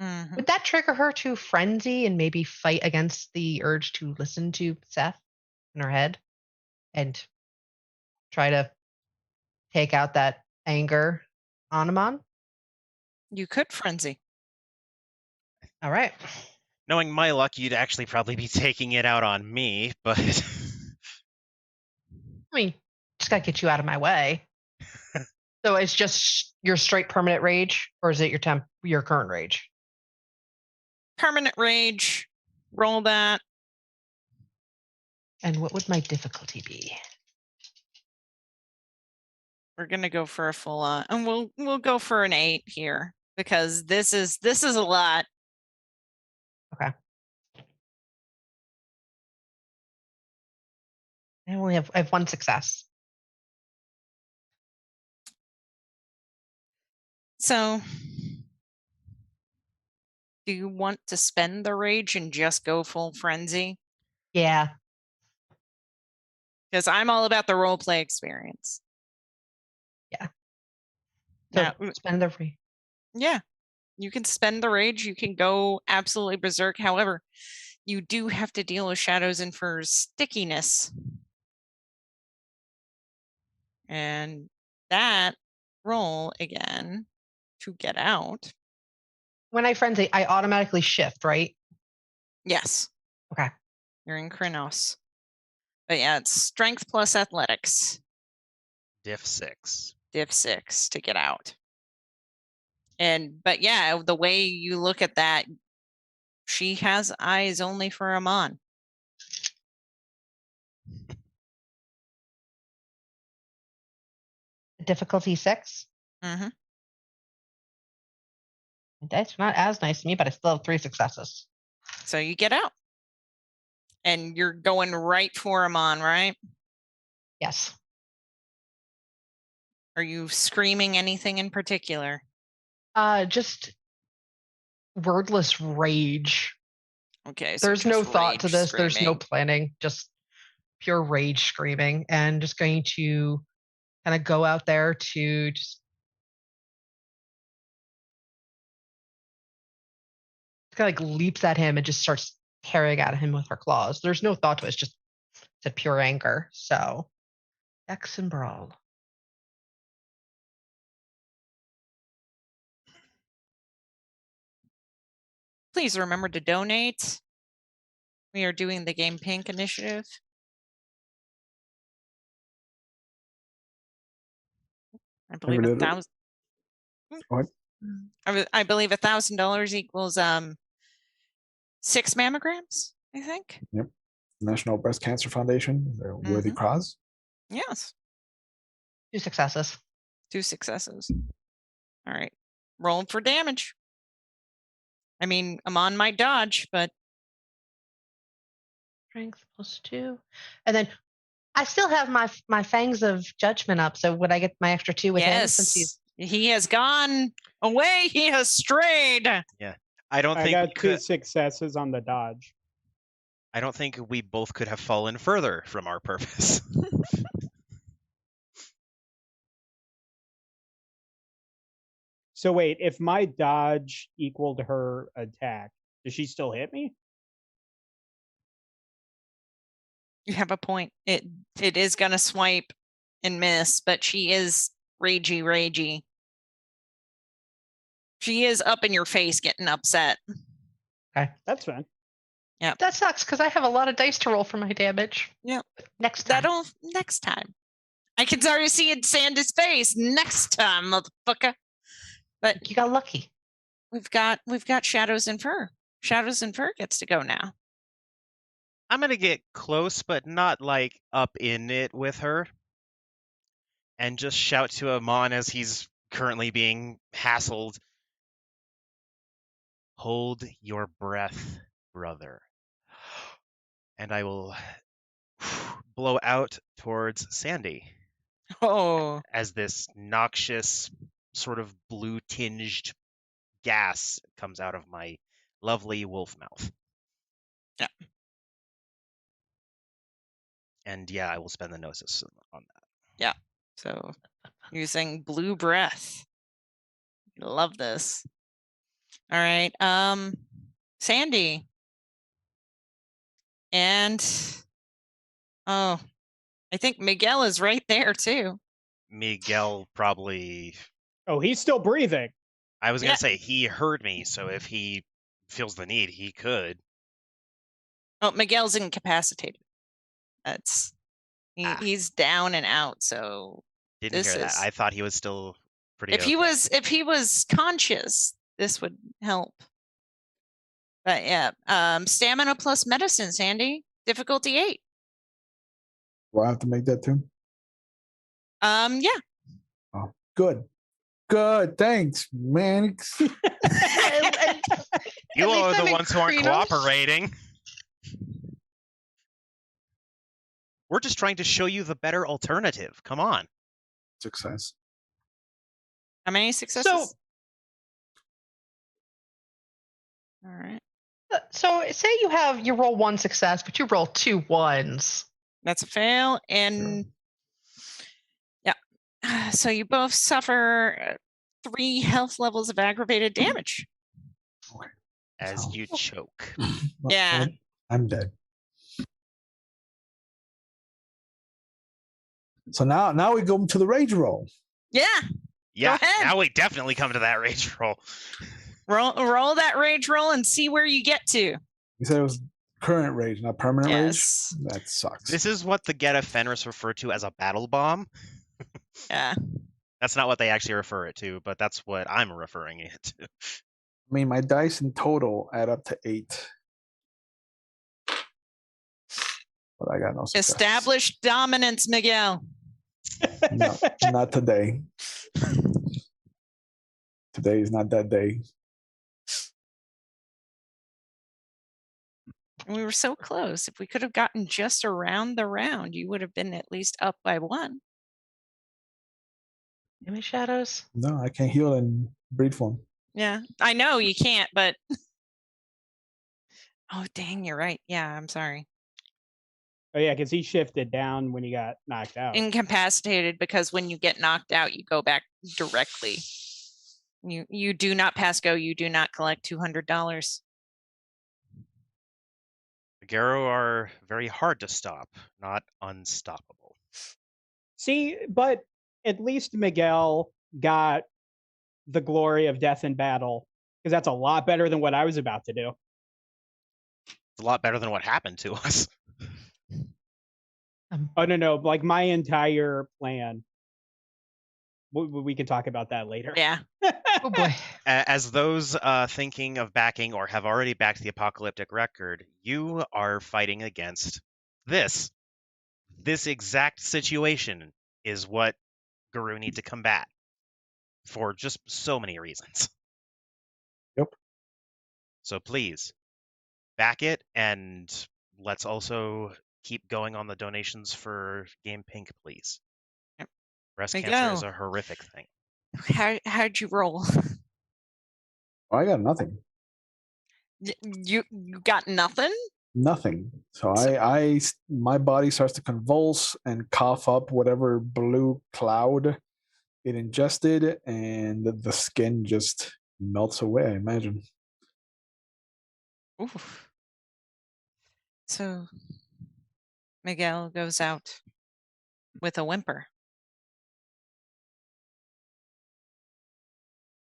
Mm-hmm. Would that trigger her to frenzy and maybe fight against the urge to listen to Seth in her head and try to take out that anger on Amon? You could frenzy. All right. Knowing my luck, you'd actually probably be taking it out on me, but I mean, just gotta get you out of my way. So it's just your straight permanent rage, or is it your current rage? Permanent rage. Roll that. And what would my difficulty be? We're gonna go for a full on, and we'll go for an 8 here because this is a lot. Okay. I only have 1 success. So, do you want to spend the rage and just go full frenzy? Yeah. Because I'm all about the role play experience. So Now, spend the free. yeah, you can spend the rage. You can go absolutely berserk. However, You do have to deal with Shadows and Fur's stickiness. And that roll again to get out. When I frenzy, I automatically shift, right? Yes. Okay. You're in Krynos. But yeah, it's strength plus athletics. Diff 6. Diff 6 to get out. But yeah, the way you look at that, she has eyes only for Amon. Difficulty 6. Mm-hmm. That's not as nice to me, but I still have 3 successes. So you get out. And you're going right for Amon, right? Yes. Are you screaming anything in particular? Just wordless rage. Okay. So There's no just thought to rage this. There's no screaming. planning. Just pure rage screaming, and just going to kind of go out there to just kind of like leaps at him and just starts tearing at him with her claws. There's no thought to it. It's just to pure anger. So, X and brawl. Please remember to donate. We are doing the Game Pink initiative. I believe did it. $1,000. What? I believe $1,000 equals 6 mammograms, I think. Yep. National Breast Cancer Foundation, a worthy cause. Yes. 2 successes. 2 successes. All right. Rolling for damage. I mean, Amon might dodge, but Strength +2. And then I still have my Fangs of Judgment up, so would I get my extra 2 with him since he has gone away, he has strayed. Yeah. I don't I think got we 2 could. successes on the dodge. I don't think we both could have fallen further from our purpose. So wait, if my dodge equaled her attack, does she still hit me? You have a point. It is gonna swipe and miss, but she is ragey. She is up in your face getting upset. Okay. That's fine. Yeah. That sucks because I have a lot of dice to roll for my damage. Yeah. Next time. Next time. I can already see it Sandy's face. Next time, motherfucker. But you got lucky. We've got Shadows and Fur. Shadows and Fur gets to go now. I'm gonna get close, but not like up in it with her. And just shout to Amon as he's currently being hassled. Hold your breath, brother. And I will blow out towards Sandy. Oh. As this noxious, sort of blue-tinged gas comes out of my lovely wolf mouth. Yeah. And yeah, I will spend the gnosis on that. Yeah. So using blue breath. Love this. All right. Sandy. And I think Miguel is right there too. Miguel probably. Oh, he's still breathing. I was gonna say he heard me, so if he feels the need, he could. Oh, Miguel's incapacitated. That's he's down and out. So didn't hear that. I thought he was still pretty. If he was conscious, this would help. But yeah, stamina plus medicine, Sandy. Difficulty 8. Do I have to make that too? Yeah. Oh, good. Thanks, man. You are the ones who aren't cooperating. We're just trying to show you the better alternative. Come on. Success. How many successes? All right. So say you roll 1 success, but you roll 2 1s. That's a fail. And yeah. So you both suffer 3 health levels of aggravated damage. As you choke. Yeah. I'm dead. So now we go to the rage roll. Yeah. Yeah, ahead. now we definitely come to that rage roll. Roll that rage roll and see where you get to. You said it was current rage, not permanent Yes. rage? That sucks. This is what the Geta Fenris refer to as a battle bomb. Yeah. That's not what they actually refer it to, but that's what I'm referring it to. I mean, my dice in total add up to 8. But I got no success. Established dominance, Miguel. No, not today. Today is not that day. We were so close. If we could have gotten just around the round, you would have been at least up by 1. Any shadows? No, I can't heal in breed form. Yeah, I know you can't, but oh dang, you're right. Yeah, I'm sorry. Oh yeah, because he shifted down when he got knocked out. Incapacitated, because when you get knocked out, you go back directly. You do not pass go. You do not collect $200. The Garo are very hard to stop, not unstoppable. See, but at least Miguel got the glory of death in battle, because that's a lot better than what I was about to do. It's a lot better than what happened to us. Oh no, like my entire plan. We can talk about that later. Yeah. Oh boy. As those thinking of backing or have already backed the apocalyptic record, you are fighting against this. This exact situation is what Guru need to combat for just so many reasons. Yep. So please back it, and let's also keep going on the donations for Game Pink, please. Yep. Breast There you cancer is go. a horrific thing. How'd you roll? Oh, I got nothing. You got nothing? Nothing. So my body starts to convulse and cough up whatever blue cloud it ingested, and the skin just melts away, I imagine. Oof. So Miguel goes out with a whimper.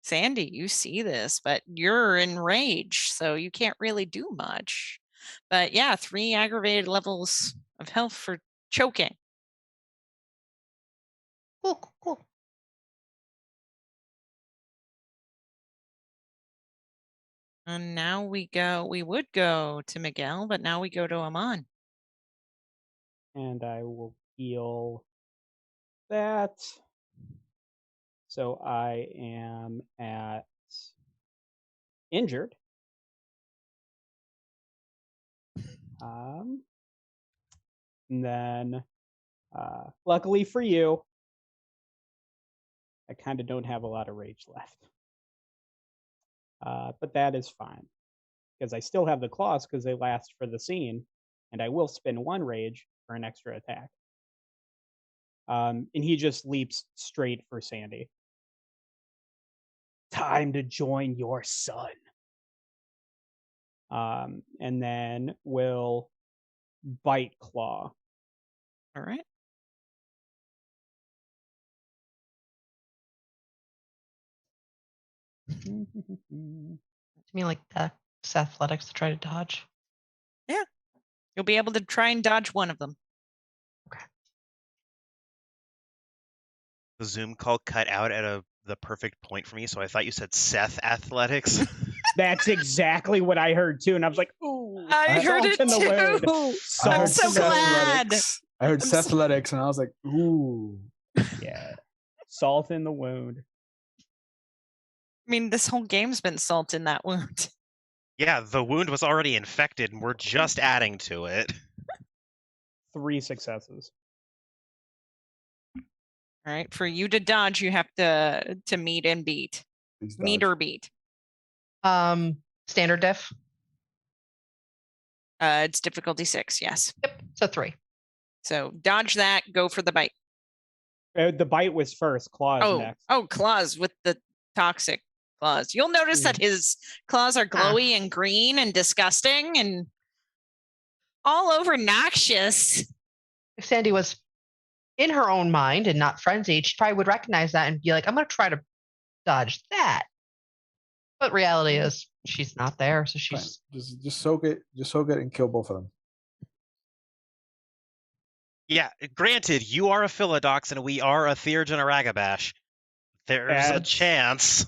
Sandy, you see this, but you're in rage, so you can't really do much. But yeah, 3 aggravated levels of health for choking. Cool. And now we would go to Miguel, but now we go to Amon. And I will heal that. So I am at injured. And then luckily for you, I kind of don't have a lot of rage left. But that is fine, because I still have the claws because they last for the scene, and I will spend 1 rage for an extra attack. And he just leaps straight for Sandy. Time to join your son. And then we'll bite claw. All right. To me, like that's athletics to try to dodge. Yeah. You'll be able to try and dodge one of them. The Zoom call cut out at the perfect point for me, so I thought you said Seth Athletics. That's exactly what I heard too, and I was like, "Ooh!" I heard it in the wound. too. I I'm heard so Seth glad. Athletics. I heard I'm Seth so- Athletics, and I was like, ooh. Yeah, salt in the wound. I mean, this whole game's been salt in that wound. Yeah, the wound was already infected, and we're just adding to it. 3 successes. All right. For you to dodge, you have to meet and beat. Please Meet dodge. or beat. Standard diff. It's difficulty 6, yes. Yep. So 3. So dodge that, go for the bite. The bite was first. Claws next. Oh, claws with the toxic claws. You'll notice that his claws are glowy and green and disgusting, and all over noxious. If Sandy was in her own mind and not frenzied, she probably would recognize that and be like, I'm going to try to dodge that. But reality is she's not there, so Fine. she's Just soak it and kill both of them. Yeah, granted, you are a Philodox and we are a Theurge and a Ragabash. There's a That's- chance.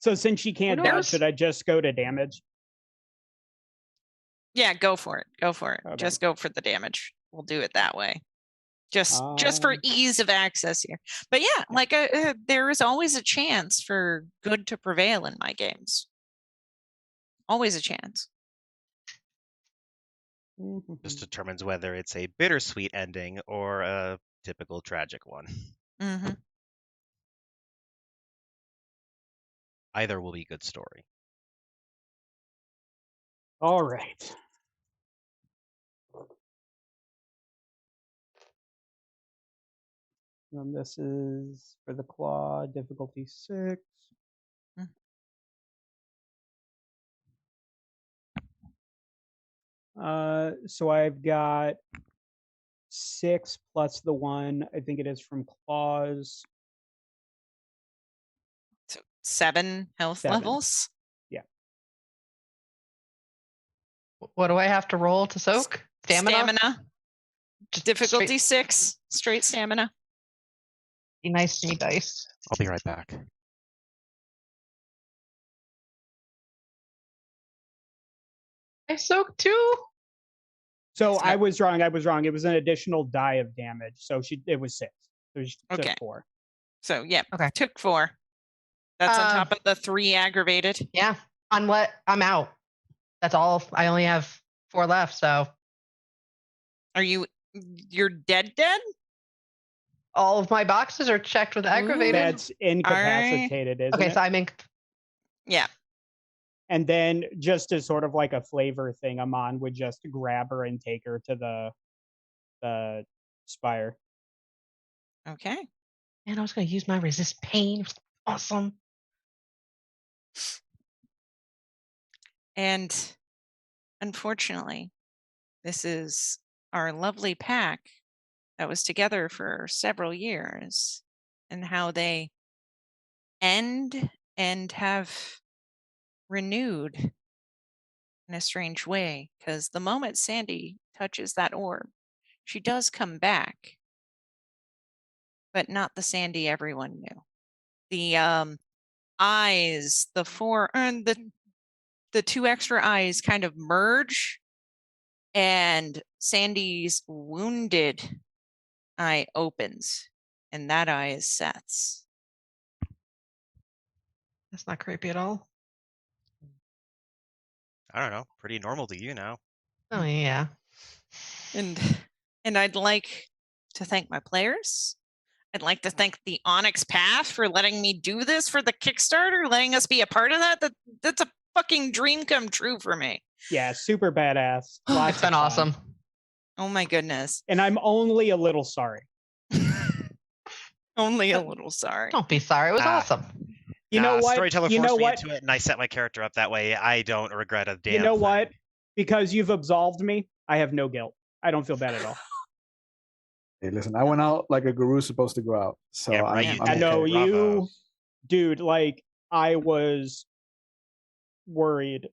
So since she can't Who dodge, knows? should I just go to damage? Yeah, go for it. Go for it. Okay. Just go for the damage. We'll do it that way. Just for ease of access here. But yeah, like there is always a chance for good to prevail in my games. Always a chance. Just determines whether it's a bittersweet ending or a typical tragic one. Mm-hmm. Either will be good story. All right. And this is for the claw, difficulty 6. So I've got 6 plus the 1. I think it is from claws. So 7 health 7. levels. what do I have to roll to soak? Stamina? Just Difficulty straight- 6. Straight stamina. Be nice to me, dice. I'll be right back. I soak too. So It's I not- was wrong. It was an additional die of damage. So it was 6. So she Okay. took 4. So yeah, Okay. took 4. That's on Uh, top of the 3 aggravated. Yeah. On what? I'm out. That's all. I only have 4 left. So Are you're dead? all of my boxes are checked with aggravated. That's incapacitated, isn't Okay, it? so I'm in. Yeah. And then just as sort of like a flavor thing, Amon would just grab her and take her to the spire. Okay. Man, I was going to use my resist pain. It was awesome. And unfortunately, this is our lovely pack that was together for several years, and how they end and have renewed in a strange way. Because the moment Sandy touches that orb, she does come back, but not the Sandy everyone knew. The eyes, the 4 and the 2 extra eyes kind of merge, and Sandy's wounded eye opens, and that eye is Seth's. That's not creepy at all. I don't know. Pretty normal to you now. Oh, yeah. And I'd like to thank my players. I'd like to thank the Onyx Path for letting me do this for the Kickstarter, letting us be a part of that. That's a fucking dream come true for me. Yeah, super badass. Lots It's been of fun. awesome. Oh my goodness. And I'm only a little sorry. Only a little sorry. Don't be sorry. It was Ah. awesome. You know what? Storyteller You forced know me what? into it, and I set my character up that way. I don't regret a damn You know thing. what? Because you've absolved me, I have no guilt. I don't feel bad at all. Hey, listen, I went out like a guru's supposed to go out. So Yeah, right, you I'm I did. know okay. Bravo. you, dude. Like I was worried.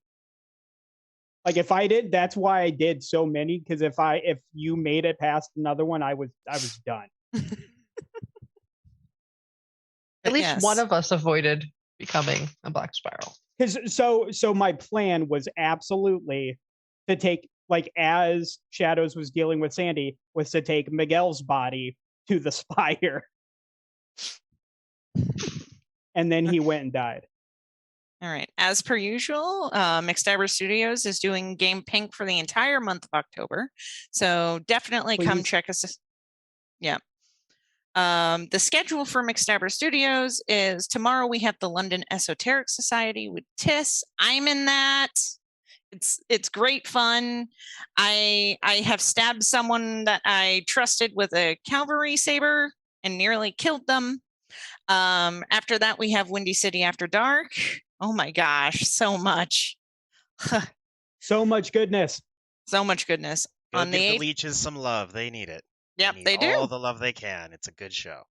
Like if I did, that's why I did so many. Because if you made it past another one, I was done. At least Yes. one of us avoided becoming a black spiral. Because so my plan was absolutely to take, like, as Shadows was dealing with Sandy, was to take Miguel's body to the spire. And then he went and died. All right. As per usual, McStabber Studios is doing Game Pink for the entire month of October. So definitely come Please. check us. Yeah. The schedule for McStabber Studios is tomorrow we have the London Esoteric Society with Tiss. I'm in that. It's great fun. I have stabbed someone that I trusted with a cavalry saber and nearly killed them. After that, we have Windy City After Dark. Oh my gosh, so much. So much goodness. So much goodness. Go On give the the 8th, leeches some love. They need it. yep, need they do. all the love they can. It's a good show.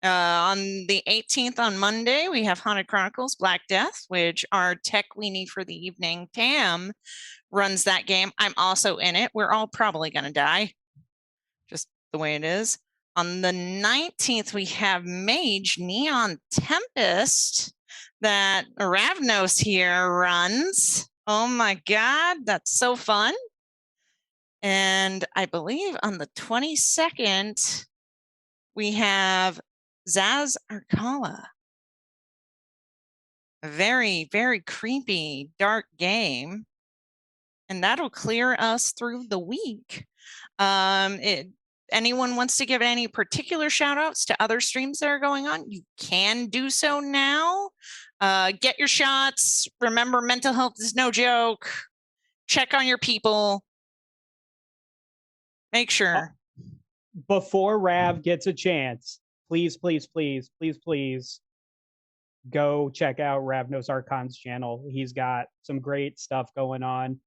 On the 18th on Monday, we have Haunted Chronicles Black Death, which our tech weenie for the evening, Tam, runs that game. I'm also in it. We're all probably going to die, just the way it is. On the 19th, we have Mage Neon Tempest that Ravnos here runs. Oh my God, that's so fun. And I believe on the 22nd, we have Zaz Arcala. A very, very creepy, dark game. And that'll clear us through the week. Anyone wants to give any particular shout outs to other streams that are going on, you can do so now. Get your shots. Remember, mental health is no joke. Check on your people. Make sure. Before Rav gets a chance, please, please, please, please, please go check out Ravnos Archon's channel. He's got some great stuff going on.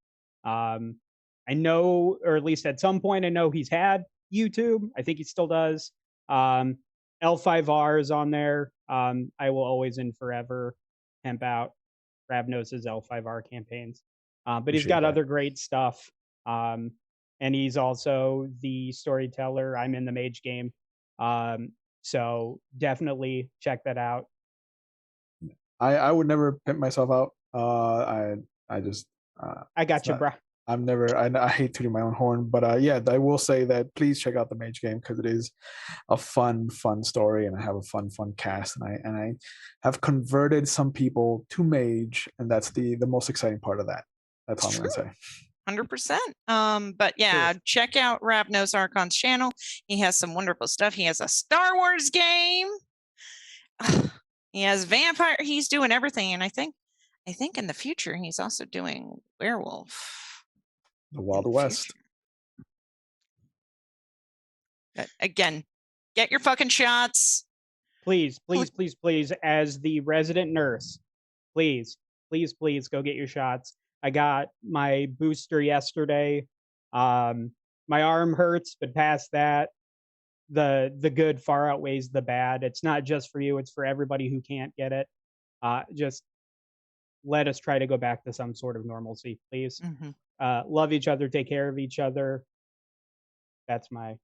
I know, or at least at some point, I know he's had YouTube. I think he still does. L5R is on there. I will always and forever pimp out Ravnos's L5R campaigns. But he's got other great stuff. And he's also the storyteller. I'm in the mage game. So definitely check that out. I would never pimp myself out. I just I got you, bro. I'm never. I hate tooting my own horn, but yeah, I will say that please check out the mage game because it is a fun story, and I have a fun cast, and I have converted some people to mage, and that's the most exciting part of that. That's all I'm gonna say. 100%. But yeah, check out Ravnos Archon's channel. He has some wonderful stuff. He has a Star Wars game. He has vampire. He's doing everything, and I think in the future he's also doing werewolf. The Wild West. But again, get your fucking shots. Please, please, please, please, as the resident nurse, please, please, please go get your shots. I got my booster yesterday. My arm hurts, but past that, the good far outweighs the bad. It's not just for you, it's for everybody who can't get it. Just let us try to go back to some sort of normalcy, please. Love each other, take care of each other. That's my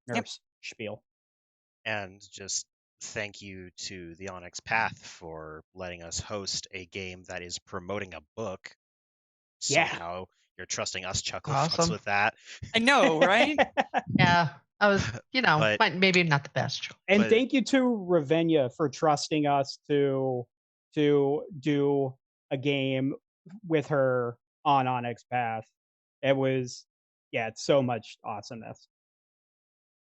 nurse spiel. And just thank you to the Onyx Path for letting us host a game that is promoting a book. Somehow you're trusting us chuckle fucks with that. I know, right? Yeah, I was, maybe not the best choice. And thank you to Ravinia for trusting us to do a game with her on Onyx Path. It was, it's so much awesomeness.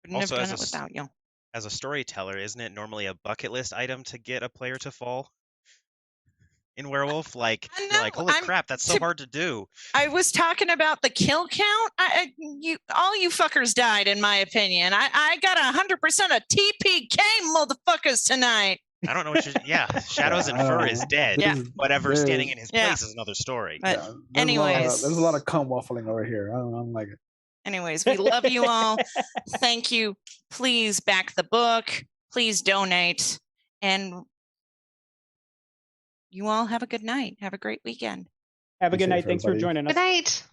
Couldn't have done it without you. As a storyteller, isn't it normally a bucket list item to get a player to fall in Werewolf? Like, you're like, holy crap, that's so hard to do. I was talking about the kill count. All you fuckers died, in my opinion. I got 100% of TPK motherfuckers tonight. I don't know what Shadows and Fur is dead. Whatever standing in his place is another story. But anyways, there's a lot of cum waffling over here. I don't like it. Anyways, we love you all. Thank you. Please back the book. Please donate. And you all have a good night. Have a great weekend. Have a good night. Thanks for joining us. Good night.